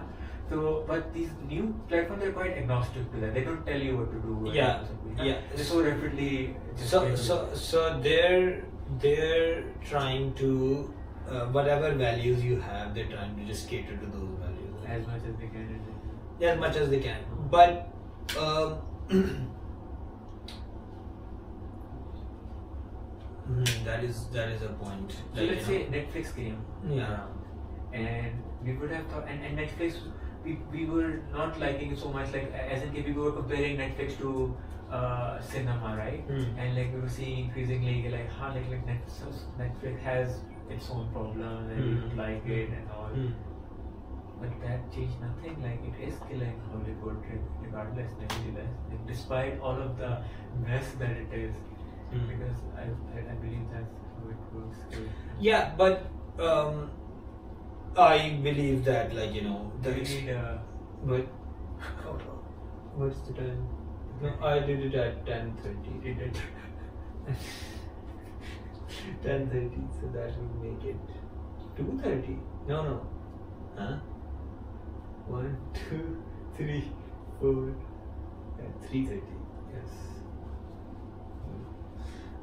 So, but these new platforms are quite agnostic to that. They don't tell you what to do. Yeah. They're so rapidly. So they're trying to whatever values you have, they're trying to just cater to those values As much as they can. Yeah, as much as they can. But that is a point. So let's say Netflix came around, and we would have thought, and Netflix, we were not liking it so much. Like as in, we were comparing Netflix to cinema, right? And like we were seeing increasingly like how like Netflix has its own problems and we don't like it and all. But that changed nothing. Like it is killing Hollywood regardless, nevertheless. Like, despite all of the mess that it is. Because I believe that's how it works. Yeah, but I believe that, like, Do you need but what's the time? No, I did it at 10:30. Did it? 10:30, so that would make it 2:30. No. Huh? 1, 2, 3, 4, 3:30. Yes.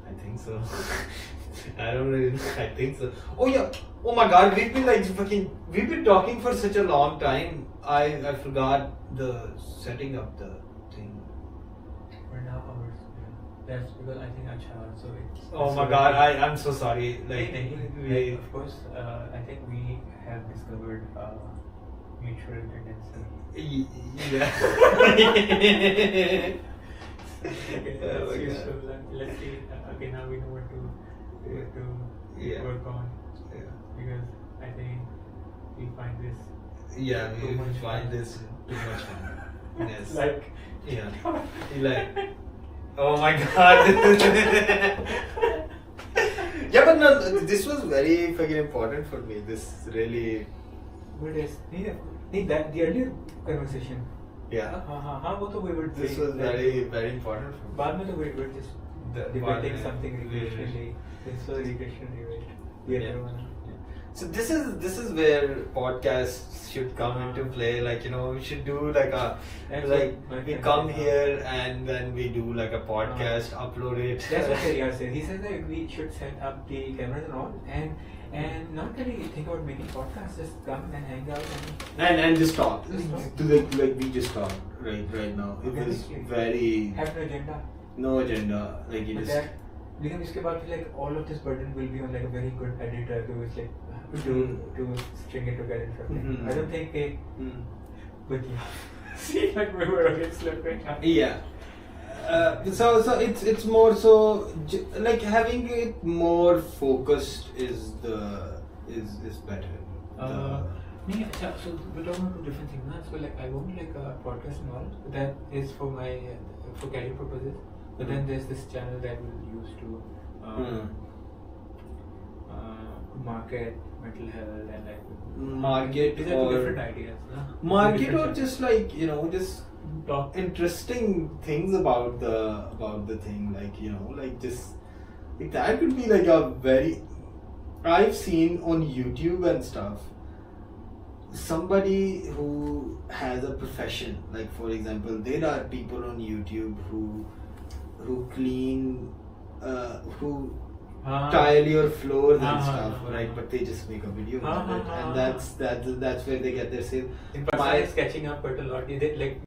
I think so. I don't really know. I think so. Oh yeah. Oh my God. We've been talking for such a long time. I forgot the setting up the thing. For now, hours. Yeah. That's because I think Acha. So it's. Oh my God. I'm so sorry. Like, of course, I think we have discovered mutual tendency. Yeah. Okay, Oh my useful. God. Let's see. Okay, now we know what to Yeah. work on. Yeah. Because I think we find this Yeah, too we much find fun. this too much fun. Yes. Like, Yeah. Like, oh my God. Yeah, but no, this was very fucking important for me. This really. but yes, that the earlier conversation. Yeah. हाँ वो तो we were This was very, very important for me. बाद में तो we were just debating something we- recreationally. This was recreational debate. Yeah. So this is where podcasts should come into play. Like, we should do like That's like what my we friend come said. here and then we do like a podcast, upload it. That's what Riyad said. He said that we should set up the cameras and all, and not really think about making podcasts. Just come and hang out and just talk. Just talk. Do like we just talk right now. It was Organically. very have no agenda. no agenda. Like you But just. that, लेकिन इसके बाद फिर like all of this burden will be on like a very good editor who is like to string it together. Mhm. I don't think But yeah, see, like we were against slipping. Yeah. So it's more so like having it more focused is better. Yeah, so we're talking about two different things now. So like I won't like a podcast and all. That is for my for career purposes. But then there's this channel that we'll use to market mental health and like market these are two different ideas. No? Market Different or channels. just like just Talk. interesting things about the thing, like like just like that could be like a very, I've seen on YouTube and stuff, somebody who has a profession, like for example there are people on YouTube who clean who tile your floors and stuff, right? But they just make a video of it, and that's where they get their sale. In person, it's catching up quite a lot. They, like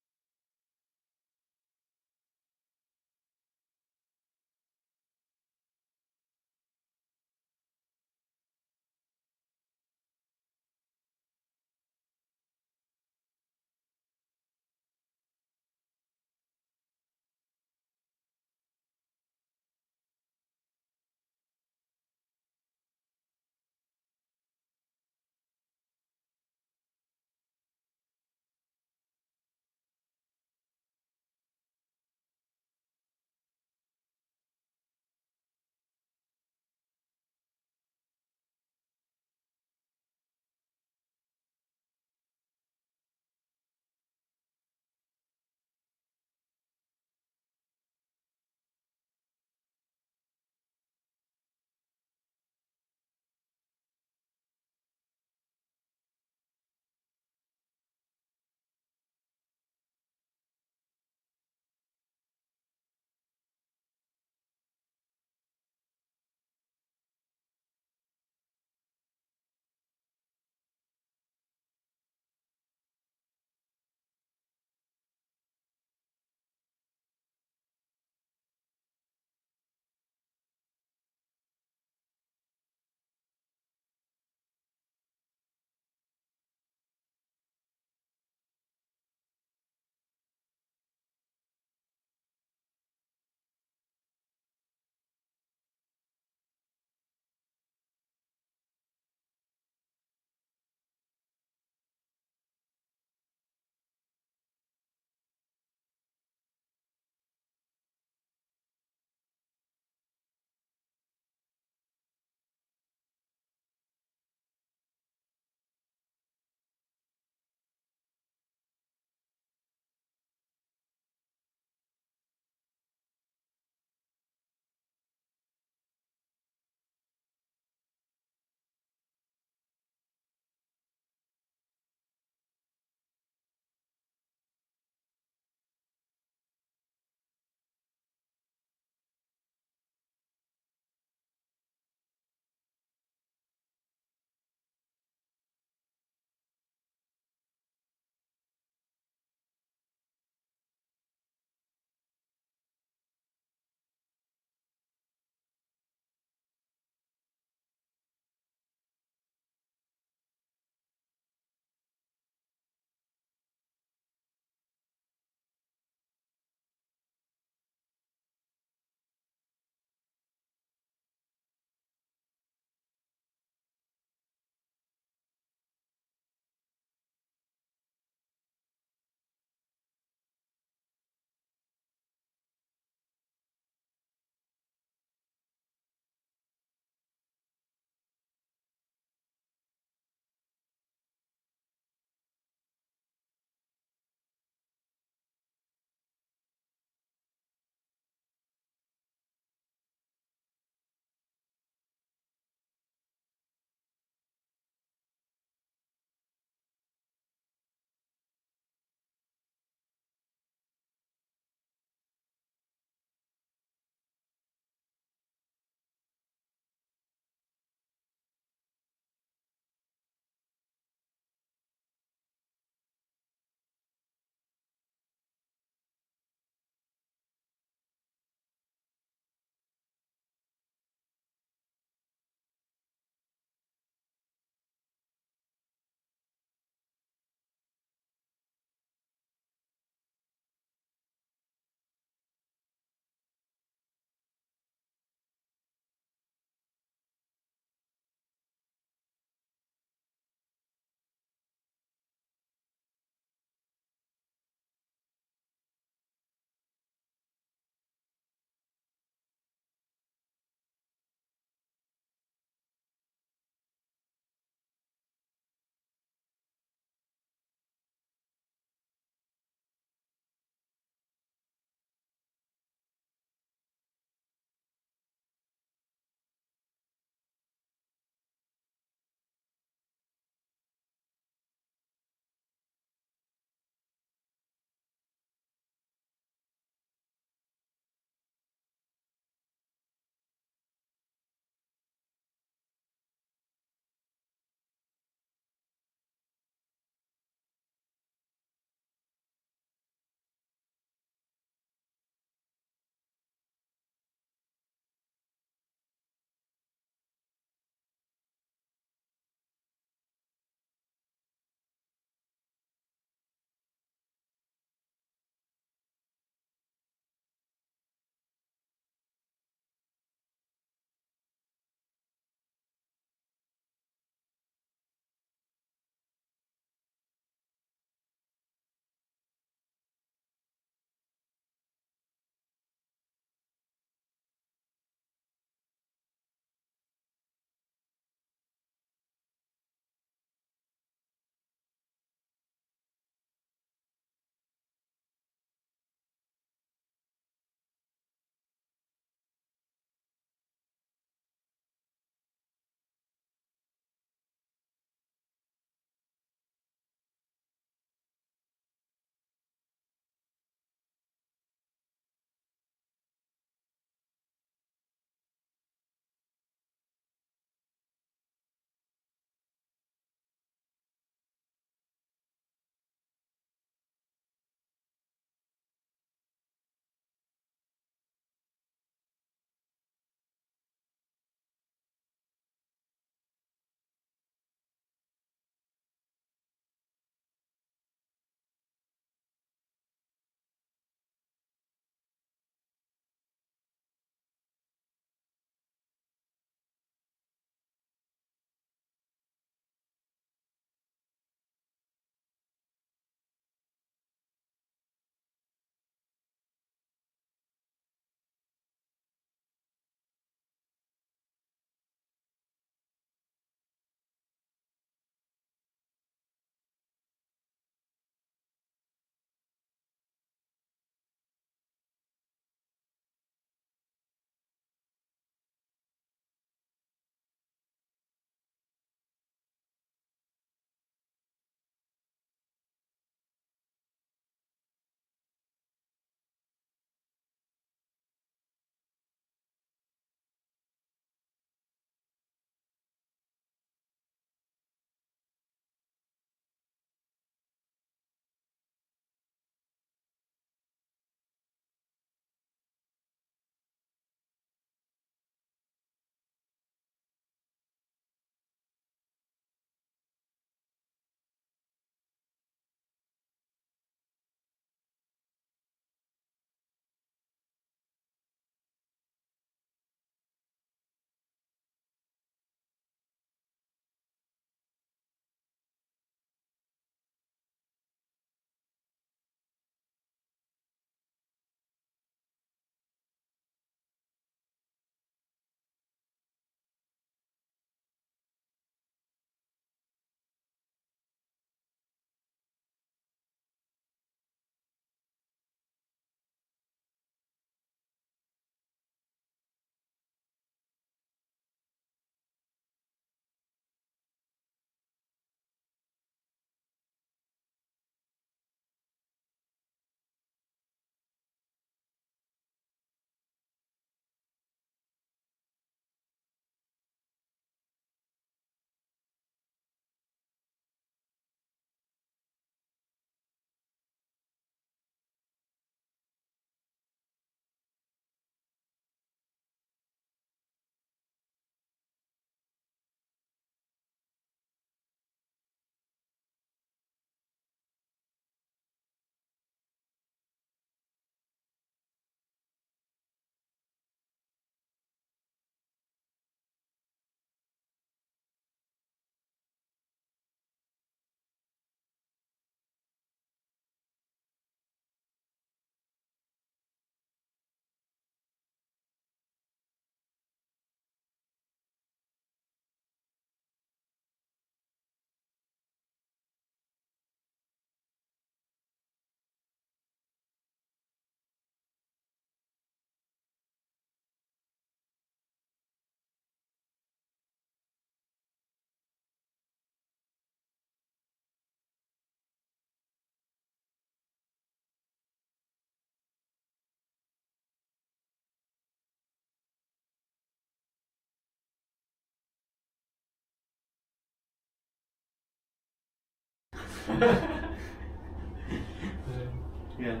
Yeah.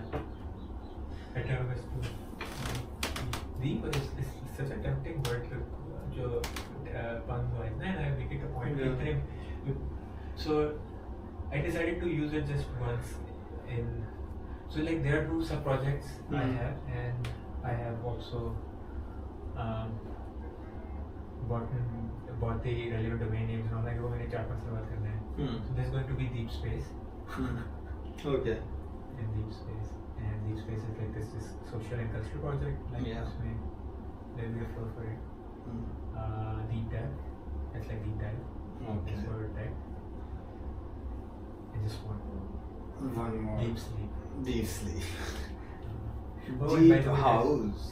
A term is to deep is such a tempting word to जो puns wise. No, make it a point. Yeah. So I decided to use it just once in. So like there are 2 sub projects I have, and I have also bought the relevant domain names and all. Like वो मैंने 4-5 सवाल करने हैं. So there's going to be deep space. Okay. In deep space, and deep space is like this social and cultural project. Like उसमें there'll be a flow for it. Deep dive. It's like deep dive. Okay. It's for dive. And just one more. One more. Deep sleep. Deep sleep. Oh, Deep by the way, house.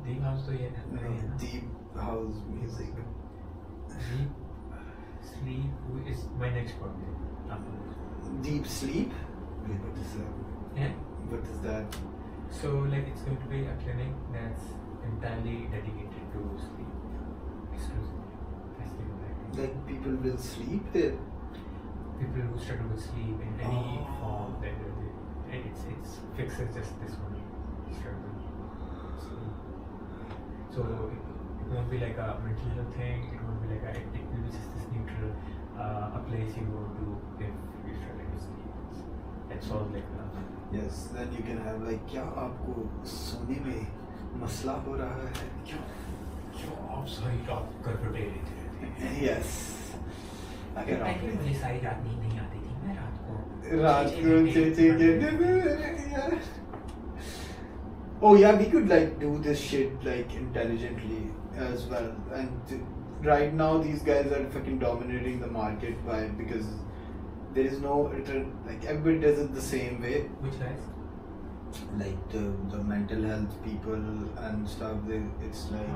Deep house तो ये है. No, deep house music. Deep sleep is my next project. Deep sleep? Wait, what is that? Yeah. What is that? So like it's going to be a clinic that's entirely dedicated to sleep. Exclusively. That's the exact. Like people will sleep there? People who struggle with sleep in any form, that it fixes just this one struggle. Sleep. So it won't be like a mental health thing. It won't be like it will be just this neutral, a place you go to if you're struggling with sleep. It's all like Yes, then you can have like क्या आपको सोने में मसला हो रहा है क्या? आप सही टॉप कर रहे थे. Yes. अगर आप मुझे सारी रात नींद नहीं आती थी. मैं रात को Oh yeah, we could like do this shit like intelligently as well. And right now these guys are fucking dominating the market because there is no return. Like everybody does it the same way. Which guys? Like the mental health people and stuff. It's like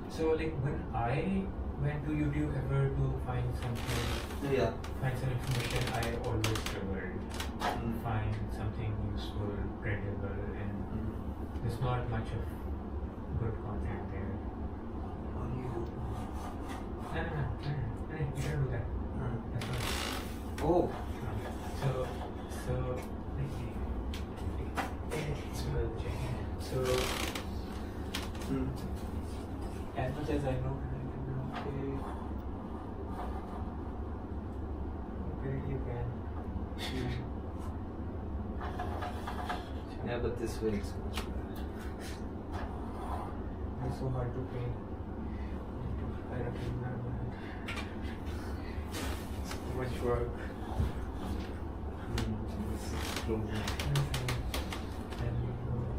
So like when I went to YouTube ever to find something, find some information, I always struggled to find something useful, credible, and there's not much of good content there. No, you don't do that. That's not. oh. So as much as I know, you can. Yeah, but this way is much better. It's so hard to pay. I don't remember. It's too much work. This is closing. And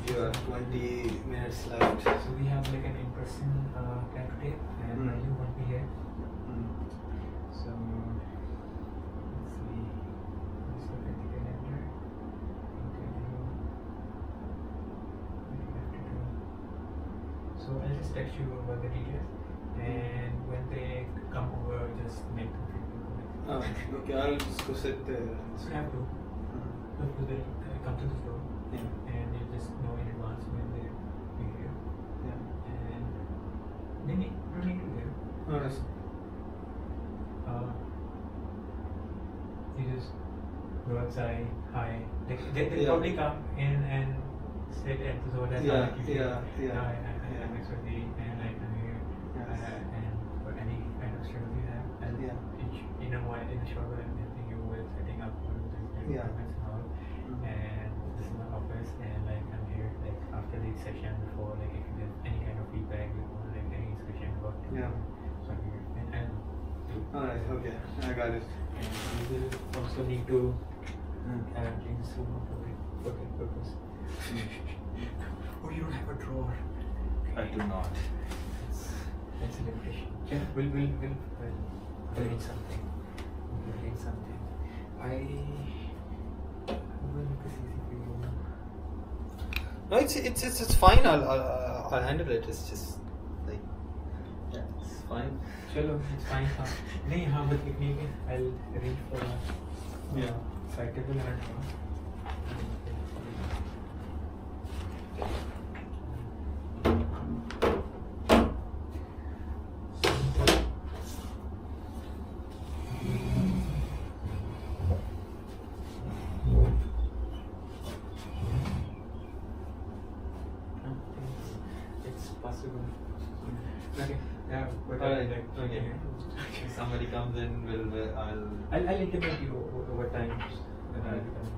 You have 20 minutes left. so we have like an in-person camp today, and you won't be here. So let's see. Let's look at the calendar. So I'll just text you over the details, and when they come over, just make them feel welcome. Okay, I'll just go sit there. So you have to come to the store, and you just know in advance when they'll be here. Yeah. And they need to be there. Alright. You just go outside, hi. They'll Yeah. probably come in and sit at the door. That's Yeah, how it yeah. I'm Expertly, and I'm here. Yes. And for any kind of struggle you have, and in a while, in a short while, I'm helping you with setting up all of these requirements and all. And this is my office, and like I'm here like after the session, before like if you have any kind of feedback, before like any discussion about it. So I'm here, and Alright, okay, I got it. and you will also need to clean this room up a bit for that purpose. Oh, you don't have a drawer. I do not. That's a limitation. Yeah, we'll need something. We'll need something. I will make this easy for you. No, it's fine. I'll handle it. It's just like it's fine. Chalo, it's fine. नहीं हाँ but लिखने के I'll arrange for a citable and a drawer. possible. Okay. Yeah. But Alright, like, okay. If somebody comes in, I'll intimate you over time. When I become.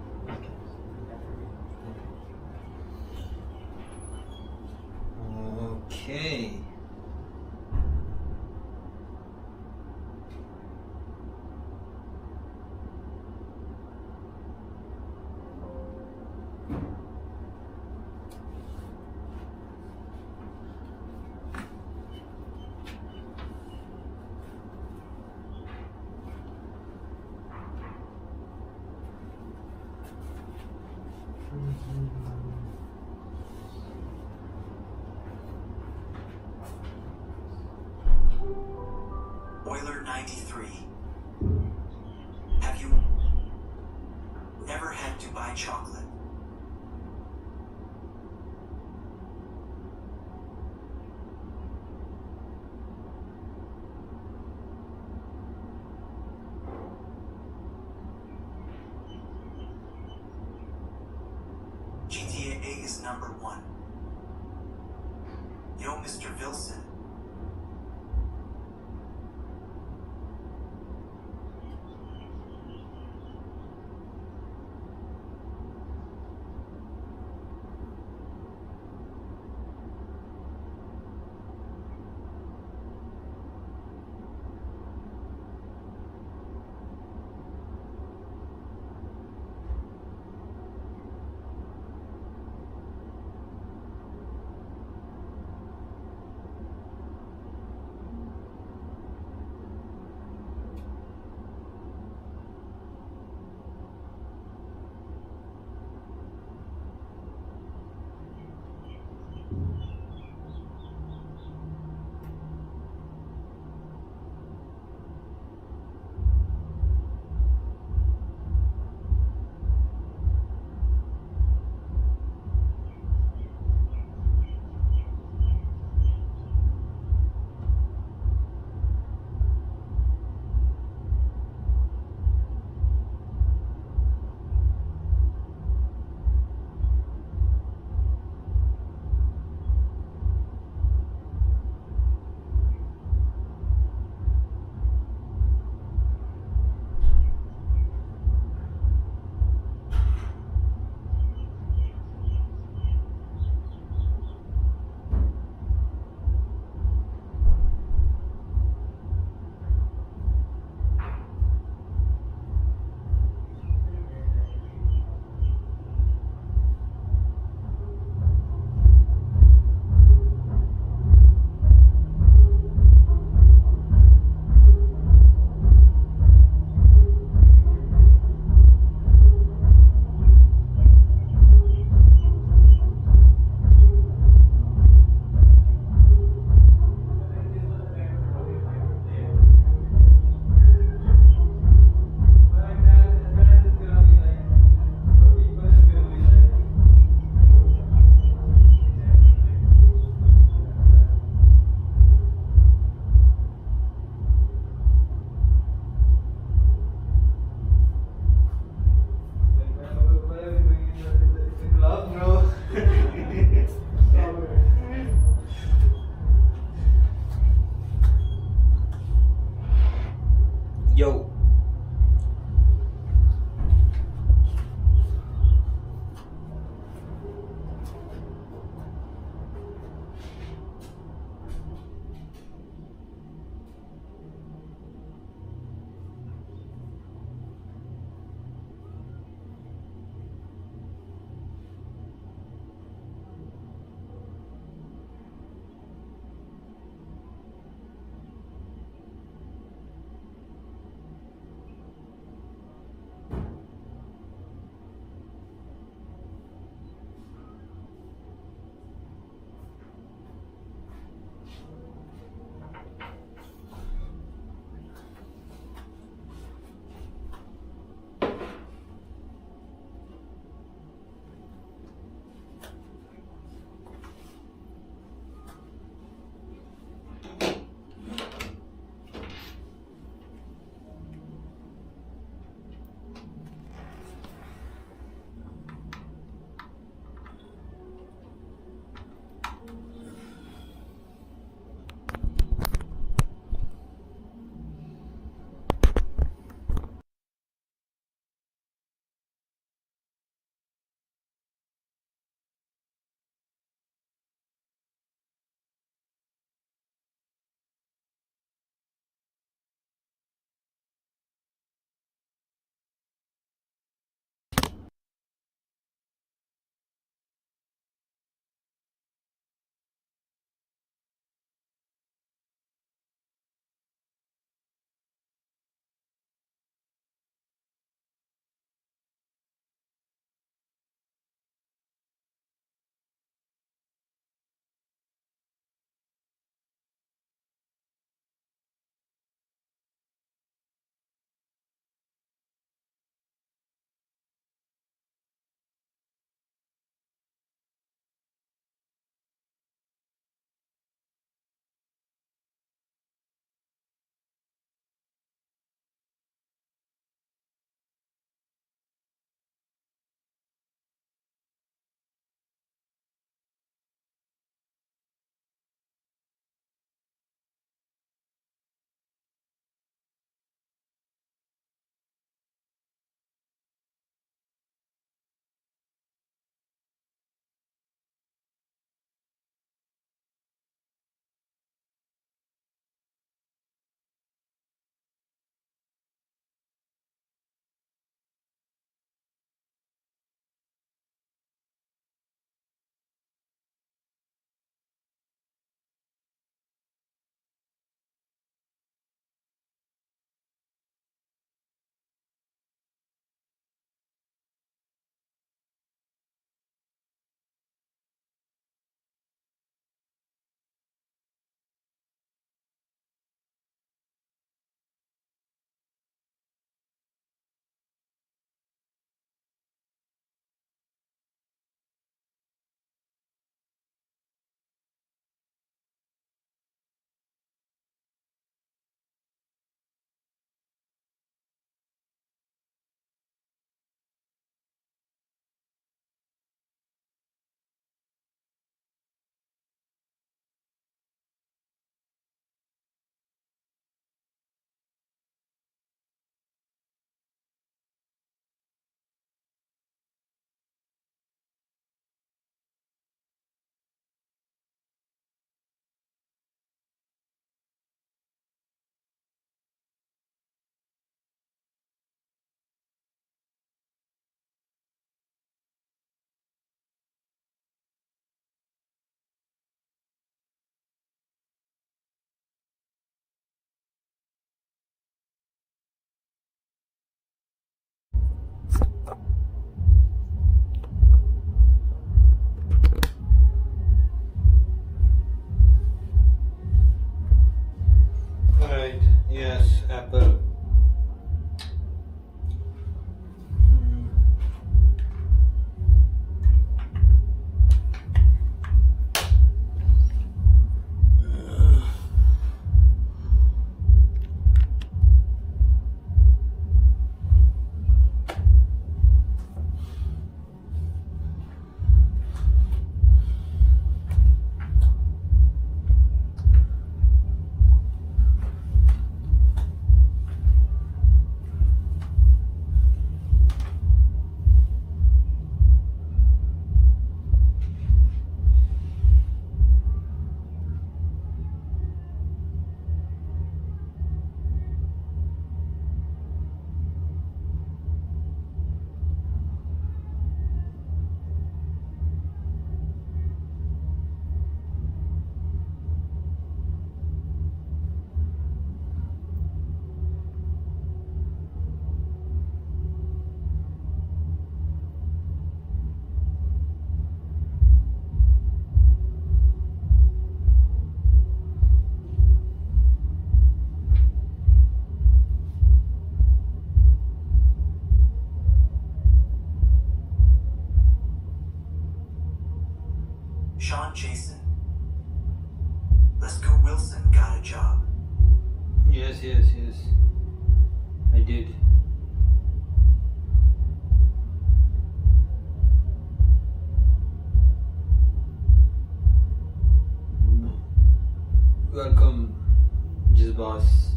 Okay. Okay. Euler 93. Have you ever had to buy chocolate? GTA is number 1. Yo, Mr. Vilson. Sean Jason. Let's go Wilson got a job. Yes, yes, yes. I did. Welcome, just boss.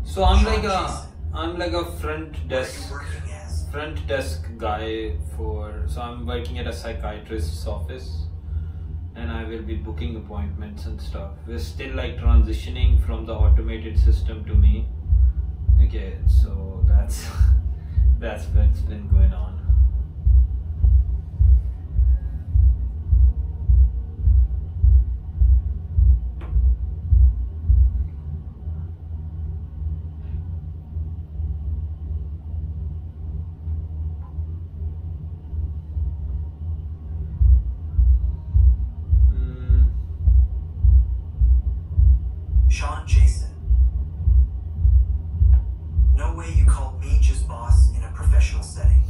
So I'm like a front What are you desk working as? guy for. So I'm working at a psychiatrist's office, and I will be booking appointments and stuff. We're still like transitioning from the automated system to me. Okay, so that's that's what's been going on. Sean Jason. No way you called me just boss in a professional setting.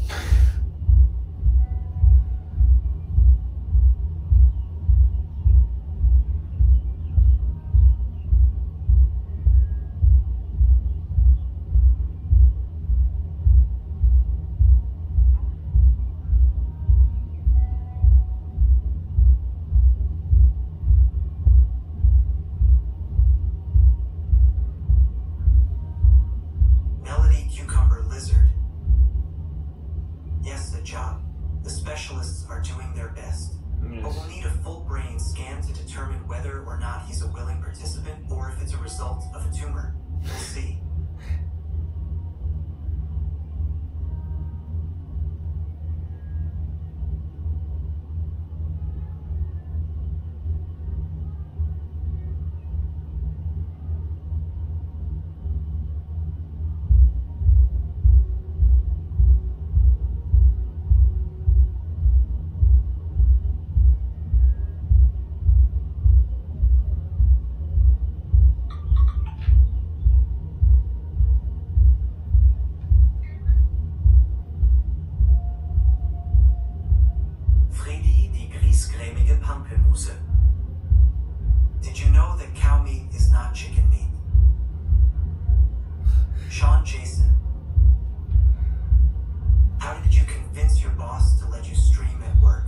Melody Cucumber Lizard. Yes, a job. The specialists are doing their best. But Yes. we'll need a full brain scan to determine whether or not he's a willing participant or if it's a result of a tumor. We'll see. Freddy die griesgrämige Pampelmuse. Did you know that cow meat is not chicken meat? Sean Jason. How did you convince your boss to let you stream at work?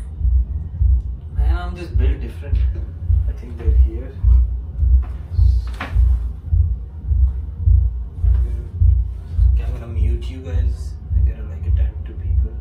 Man, I'm just built different. I think they're here. Okay, I'm gonna mute you guys. I gotta like attend to people.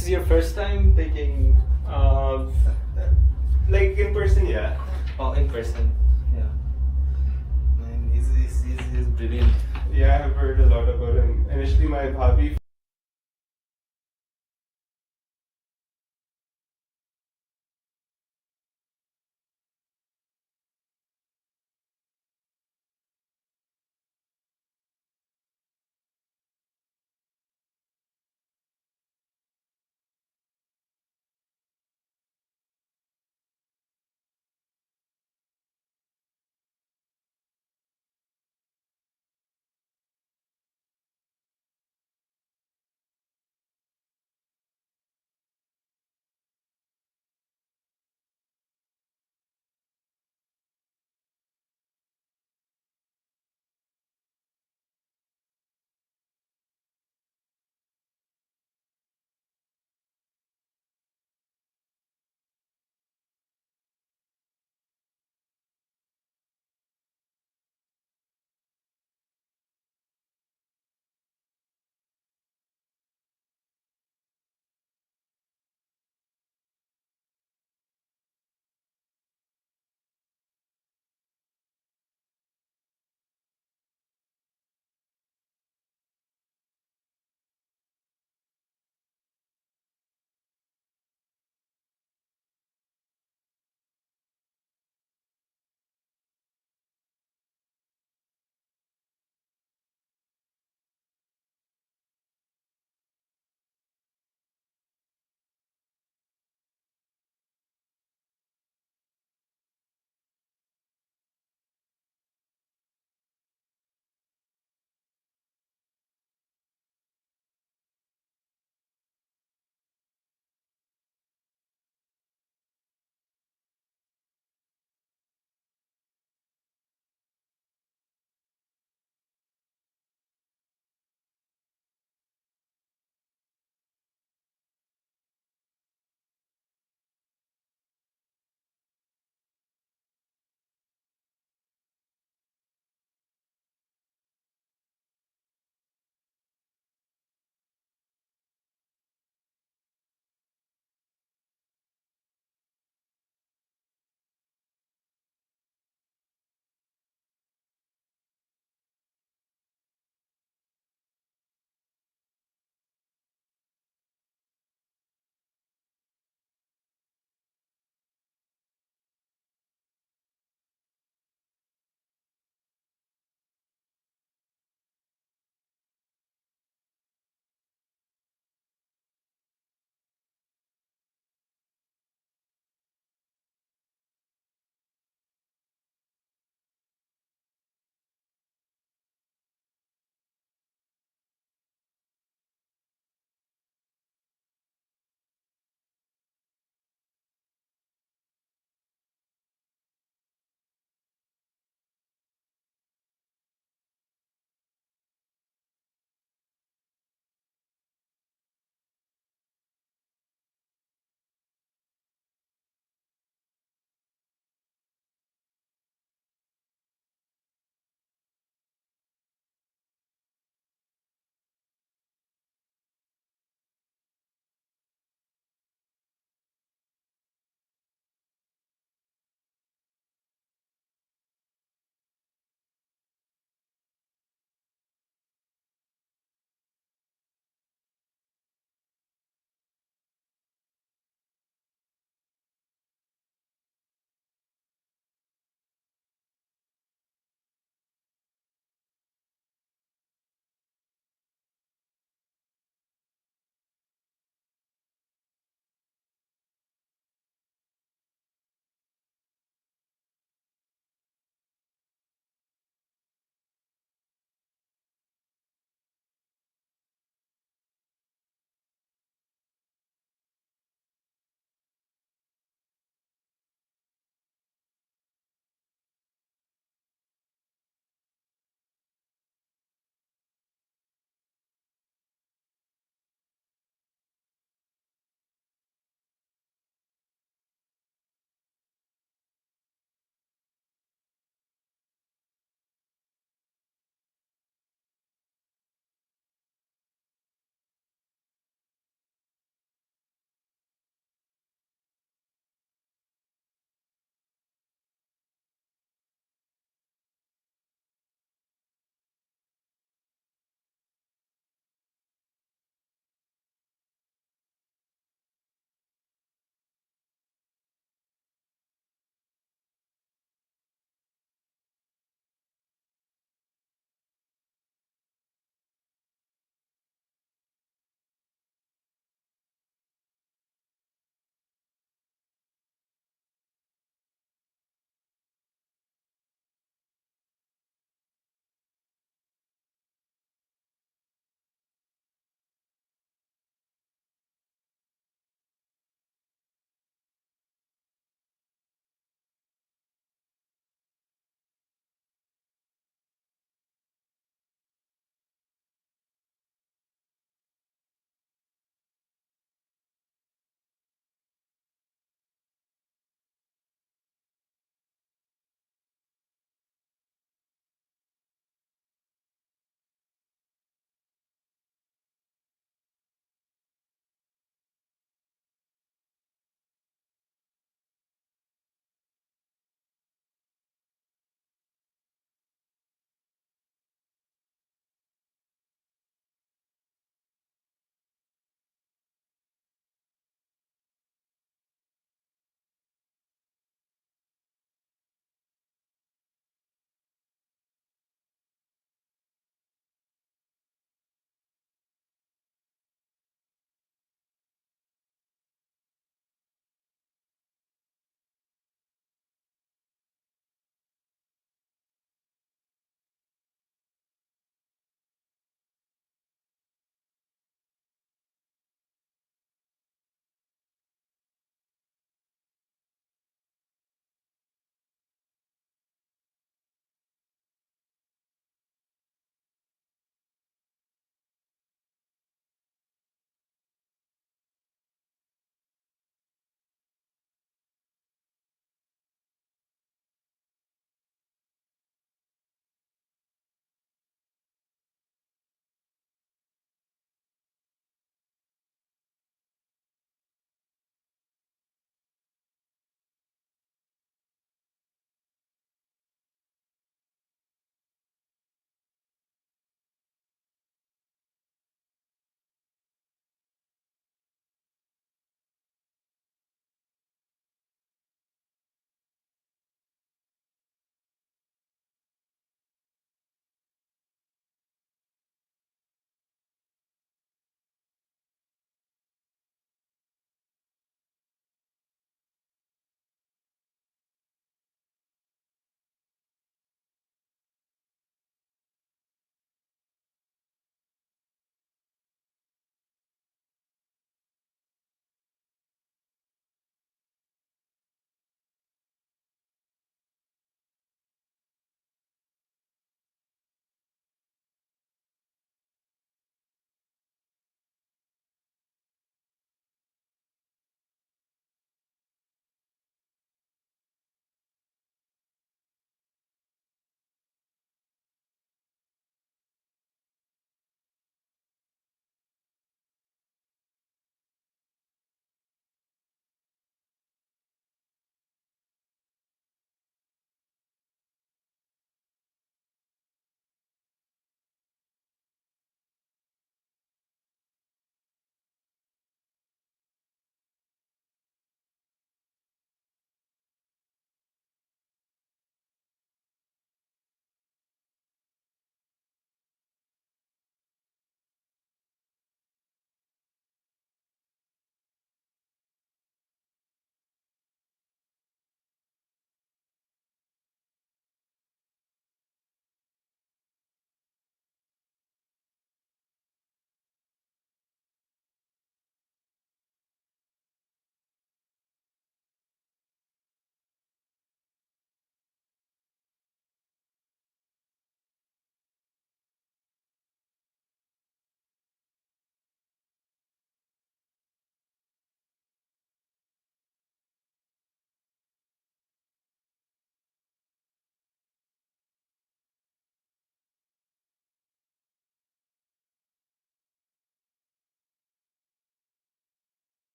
is your first time taking Like in person, yeah. in person. Yeah. Man, he's brilliant. Yeah, I've heard a lot about him. Initially, my bhabhi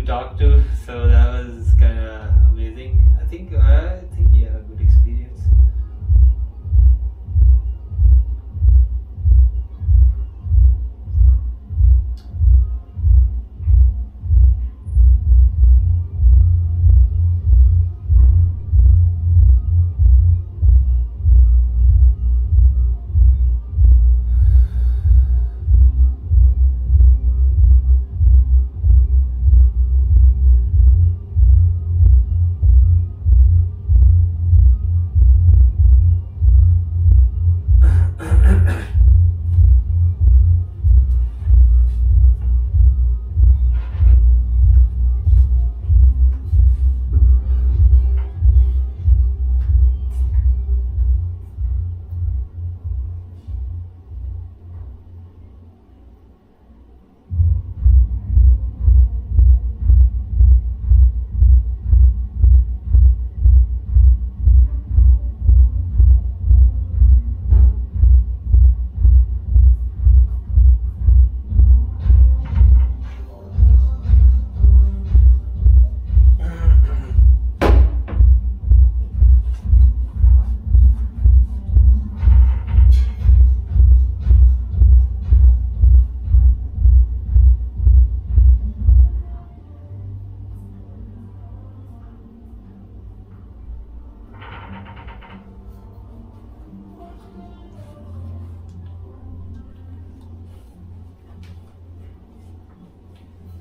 to talk to. So that was kind of amazing. I think he had a good experience.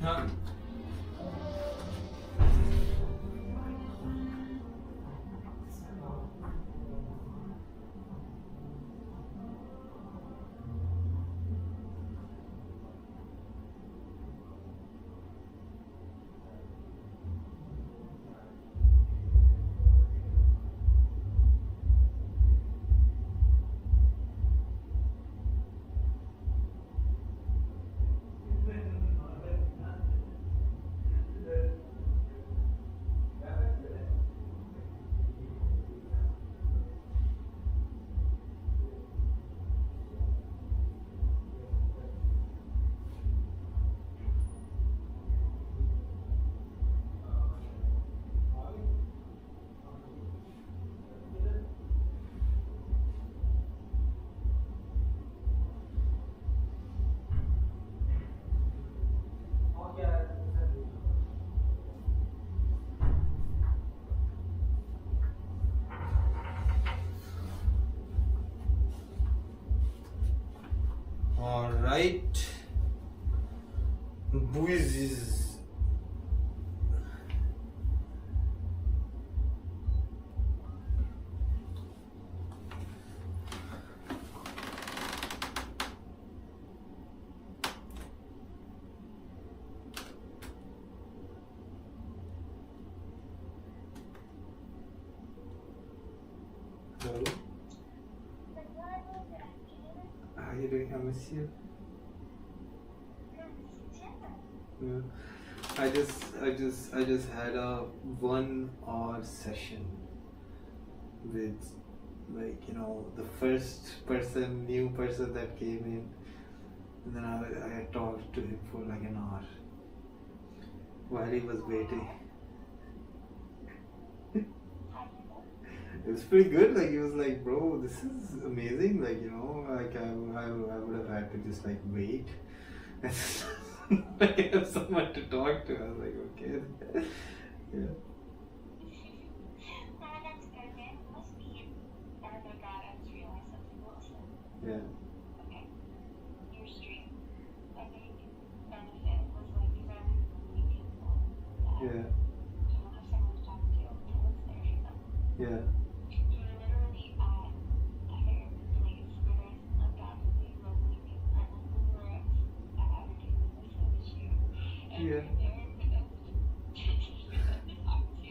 Huh? All right. Boys. Hello. How are you doing? I miss you. Yeah. I just had a 1 hour session with, like, the first person, new person that came in, and then I talked to him for like an hour while he was waiting. It was pretty good. Like, he was like, bro, this is amazing. Like, like I would have had to just like wait. Like, I have someone to talk to. I was like, okay. Yeah. That's good, man. Must be. Oh my god, I just realized something, Wilson. Yeah. Okay. Your stream, I think, benefit was like these are new people that Yeah. you don't have someone to talk to until it's their turn. Yeah. You're literally at a place where there's undoubtedly lovely people who are at advertising this issue. And Yeah. you're there for them to talk to.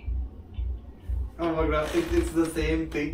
Oh my god, it's the same thing.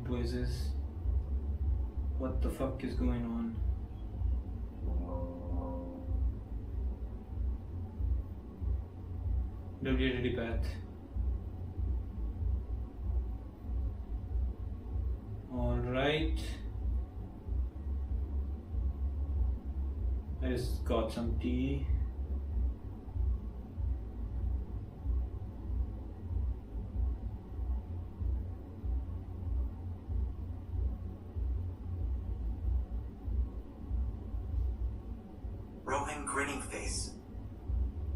noises. What the fuck is going on? WDD path. Alright. I just got some tea. Rohan grinning face.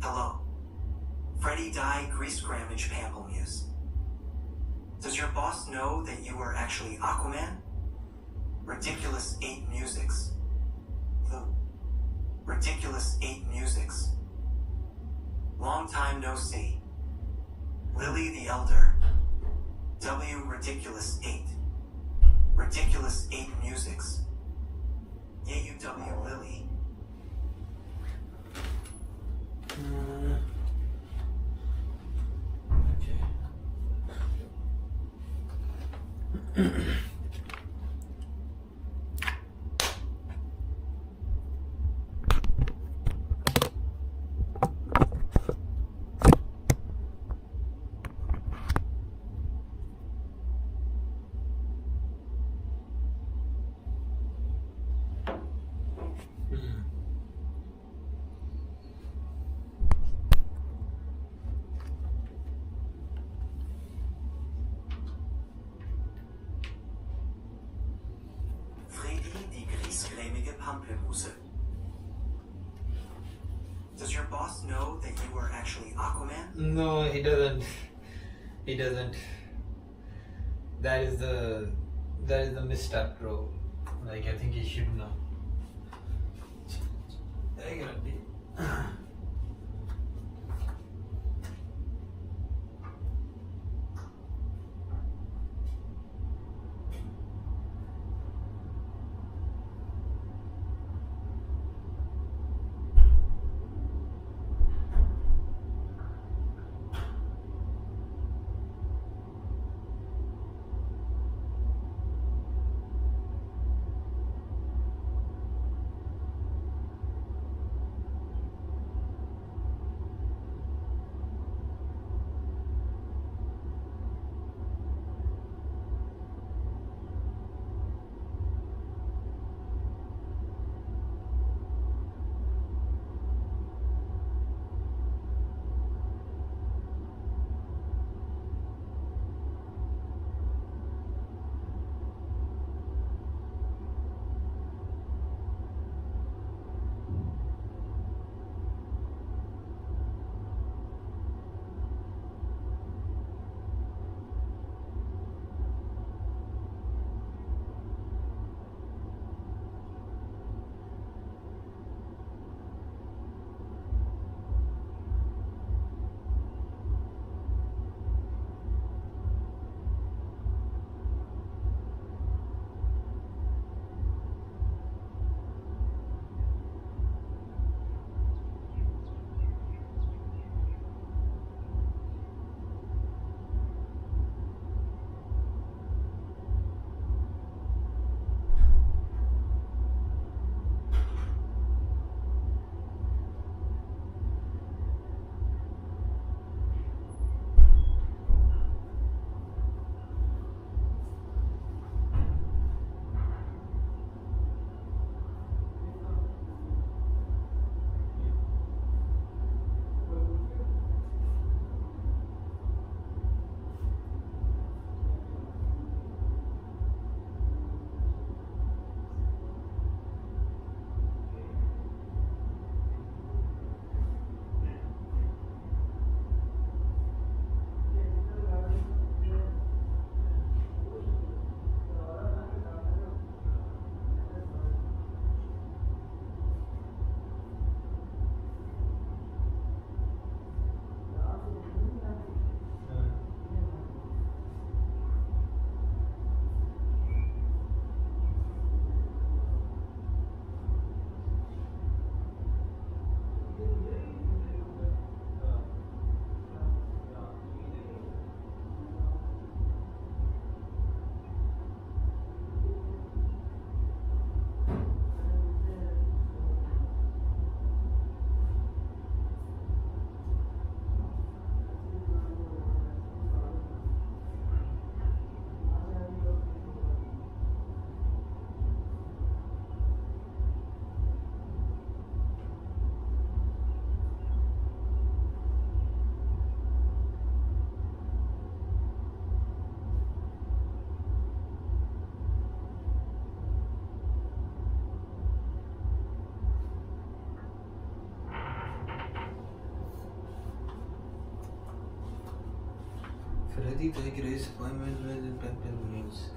Hello. Freddy Dye Grease Grammage Pamplemuse. Does your boss know that you are actually Aquaman? Ridiculous 8 Musics. The Ridiculous 8 Musics. Long time no see. Lily the Elder. W Ridiculous 8. Ridiculous 8 Musics. YUW Lily. Okay. Pampelmuse. Does your boss know that you are actually Aquaman? No, he doesn't. He doesn't. That is the misstep, bro. Like, I think he should know. I gotta be. Pradeep, I can raise appointment with Pepin means.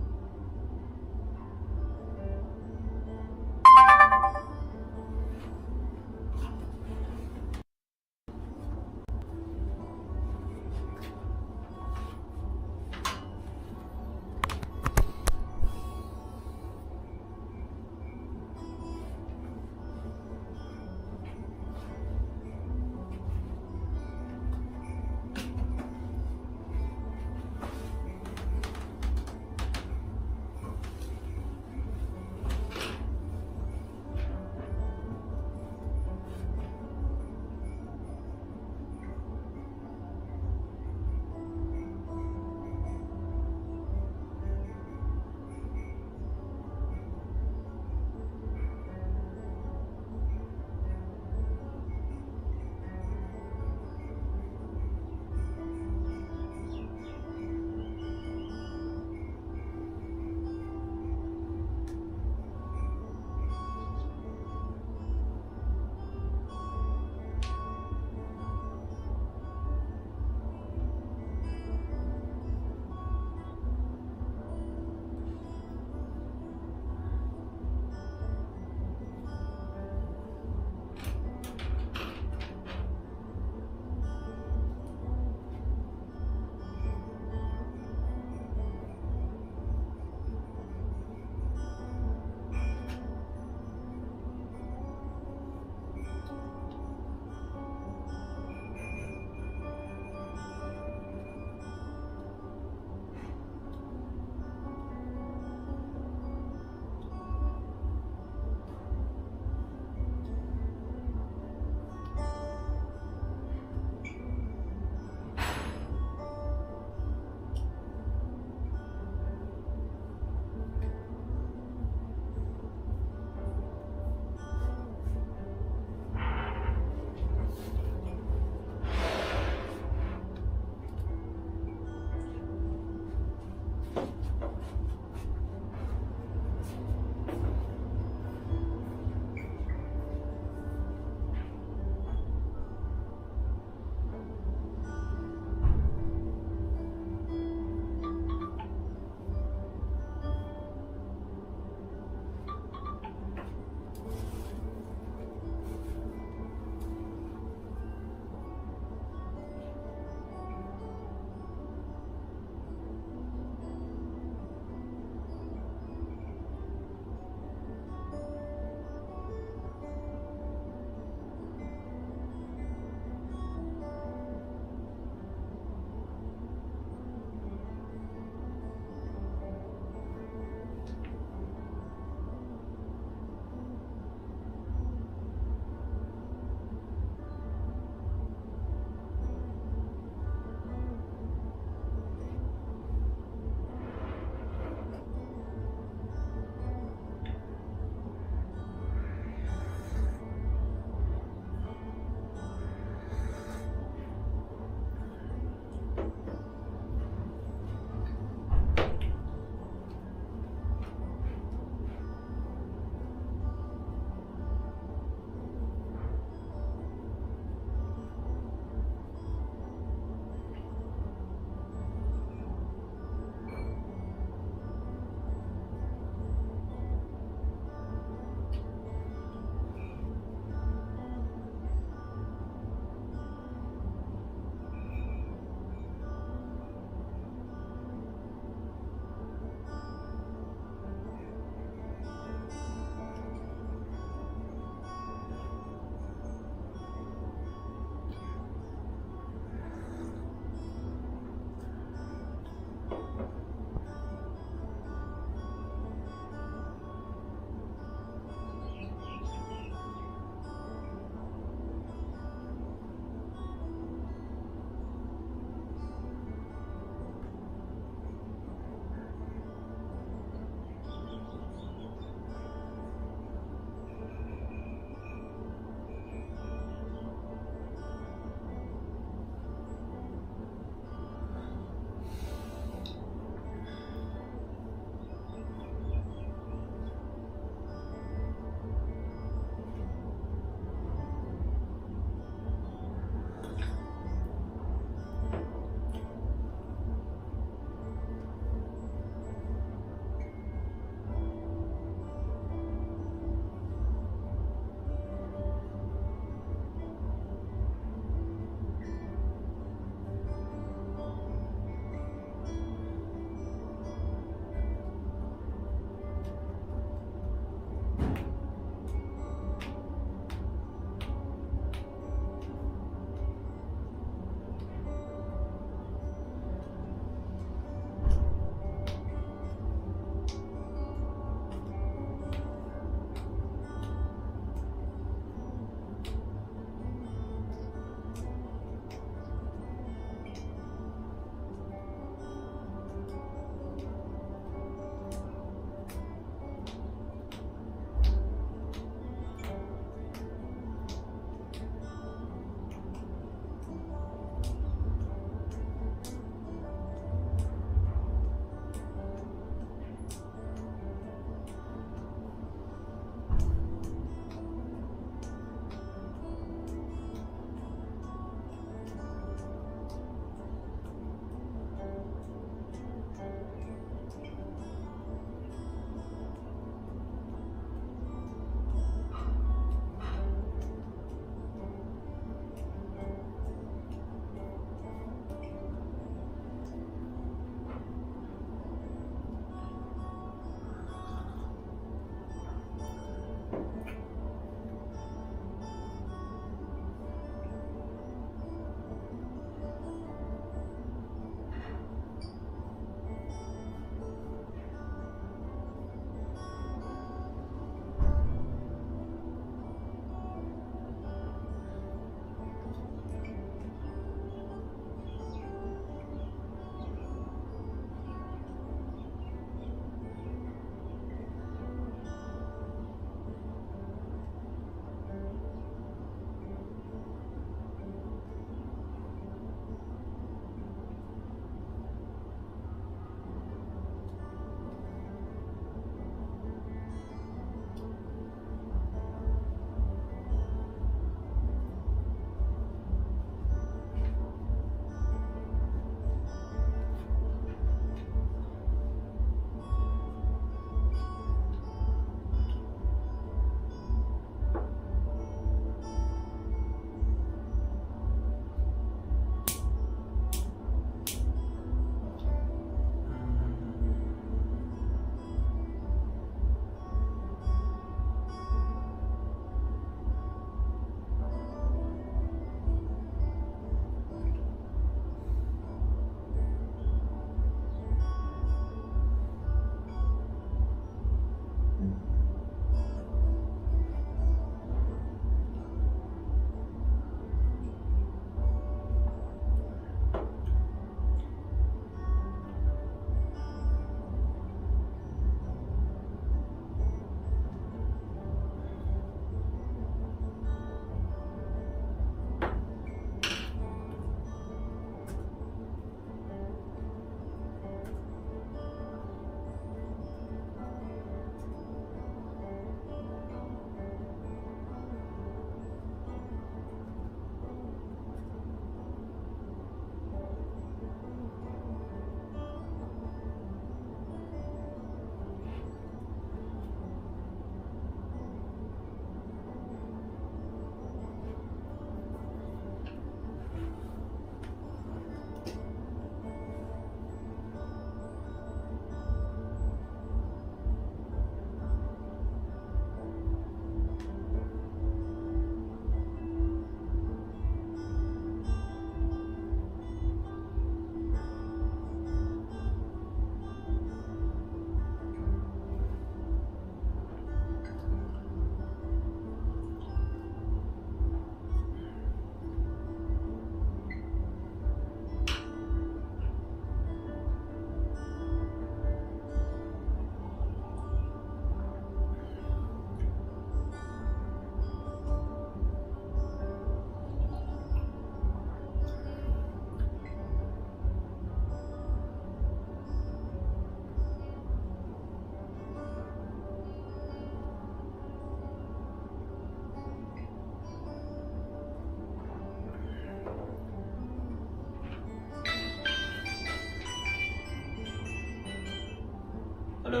Hello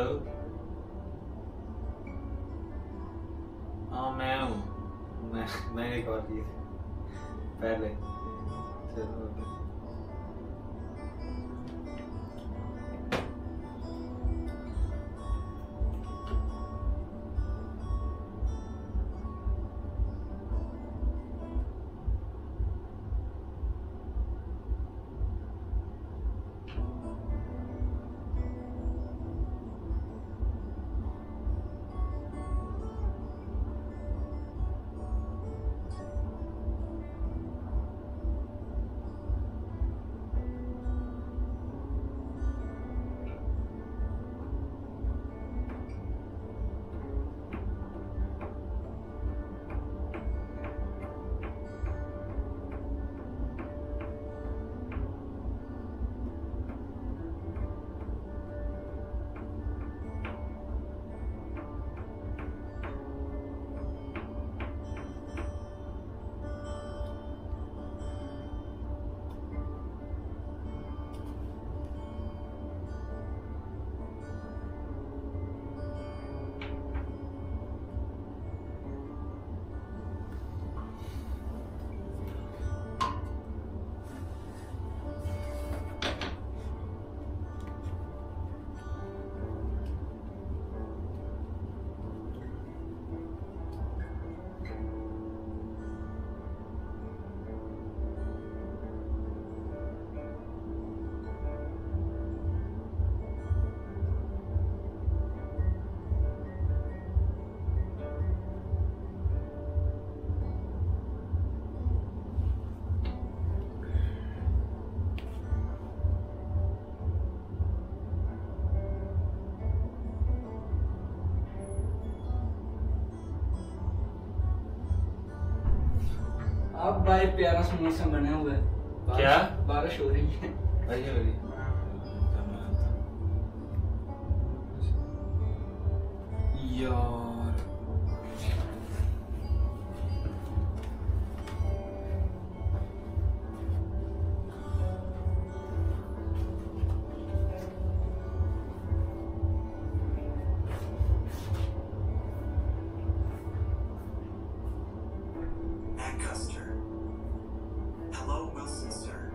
हाँ मैं हूँ मैं एक और की पहले चलो okay. अब भाई प्यारा सा मौसम बना हुआ है। क्या? बारिश हो रही है। बढ़िया बढ़िया यार Matt Custer. Hello, Wilson, sir.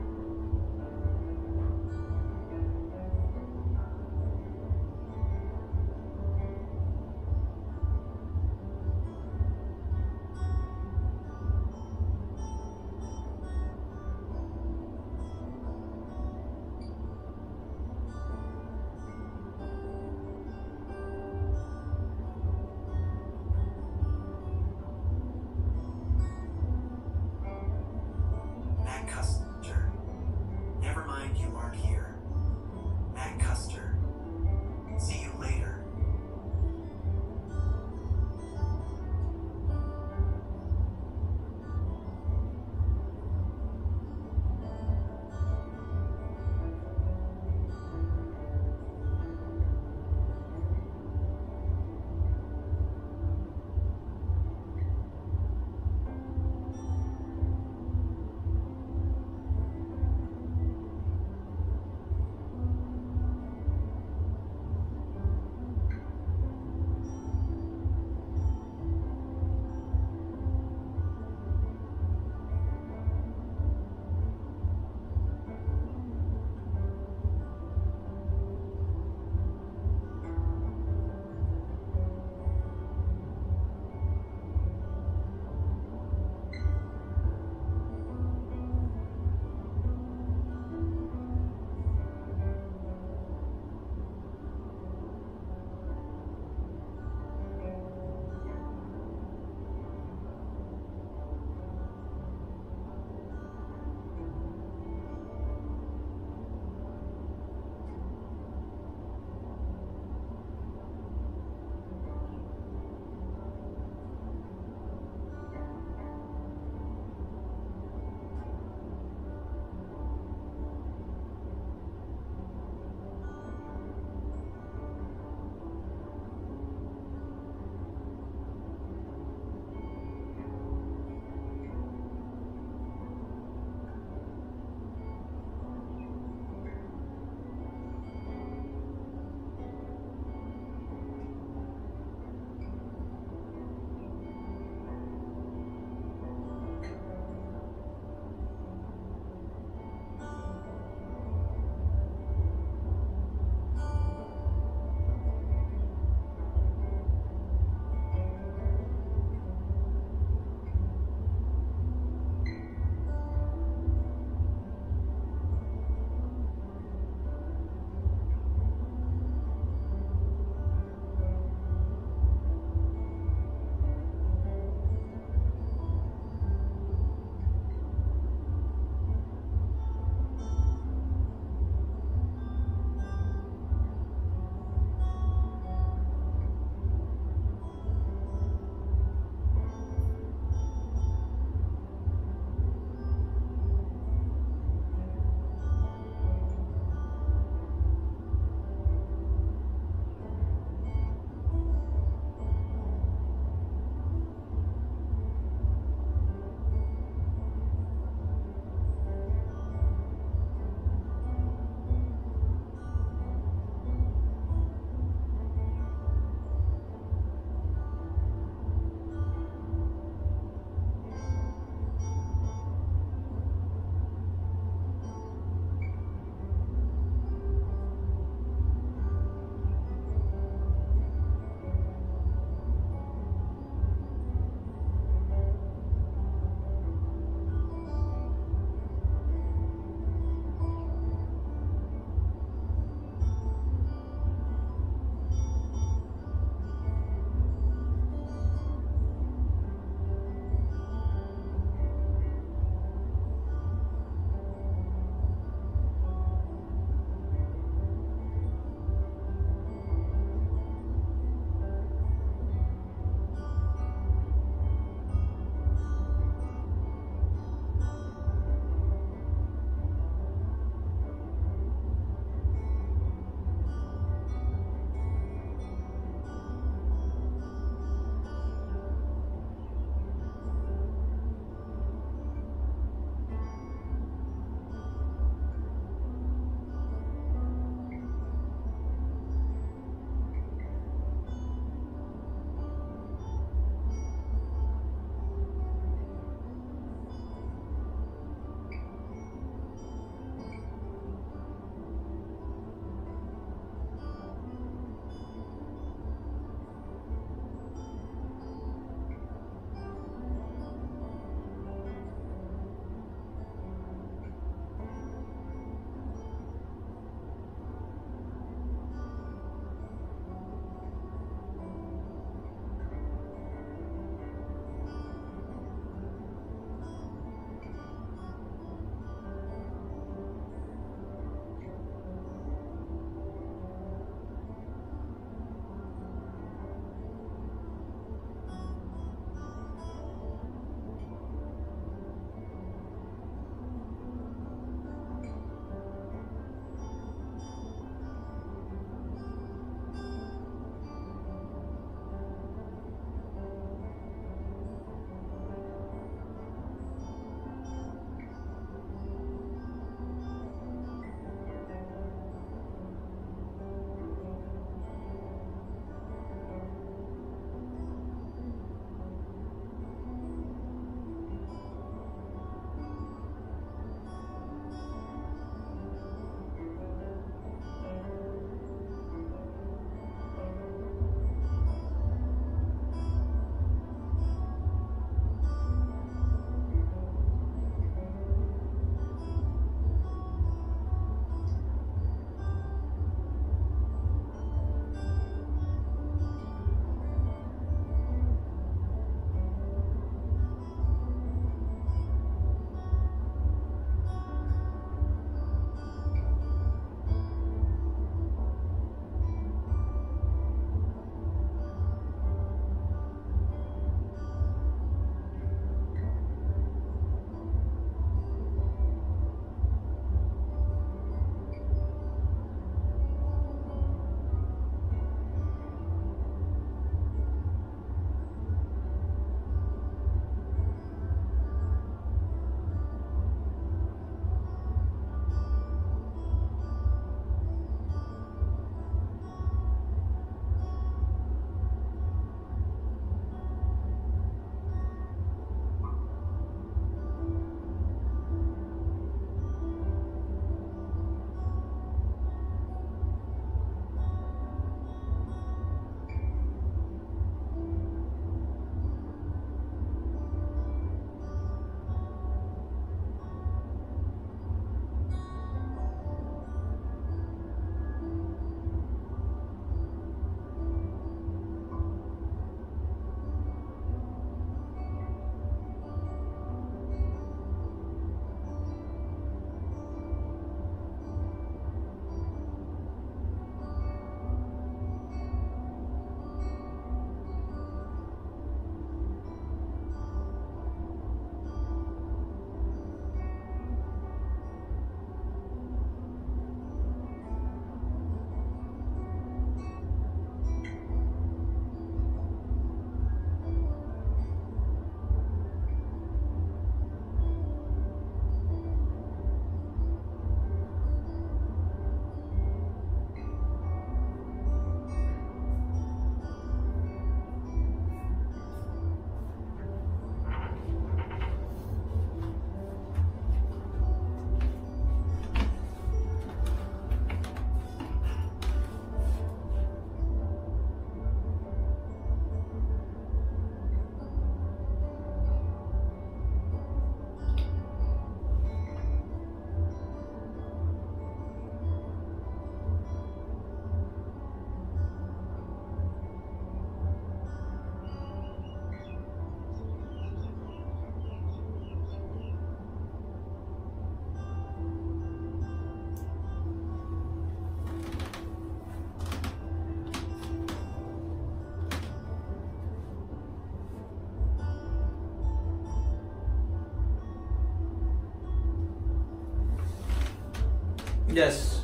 Yes,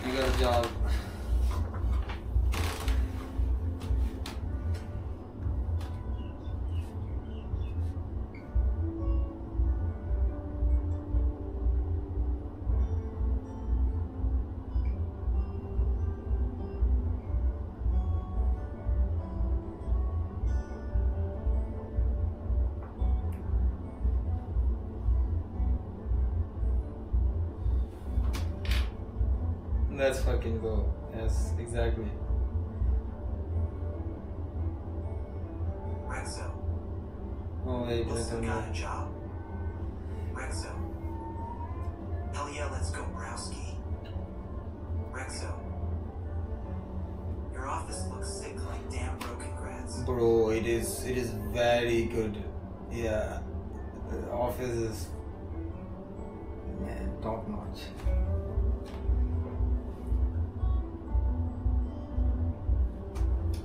I got a job. Let's fucking go. Yes, exactly. Rexo, Oh wait, Wilson wait, got a job. Rexo. Hell yeah, let's go, Browski. Rexo. Your office looks sick like damn broken grads. bro, it is very good. Yeah, the office is, man, top notch.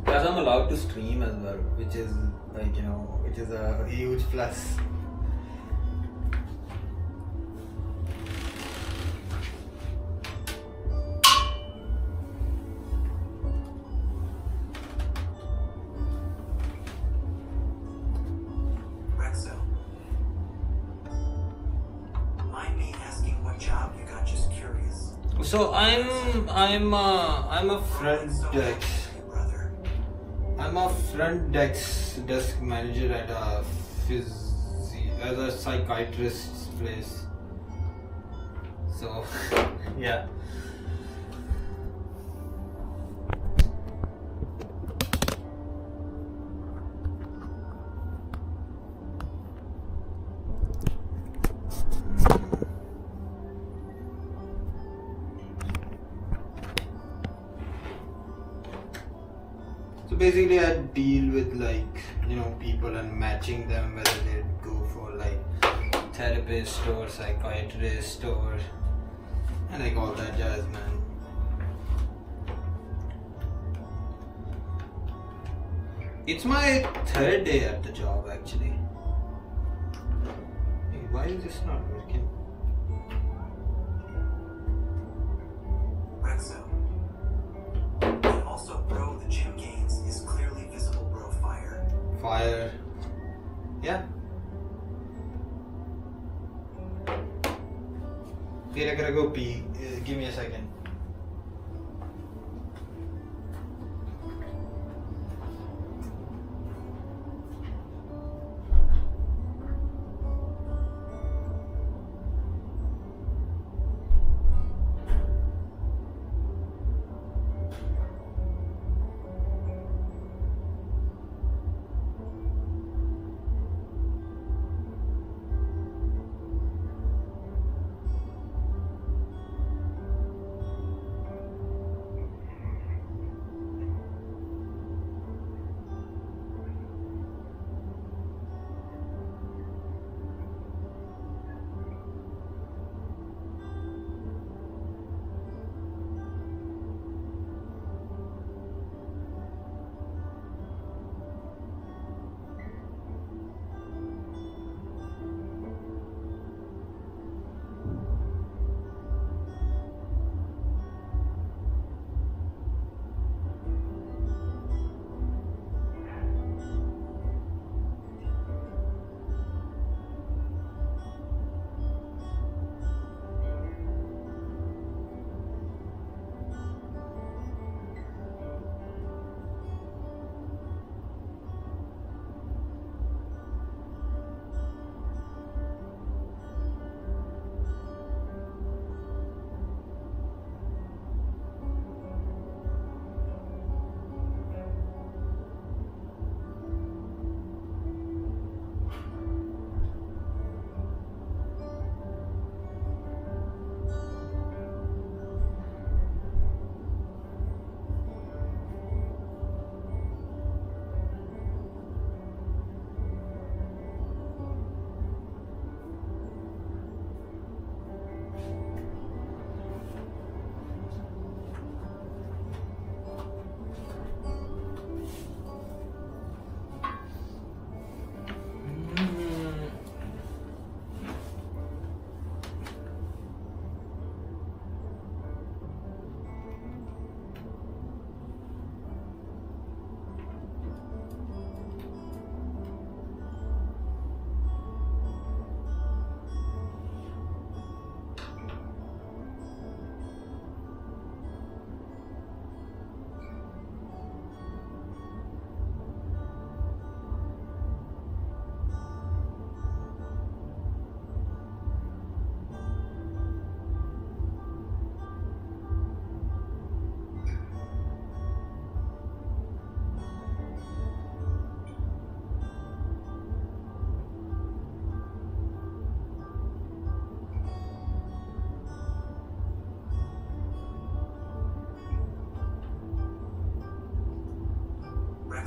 Plus, I'm allowed to stream as well, which is like, you know, which is a huge plus. Rexo. Mind me asking what job you got, just curious. So I'm a front desk. Brother. I'm a front desk manager at a as a psychiatrist's place. So yeah. So basically I deal with, like, you know, people and matching them, whether they go for like therapist or psychiatrist or and like all that jazz, man. It's my third day at the job actually. Hey, why is this not working? Rexo. And also, bro, the gym gains is clearly visible, bro. Fire. Fire. Yeah. Wait, I gotta go pee. Give me a second.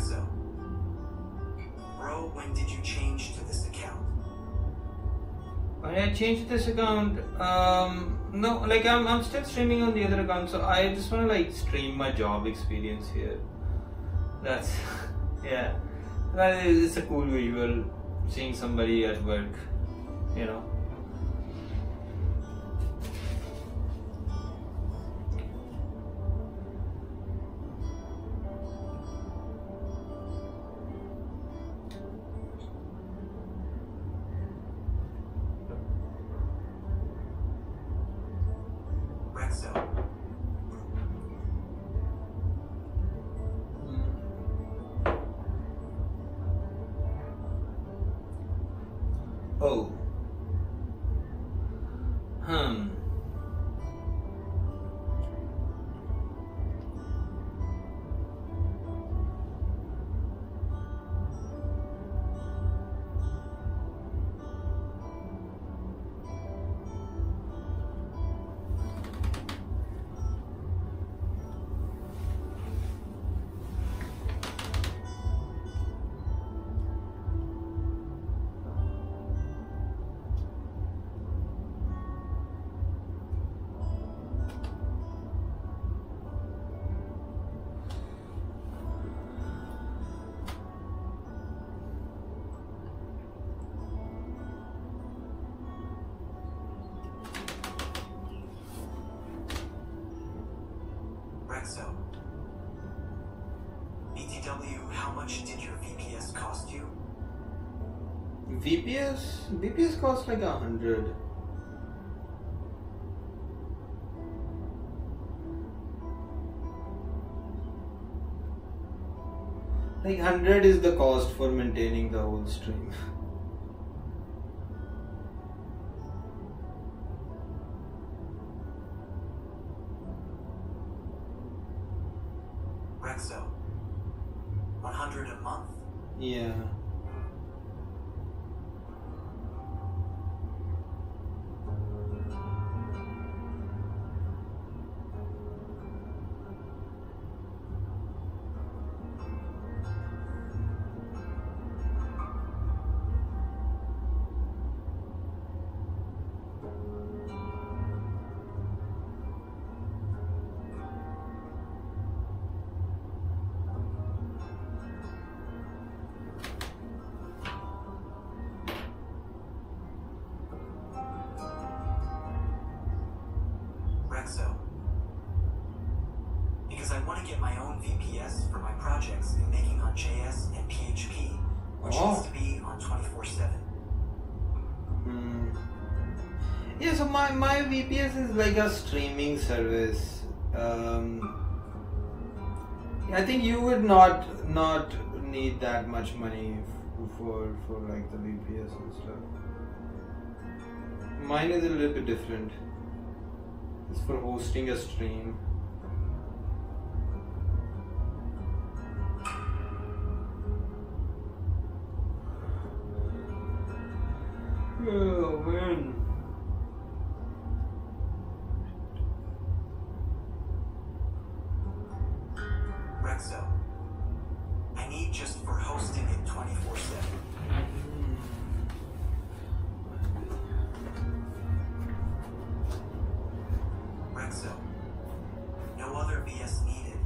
Rexo. Bro, when did you change to this account? When I changed this account, no, like I'm still streaming on the other account, so I just wanna like stream my job experience here. That's yeah. That is, it's a cool visual, seeing somebody at work, you know. Rexo. Oh. Hmm. Rexo. BTW, how much did your VPS cost you? VPS costs like 100. Like 100 is the cost for maintaining the whole stream. Rexo. 100 a month? Yeah. Rexo. Because I want to get my own VPS for my projects in making on JS and PHP, which needs to be on 24/7. Yeah, so my VPS is like a streaming service. I think you would not need that much money for like the VPS and stuff. Mine is a little bit different. It's for hosting a stream. Oh man. Rexo. I need just for hosting it 24/7. Rexo. No other VS needed.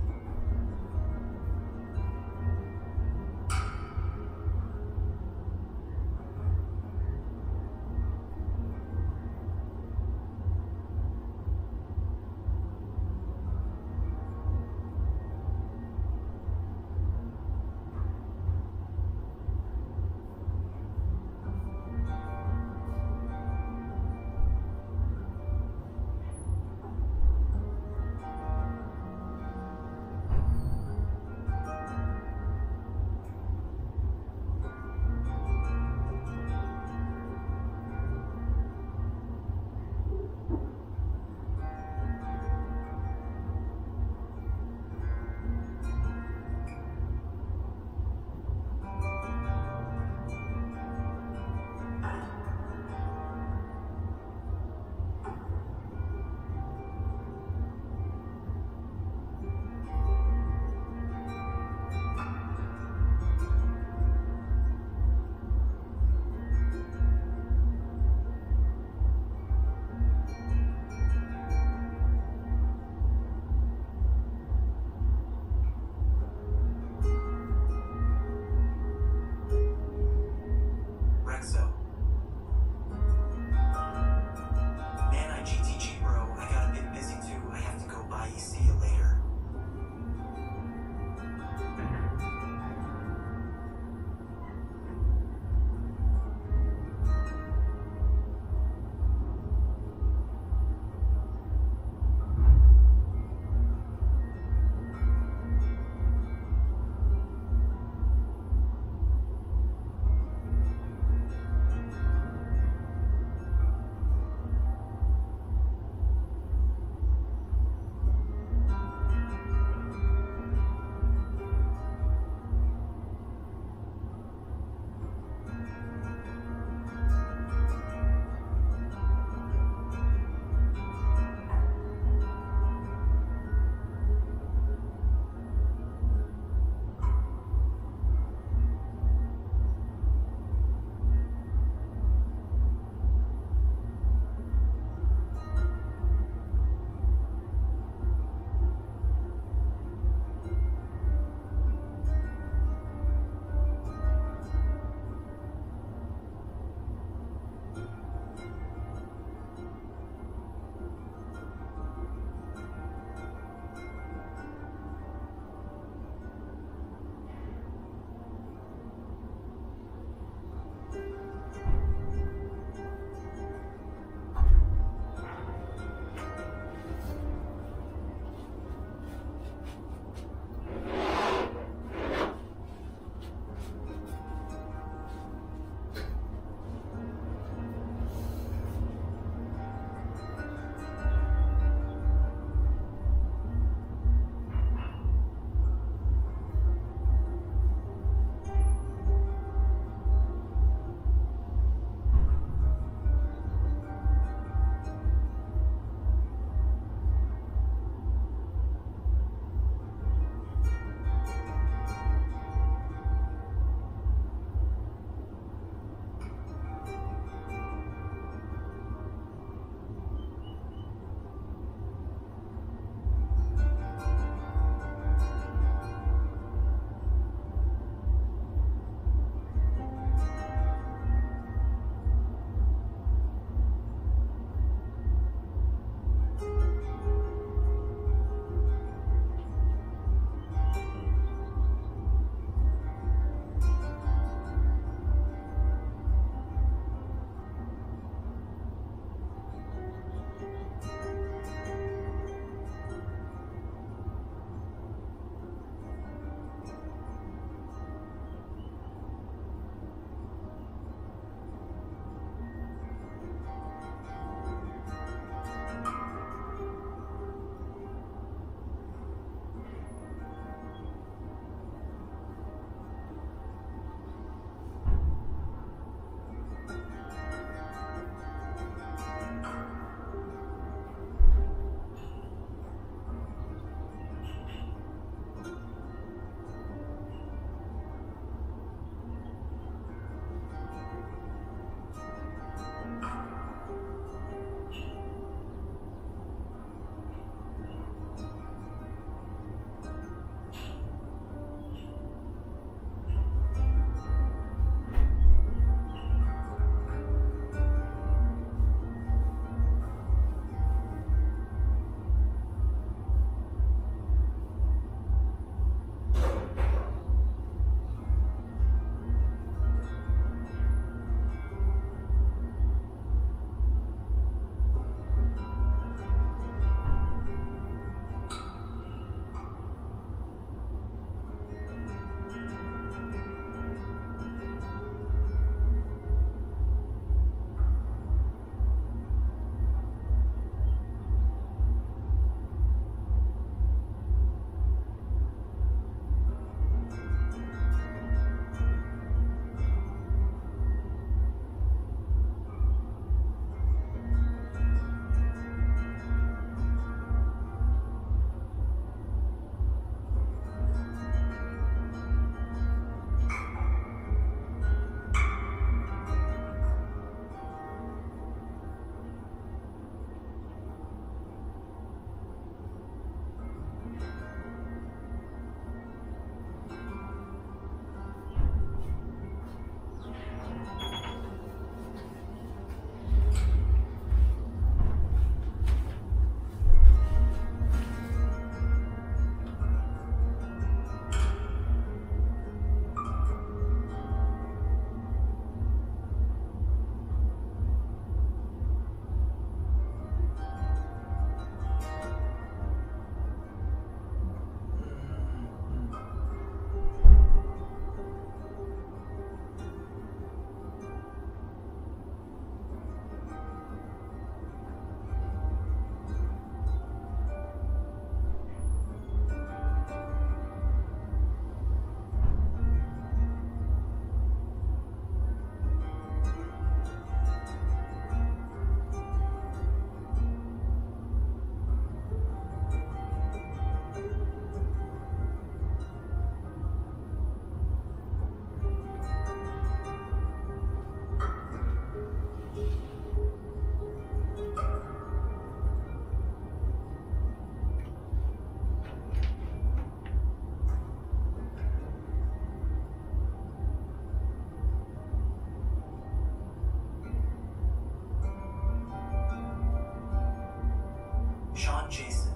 Sean Jason.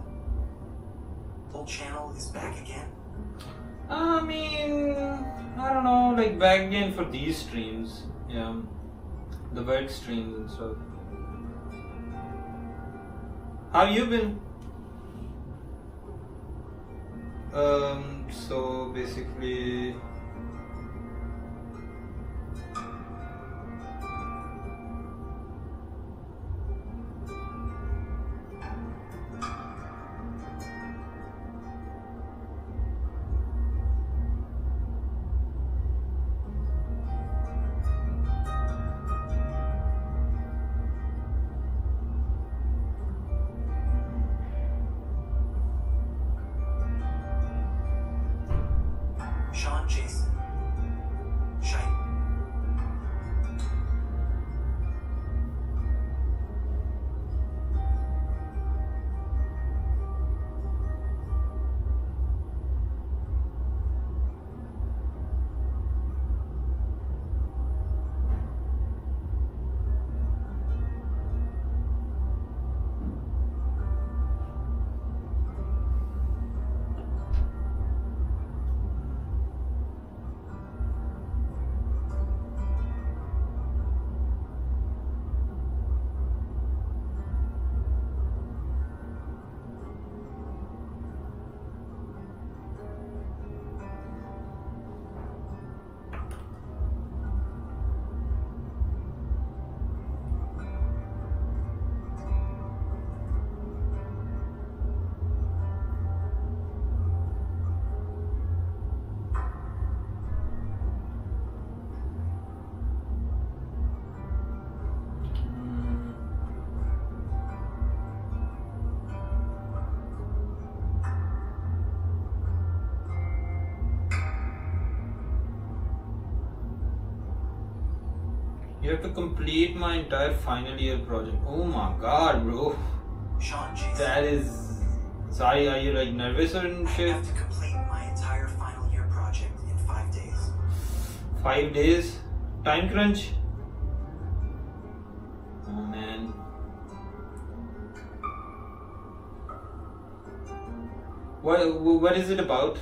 Whole channel is back again? I mean, I don't know, like back again for these streams. Yeah. The work streams and stuff. How you been? So basically Sean Jason. Shite. You have to complete my entire final year project. Oh my god, bro. Sean Jason. That is. Sorry, are you like nervous or I shit? have to complete my entire final year project in 5 days. 5 days? Time crunch? Oh man. What is it about?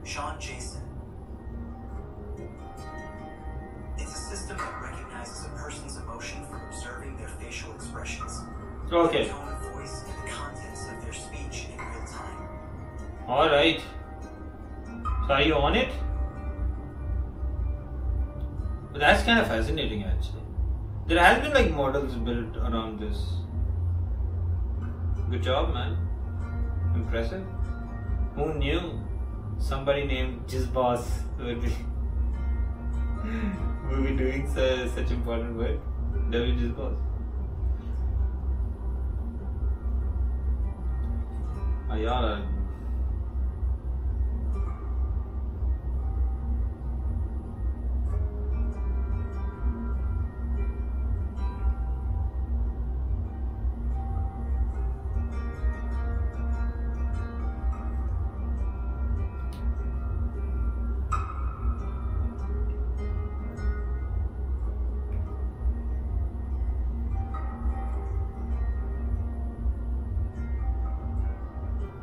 Sean Jason. It's a system that recognizes a person's emotion from observing their facial expressions, Okay. their tone of voice, and the contents of their speech in real time. Alright. So are you on it? But that's kind of fascinating actually. There has been like models built around this. Good job, man. Impressive. Who knew somebody named Jizboss would be doing such important work? W Jizboss. Ayala.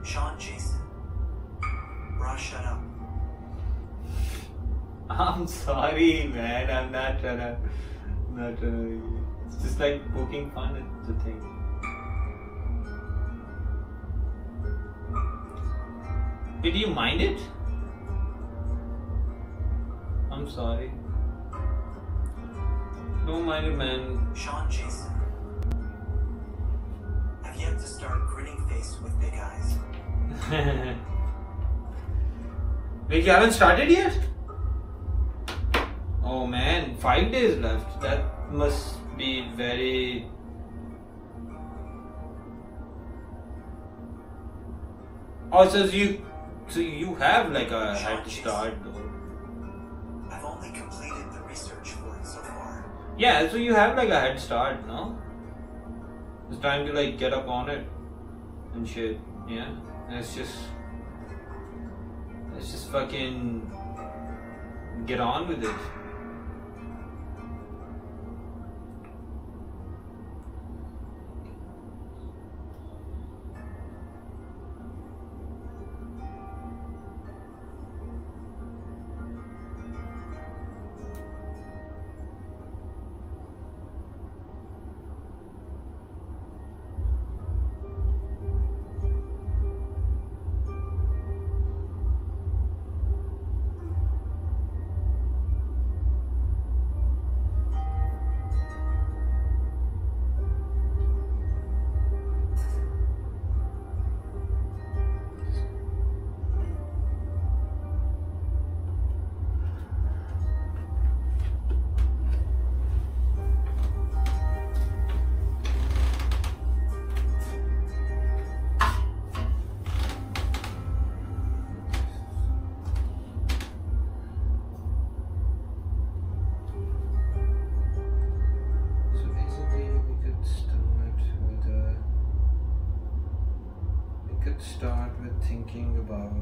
Sean Jason. Ross, shut up. I'm sorry, man. I'm not trying to. It's just like poking fun at the thing. Did you mind it? I'm sorry. Don't mind it, man. Sean Jason. I've yet to start grinning face with big eyes. Wait, you haven't started yet? Oh man, 5 days left. That must be very... Oh, so you have like a head start though. I've only completed the research for it so far. Yeah, so you have like a head start, no? It's time to like get up on it and shit. Yeah, let's just fucking get on with it. Start with thinking about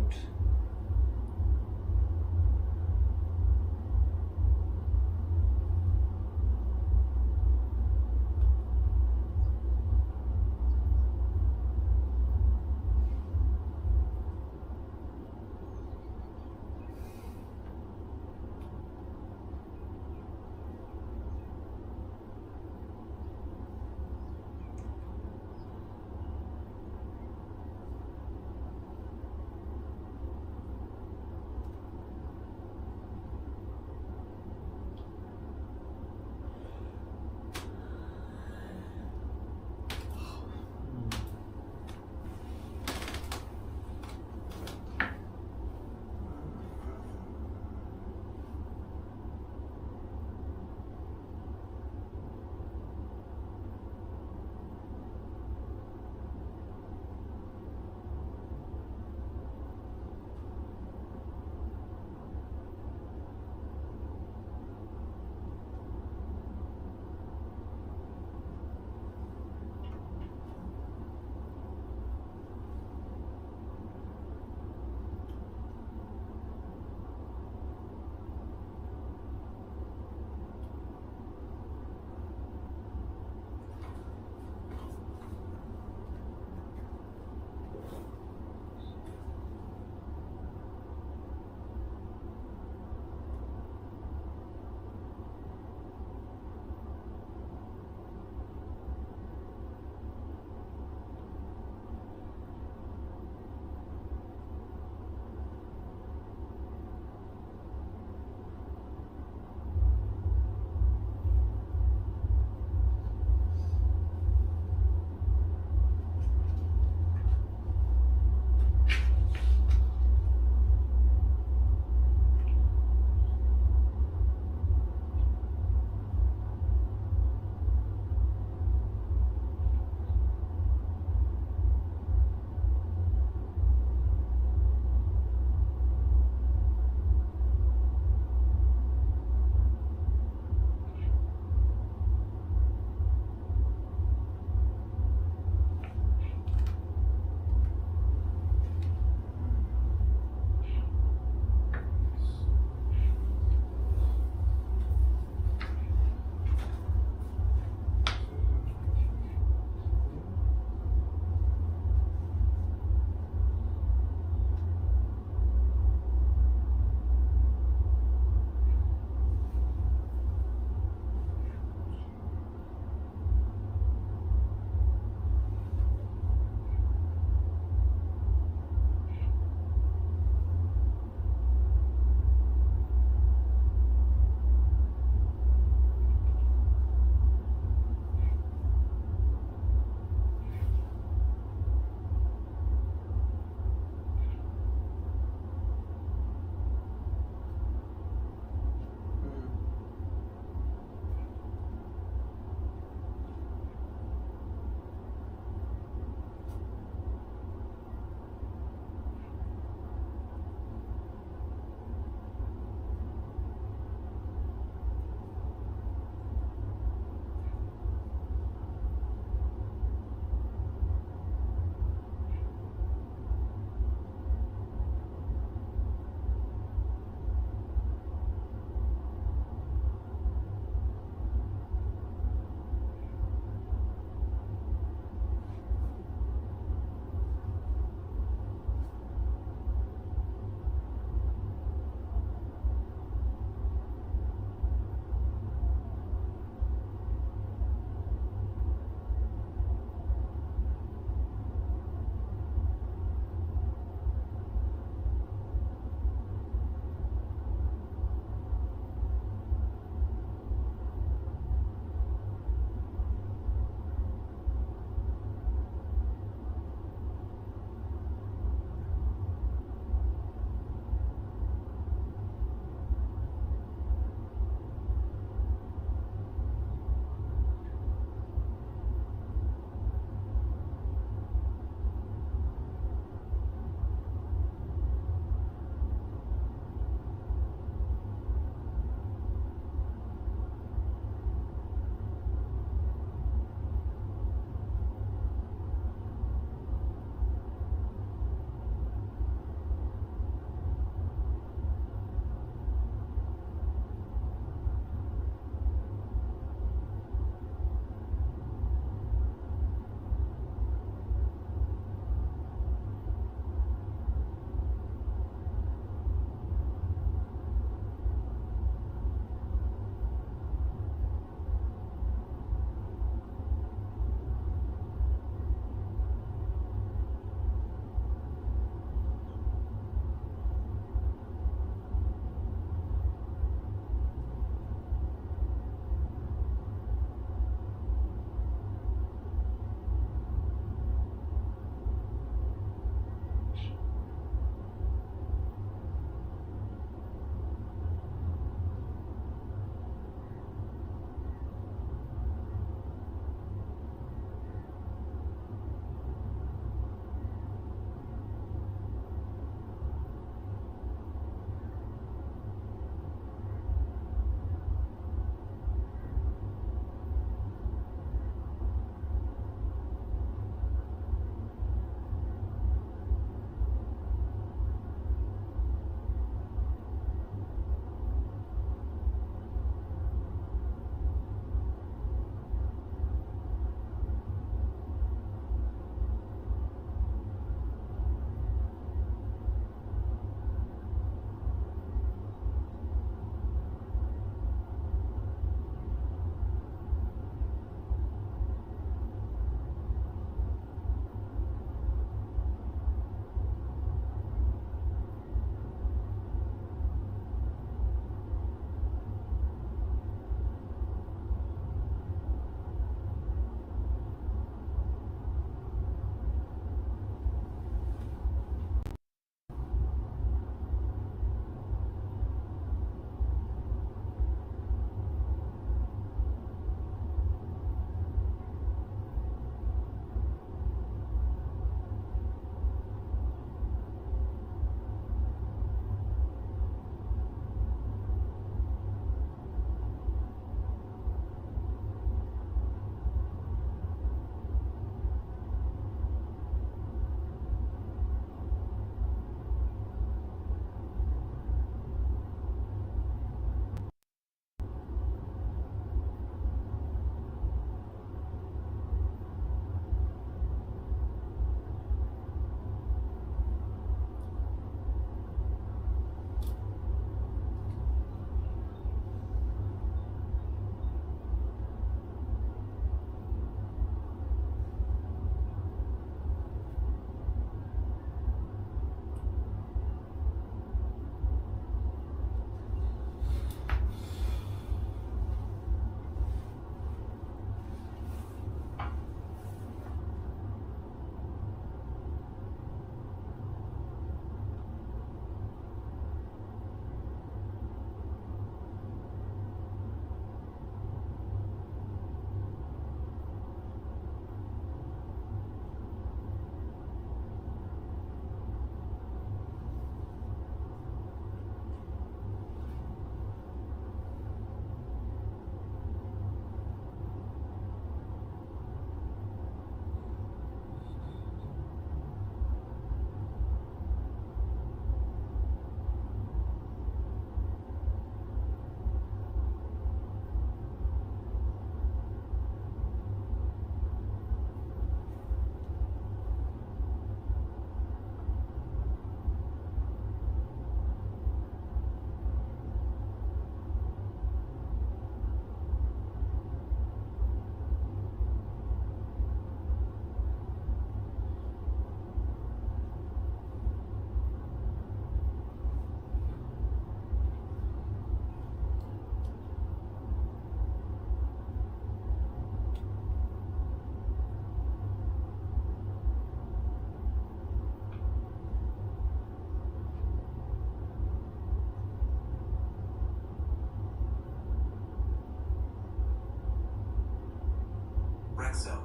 Rexo.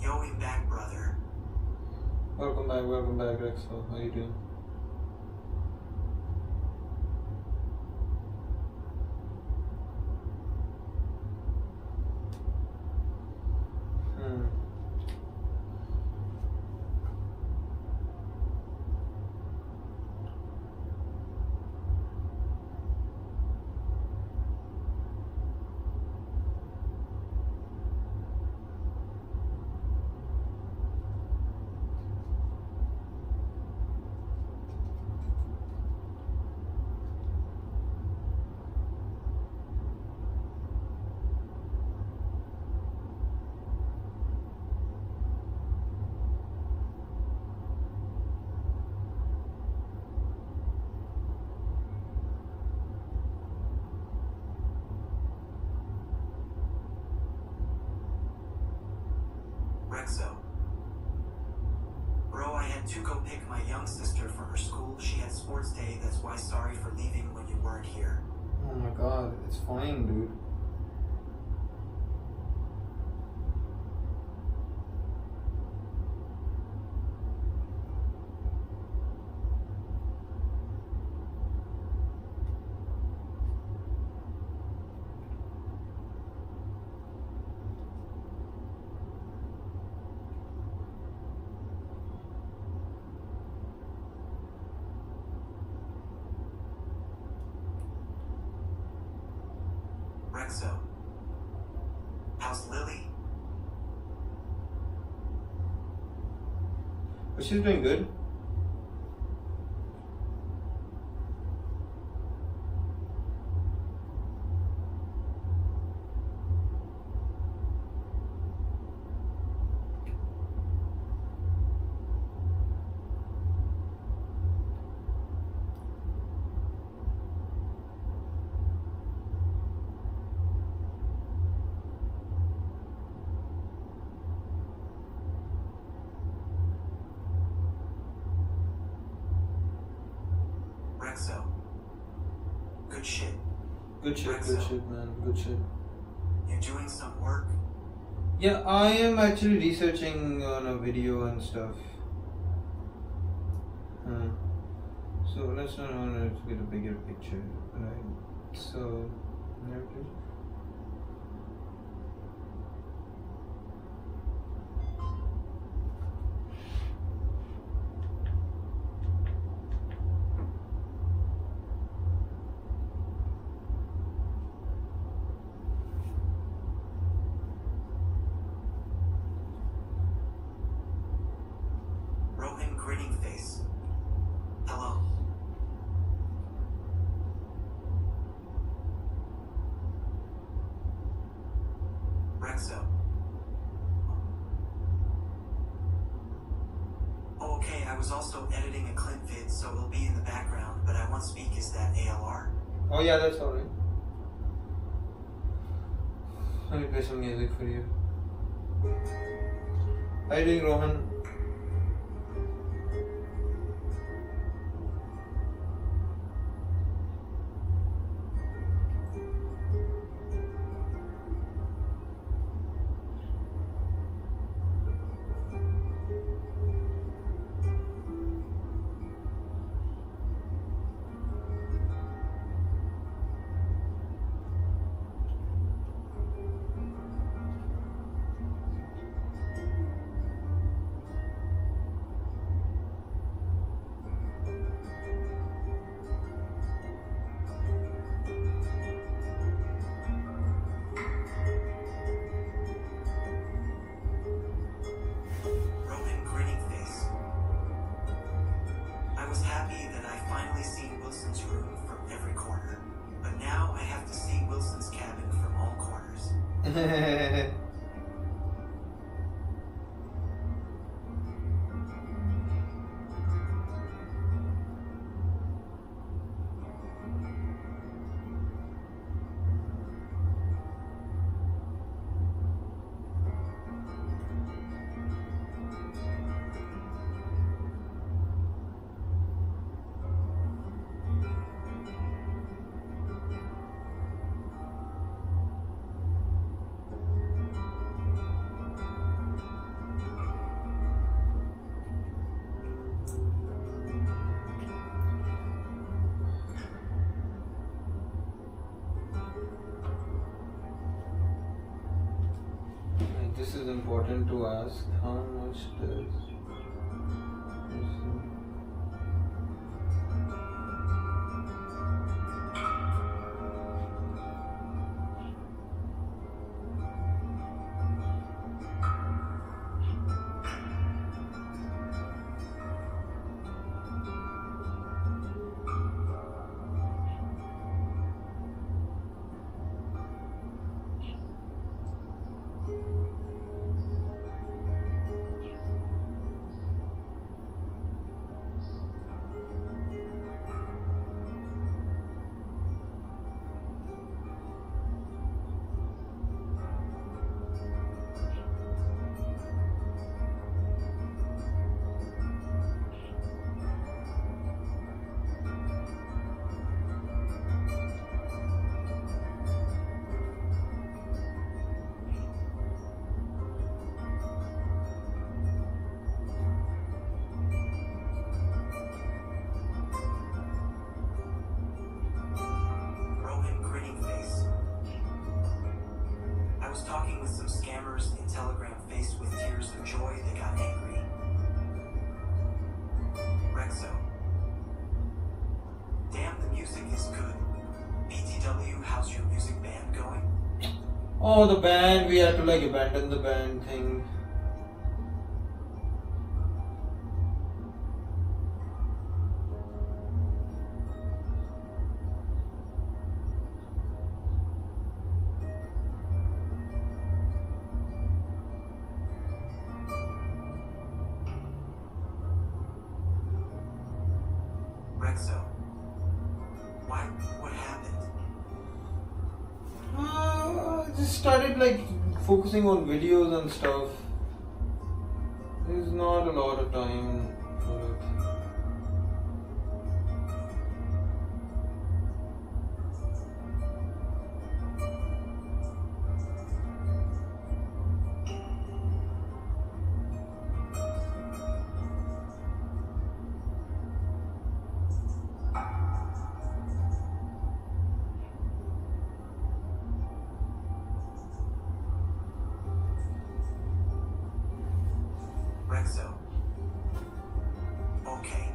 Yo, I'm back, brother. Welcome back, Rexo. How you doing? Rexo. Bro, I had to go pick my young sister for her school. She had sports day, that's why sorry for leaving when you weren't here. Oh my god, it's fine, dude. Rexo. How's Lily? But she's doing good. Rexo. Good shit. Good shit, man. Good shit. You doing some work? Yeah, I am actually researching on a video and stuff. So let's not get a bigger picture, right? So, narrative. Rohan grinning face. Hello. Rexo. Oh, okay, I was also editing a Clint vid, so it'll be in the background, but I won't speak. Is that ALR? Oh yeah, that's alright. Let me play some music for you. How you doing, Rohan? Rohan grinning face. I was happy that I finally seen Wilson's room from every corner, but now I have to see Wilson's cabin from all corners. this is important to ask. How much does Rohan grinning face. I was talking with some scammers in Telegram faced with tears of joy. They got angry. Rexo. Damn, the music is good. BTW, how's your music band going? Oh, the band, we had to like abandon the band thing. Rexo. Why? What happened? I just started like focusing on videos and stuff. There's not a lot of time for it. Rexo. Okay.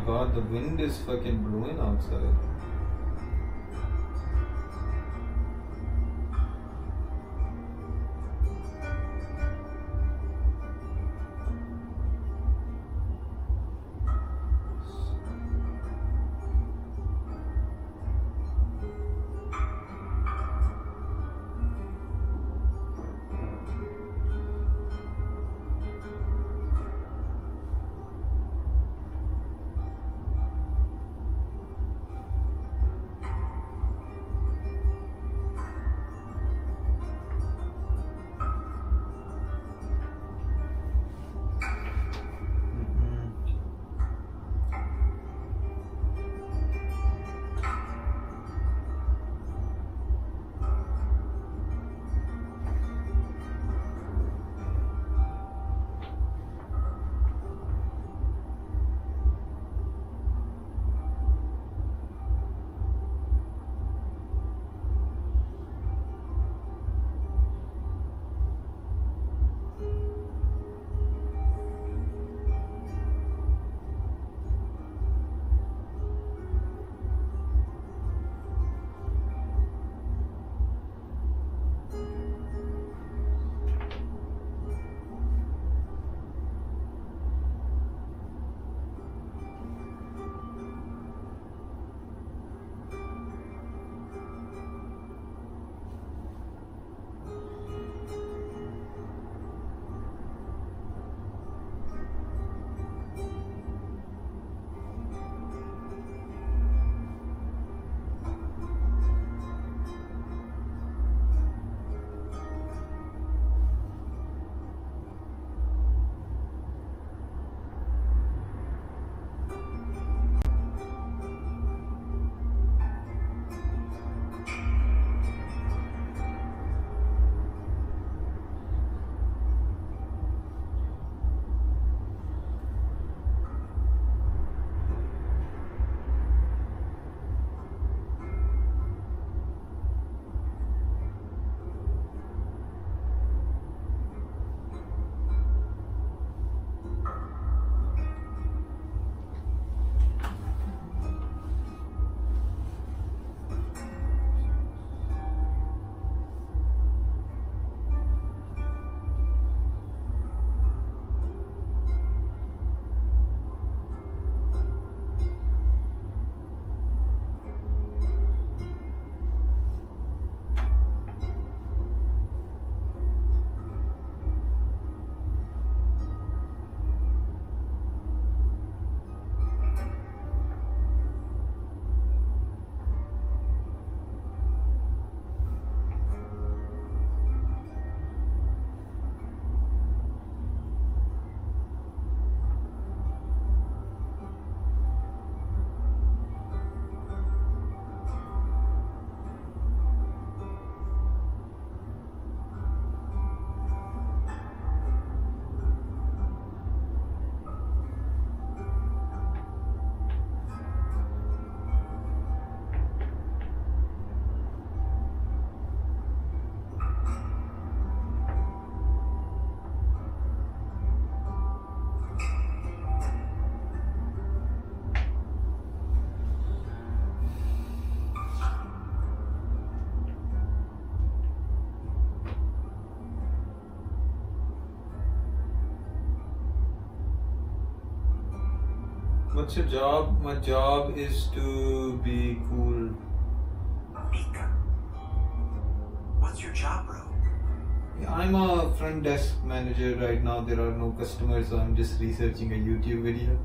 god, the wind is fucking blowing outside. What's your job? My job is to be cool. Mika. What's your job, bro? Yeah, I'm a front desk manager right now. There are no customers, so I'm just researching a YouTube video.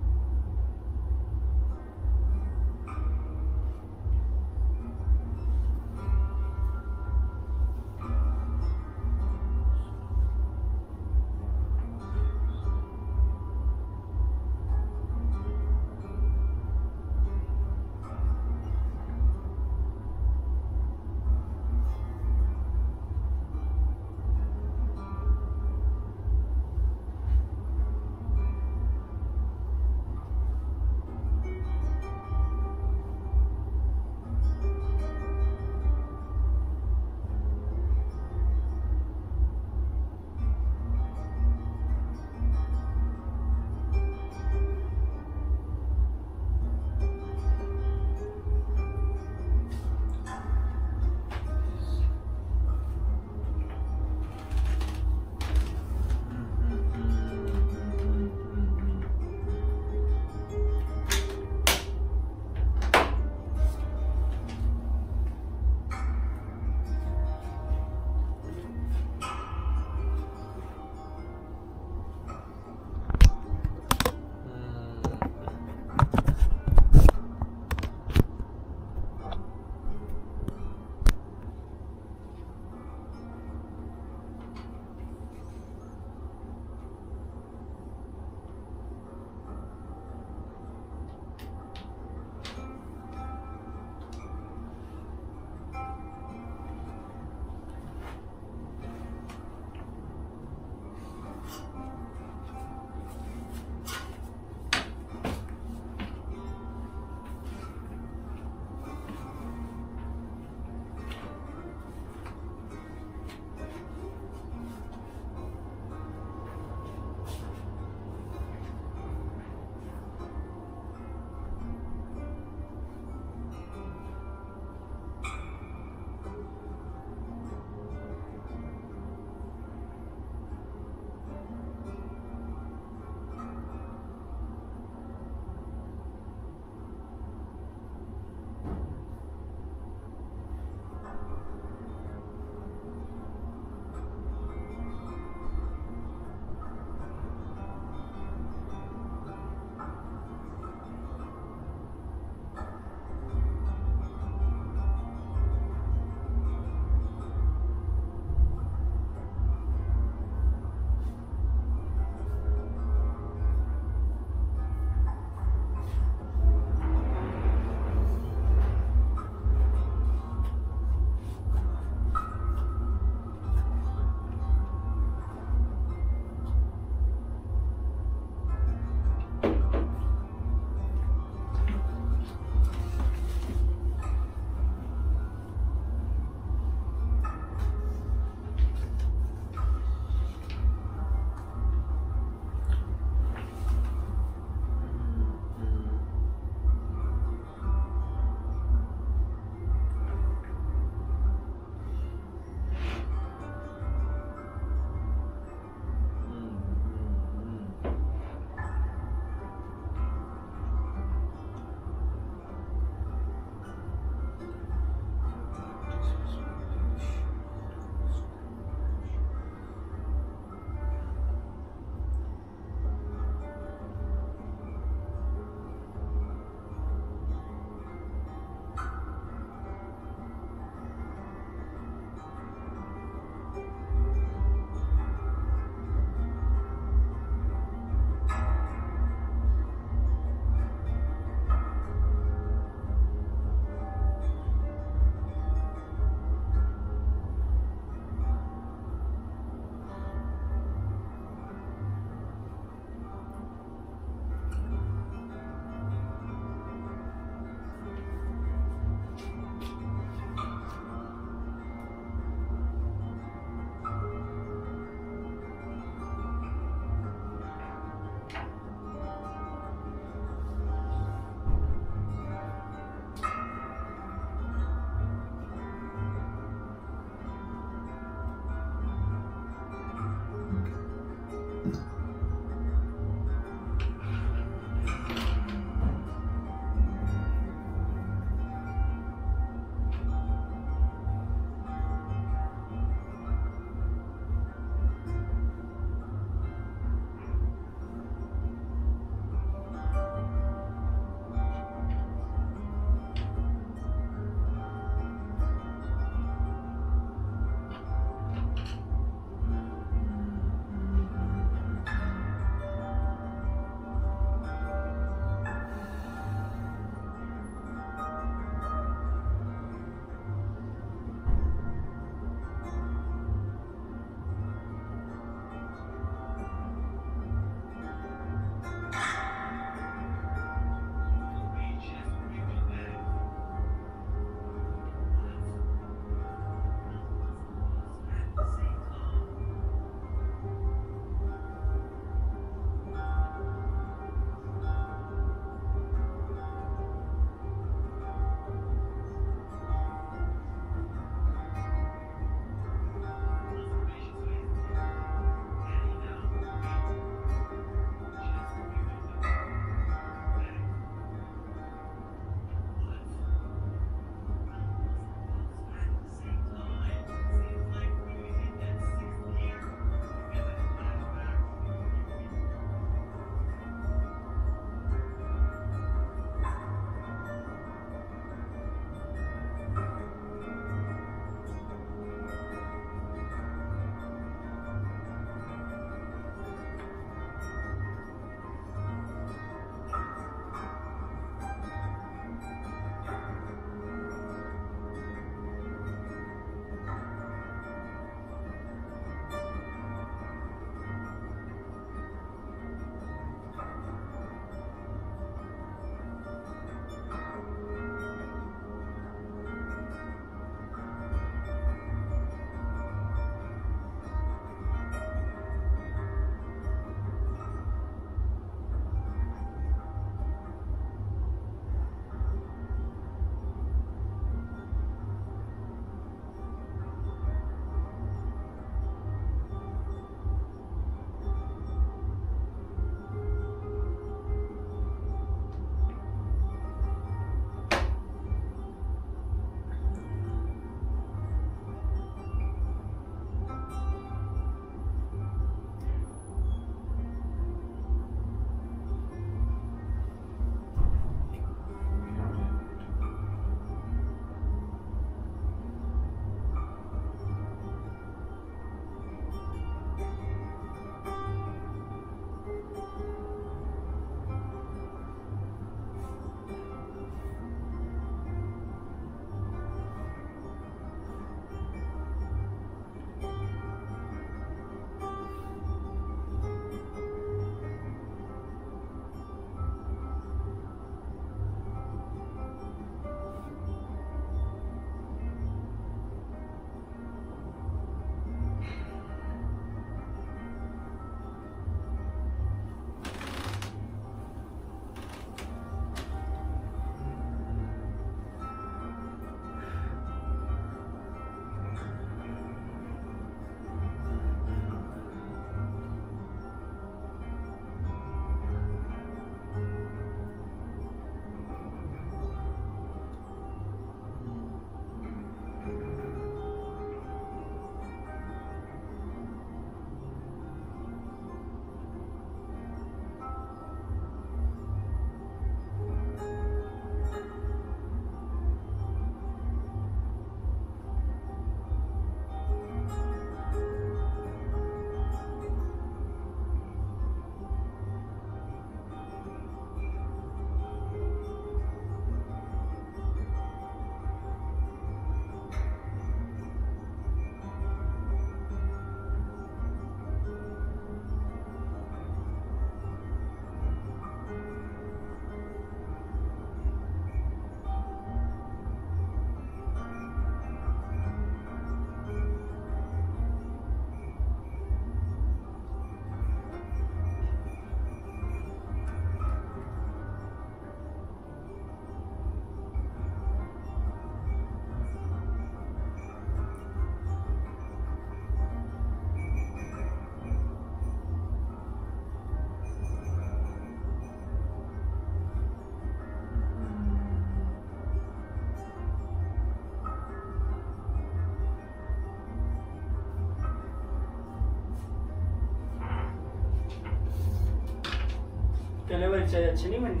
कहने वाली चाय अच्छी नहीं बनी।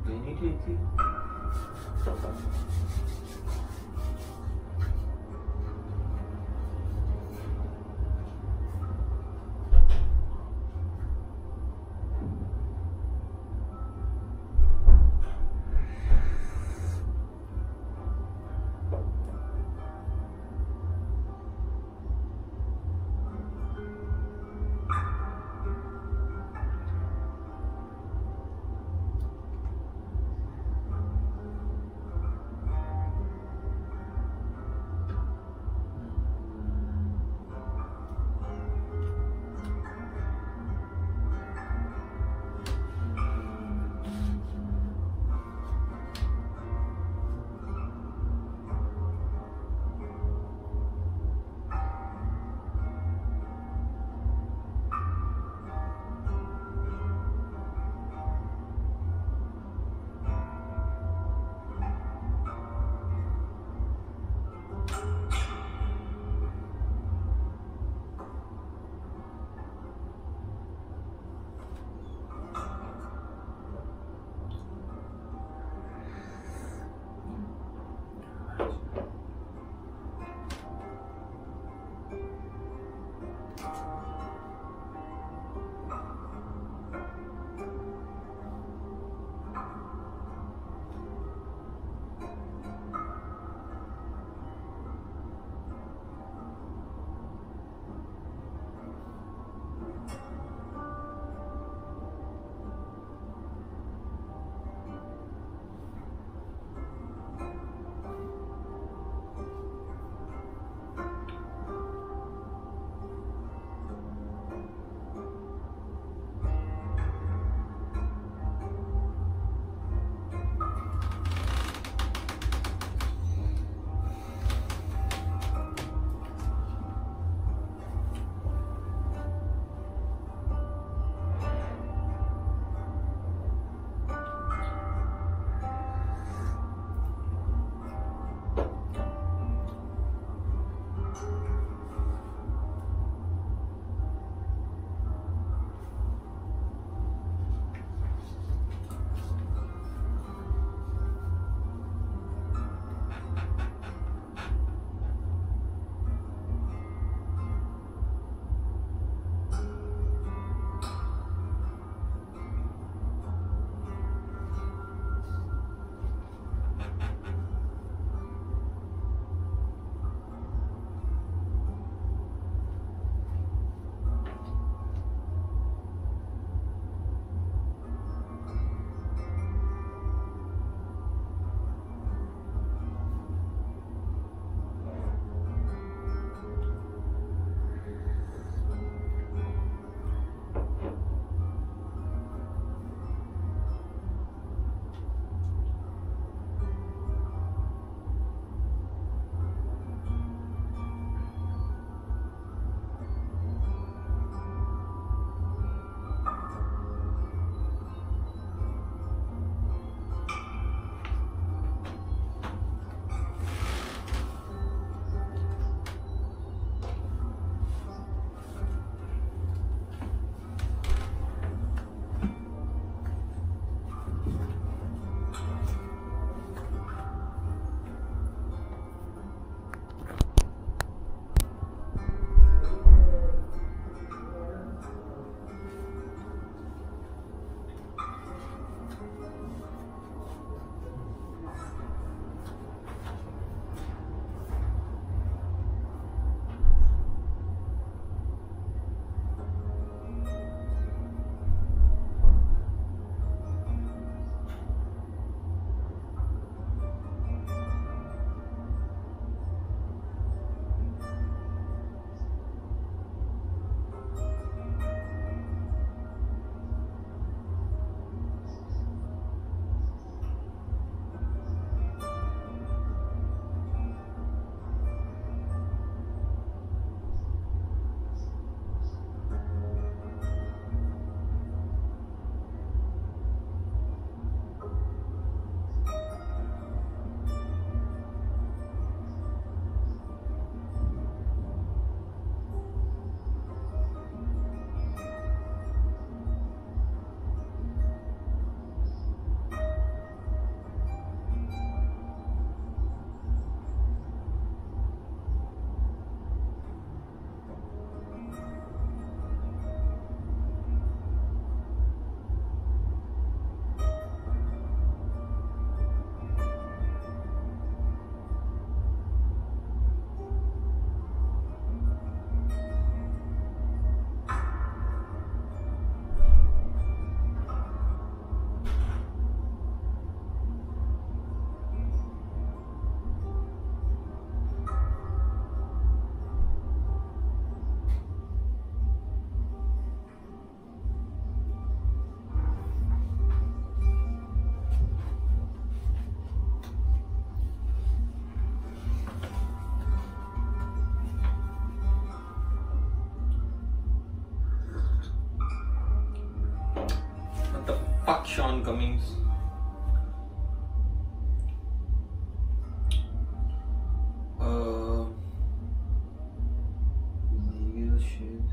नहीं ठीक थी। Fuck Sean Cummings. Legal shit.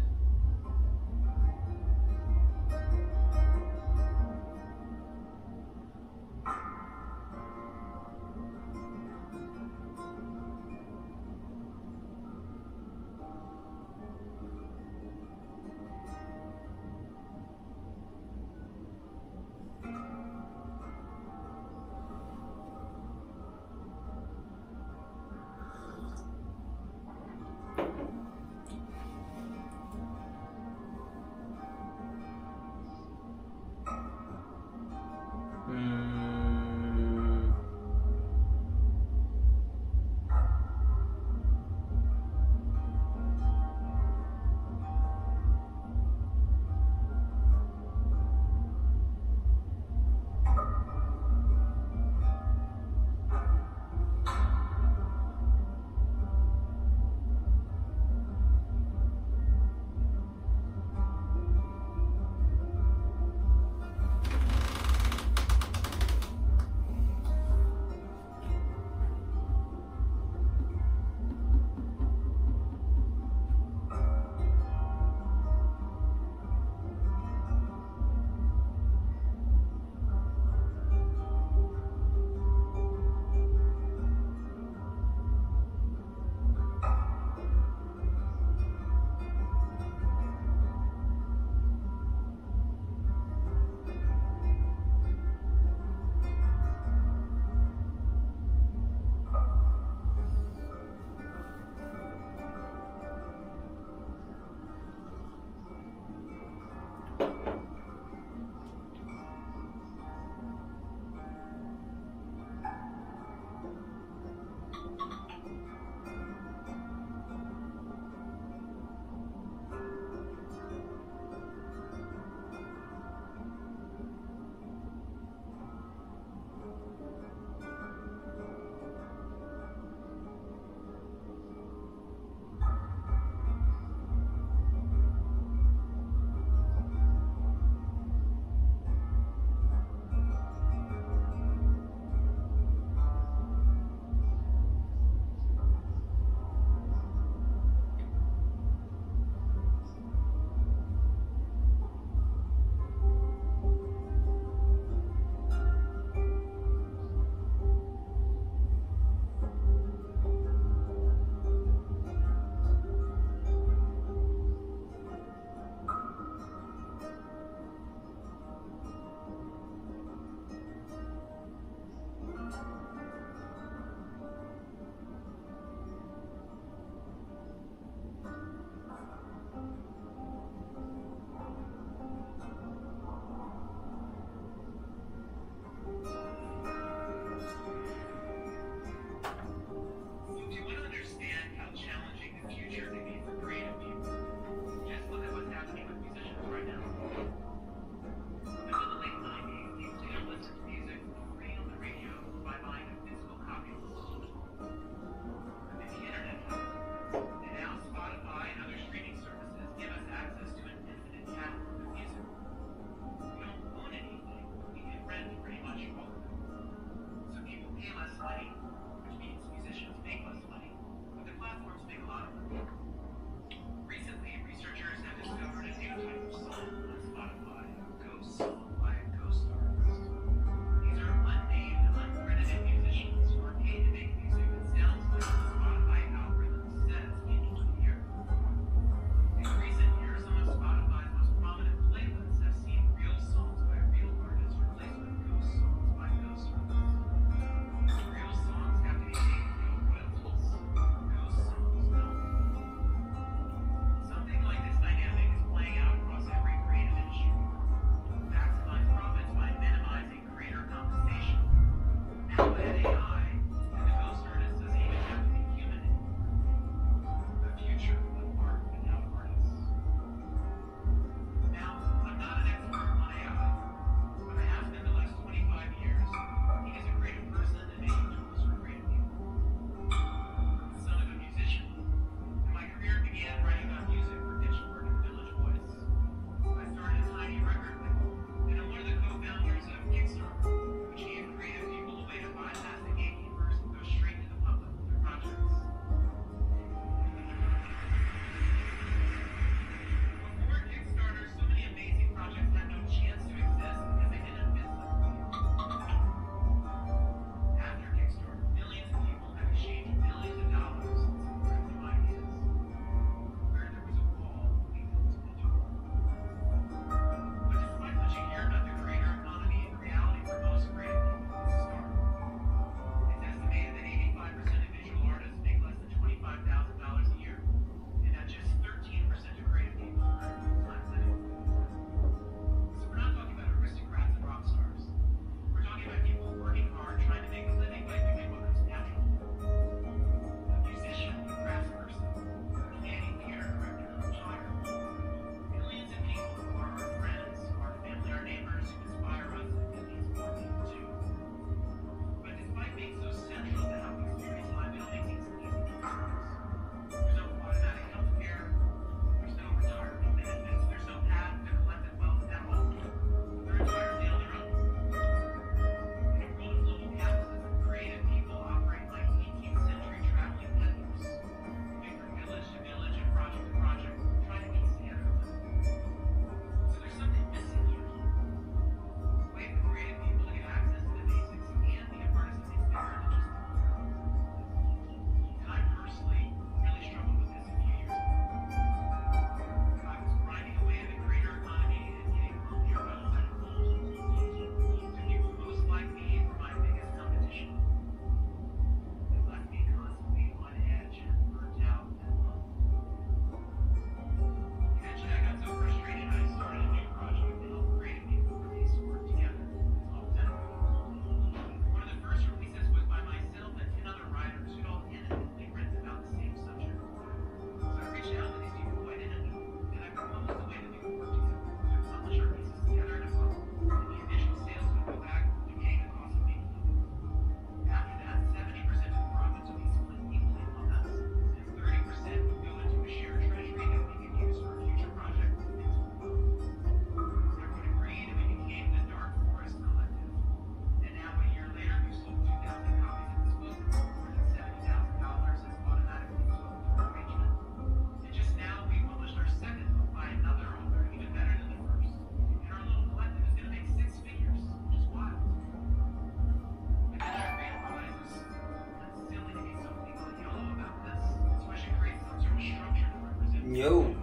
Yo,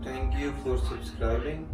thank you for subscribing.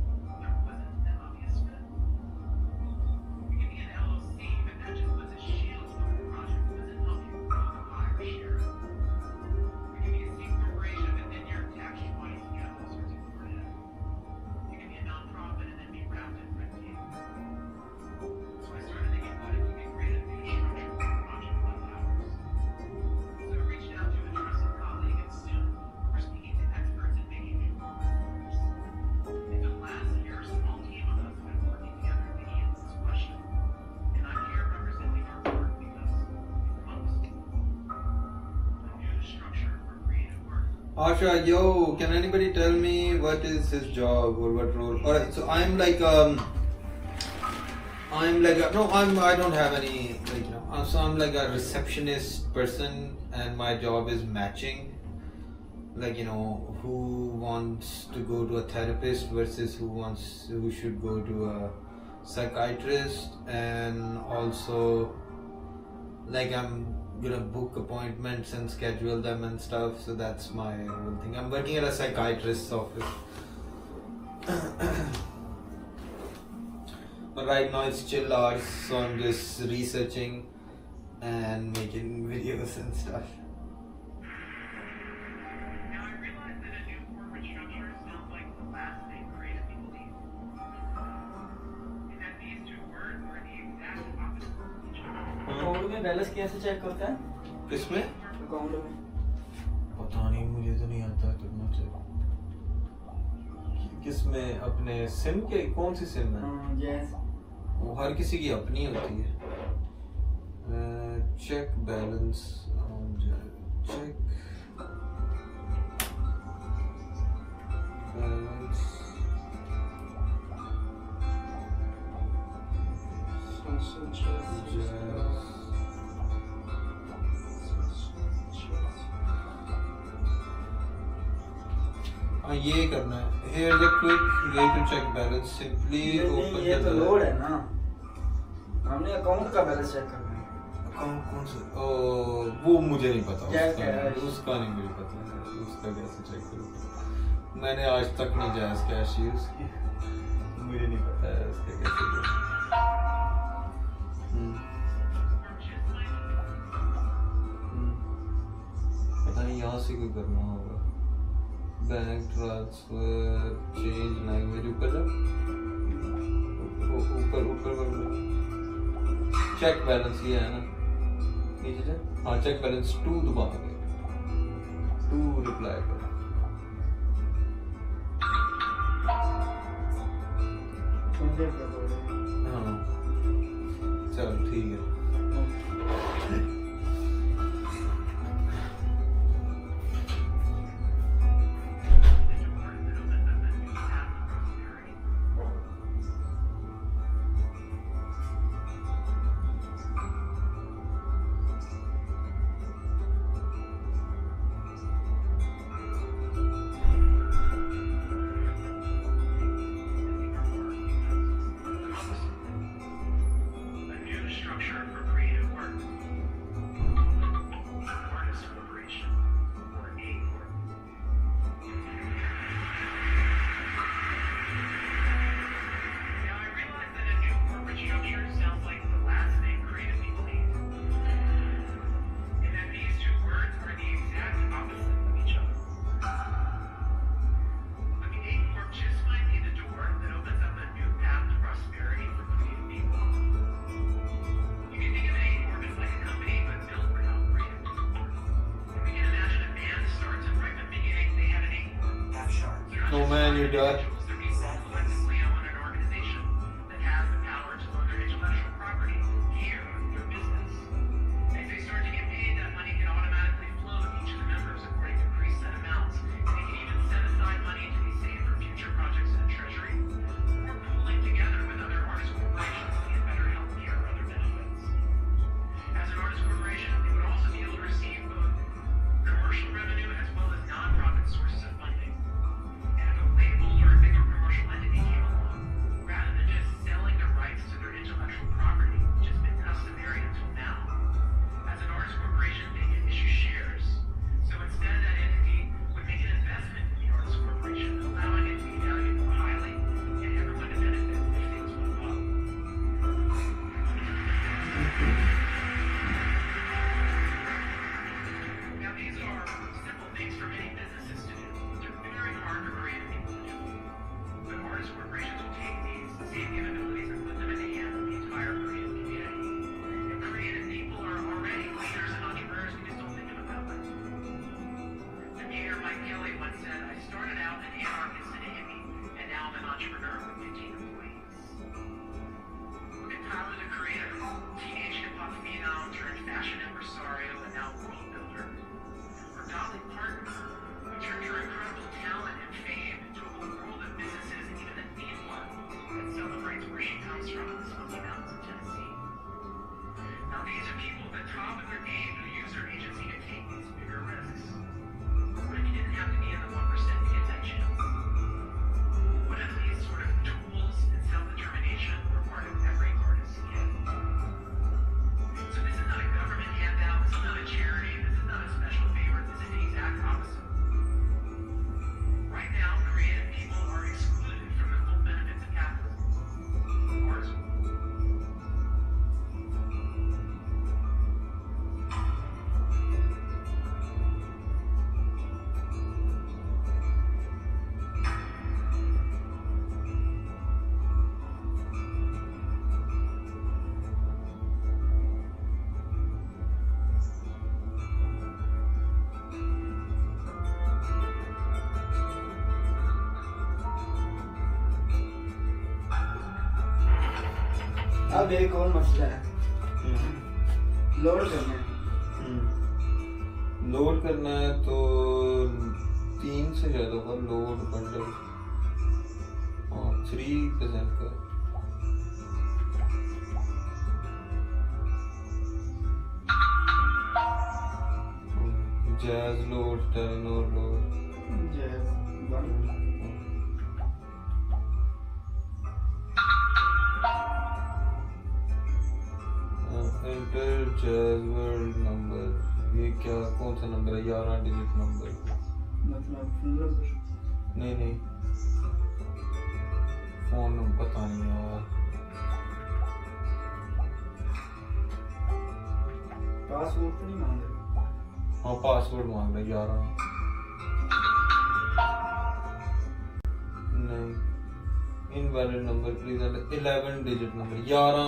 Asha, yo, can anybody tell me what is his job or what role? Alright, so I don't have any, like, you know, so I'm like a receptionist person and my job is matching, like, you know, who wants to go to a therapist versus who should go to a psychiatrist, and also like I'm gonna book appointments and schedule them and stuff, so that's my whole thing. I'm working at a psychiatrist's office. But right now it's chill hours, so I'm just researching and making videos and stuff. Now I realize that a new corporate structure sounds like the last thing creative believes. And that these two words are the exact opposite of each other. Account में balance कैसे check करता है? किसमें? Account में पता नहीं, मुझे तो नहीं आता करना चाहिए। किसमें? अपने सिम के? कौन सी सिम है? हाँ, यस। वो हर किसी की अपनी होती है। चेक बैलेंस, चेक बैलेंस, हाँ ये करना है। Here's a quick way to check balance. Simply open ये तो the लोड है ना, हमने अकाउंट का बैलेंस चेक करना है। अकाउंट कौन सा? वो मुझे नहीं पता, उसका नहीं मुझे पता है, उसका कैसे चेक करूँ। मैंने आज तक नहीं जायज़ कैश यूज़ की, मुझे नहीं पता है उसका कैसे करूँ। पता नहीं, यहाँ से क्यों करना होगा। बैंक ट्रांसफर, चेंज लैंग्वेज, ऊपर जा, ऊपर चेक बैलेंस ये है ना, नीचे जा, हाँ चेक बैलेंस 2 दबा के 2 रिप्लाई कर। हाँ चल ठीक है। No man, you die. Label or started out an anarchist and a hippie, and now I'm an entrepreneur with 15 employees. Look at Tyler, the creator, teenage hip-hop phenom turned fashion impresario and now world builder. Or Dolly Parton, who turned her incredible talent and fame into a whole world of businesses and even a theme park that celebrates where she comes from in the Smoky Mountains of Tennessee. Now these are people at the top of their game who use their agency to take these bigger risks. What if you didn't have to be in the 1% to get that chance? What if these sort of tools and self-determination were part of every artist's gift? So this is not a government handout, this is not a charity, this is not a special favor, this is the exact opposite. Right now, creative people are excluded from the full benefits of capitalism. Ours. अब एक और मसला है, load करना है। Load करना है तो 3 से ज्यादा का लोड बंडल 3% का jazz load, tenure load, jazz one enter jazz world number. ये क्या, कौन सा नंबर है? 11 डिजिट नंबर। मतलब फोन नंबर? नहीं, फोन नंबर पता नहीं यार। पासवर्ड तो नहीं मांग रहे? हाँ, पासवर्ड मांग रहा है 11। नहीं, invalid number please, 11 digit number, 11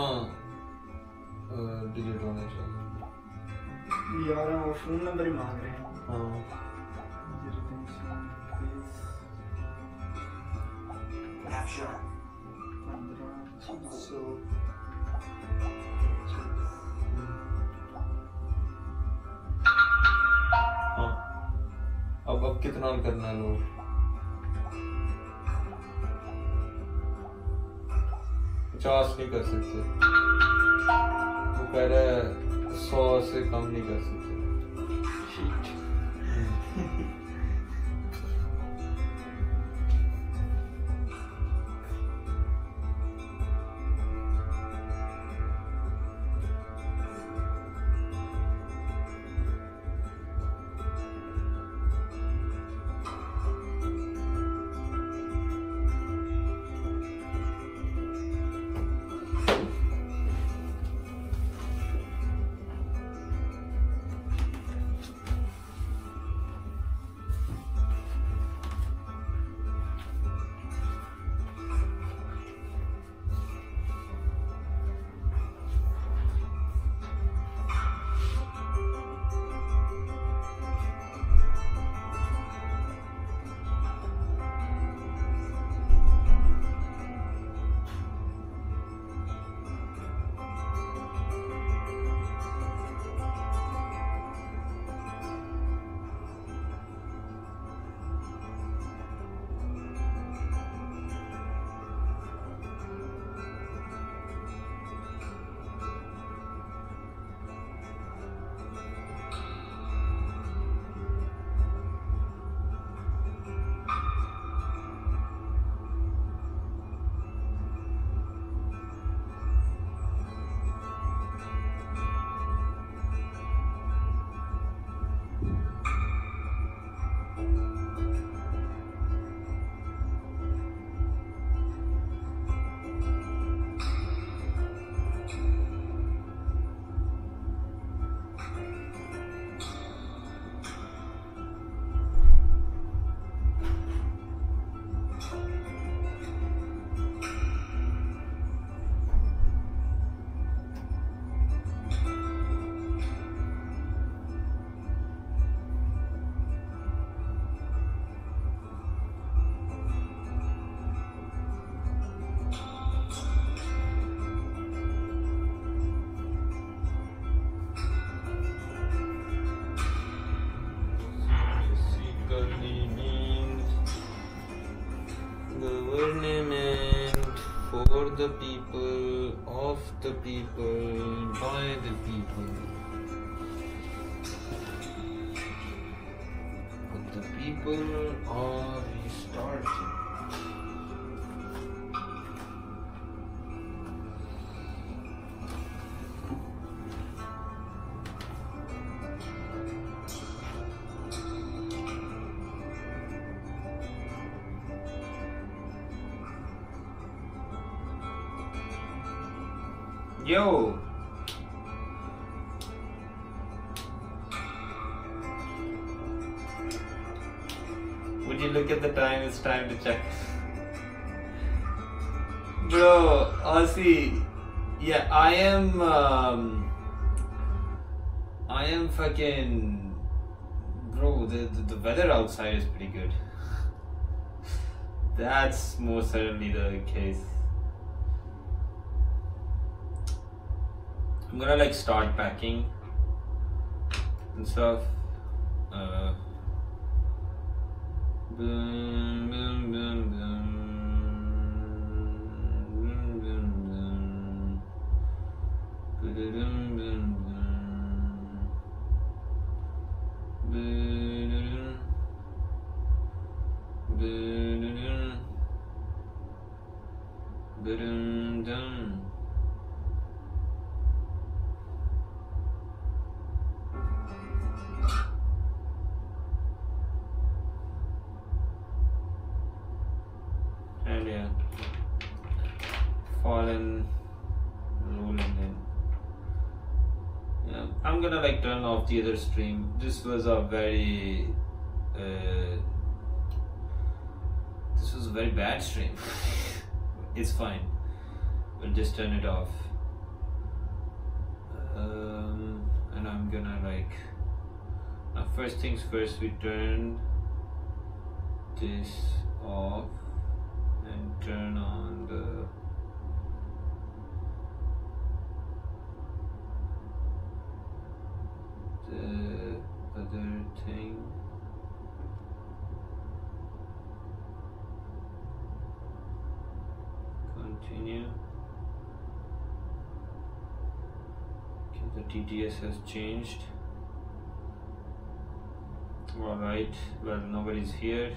digit होने चाहिए। 11 और फोन नंबर ही मांग रहे हैं। हाँ, अब कितना करना है लोग? 50 नहीं कर सकते, वो कह रहा है 100 से कम नहीं कर सकते। from the people, of the people, by the people. But the people are restarting. Yo! Would you look at the time? It's time to check. Bro, honestly, yeah, I am fucking, bro, the weather outside is pretty good. That's most certainly the case. I'm gonna like start packing and stuff. Boom, boom, boom, boom. Boom, boom, boom. Boom, boom, boom. Boom, boom, boom, boom. And yeah, fallen, rolling in. Yeah, I'm gonna like turn off the other stream. This was a very bad stream. It's fine. We'll just turn it off. And I'm gonna like, now first things first, we turn this off and turn on the other thing. Continue. Okay, the TTS has changed. Alright, well, nobody's here.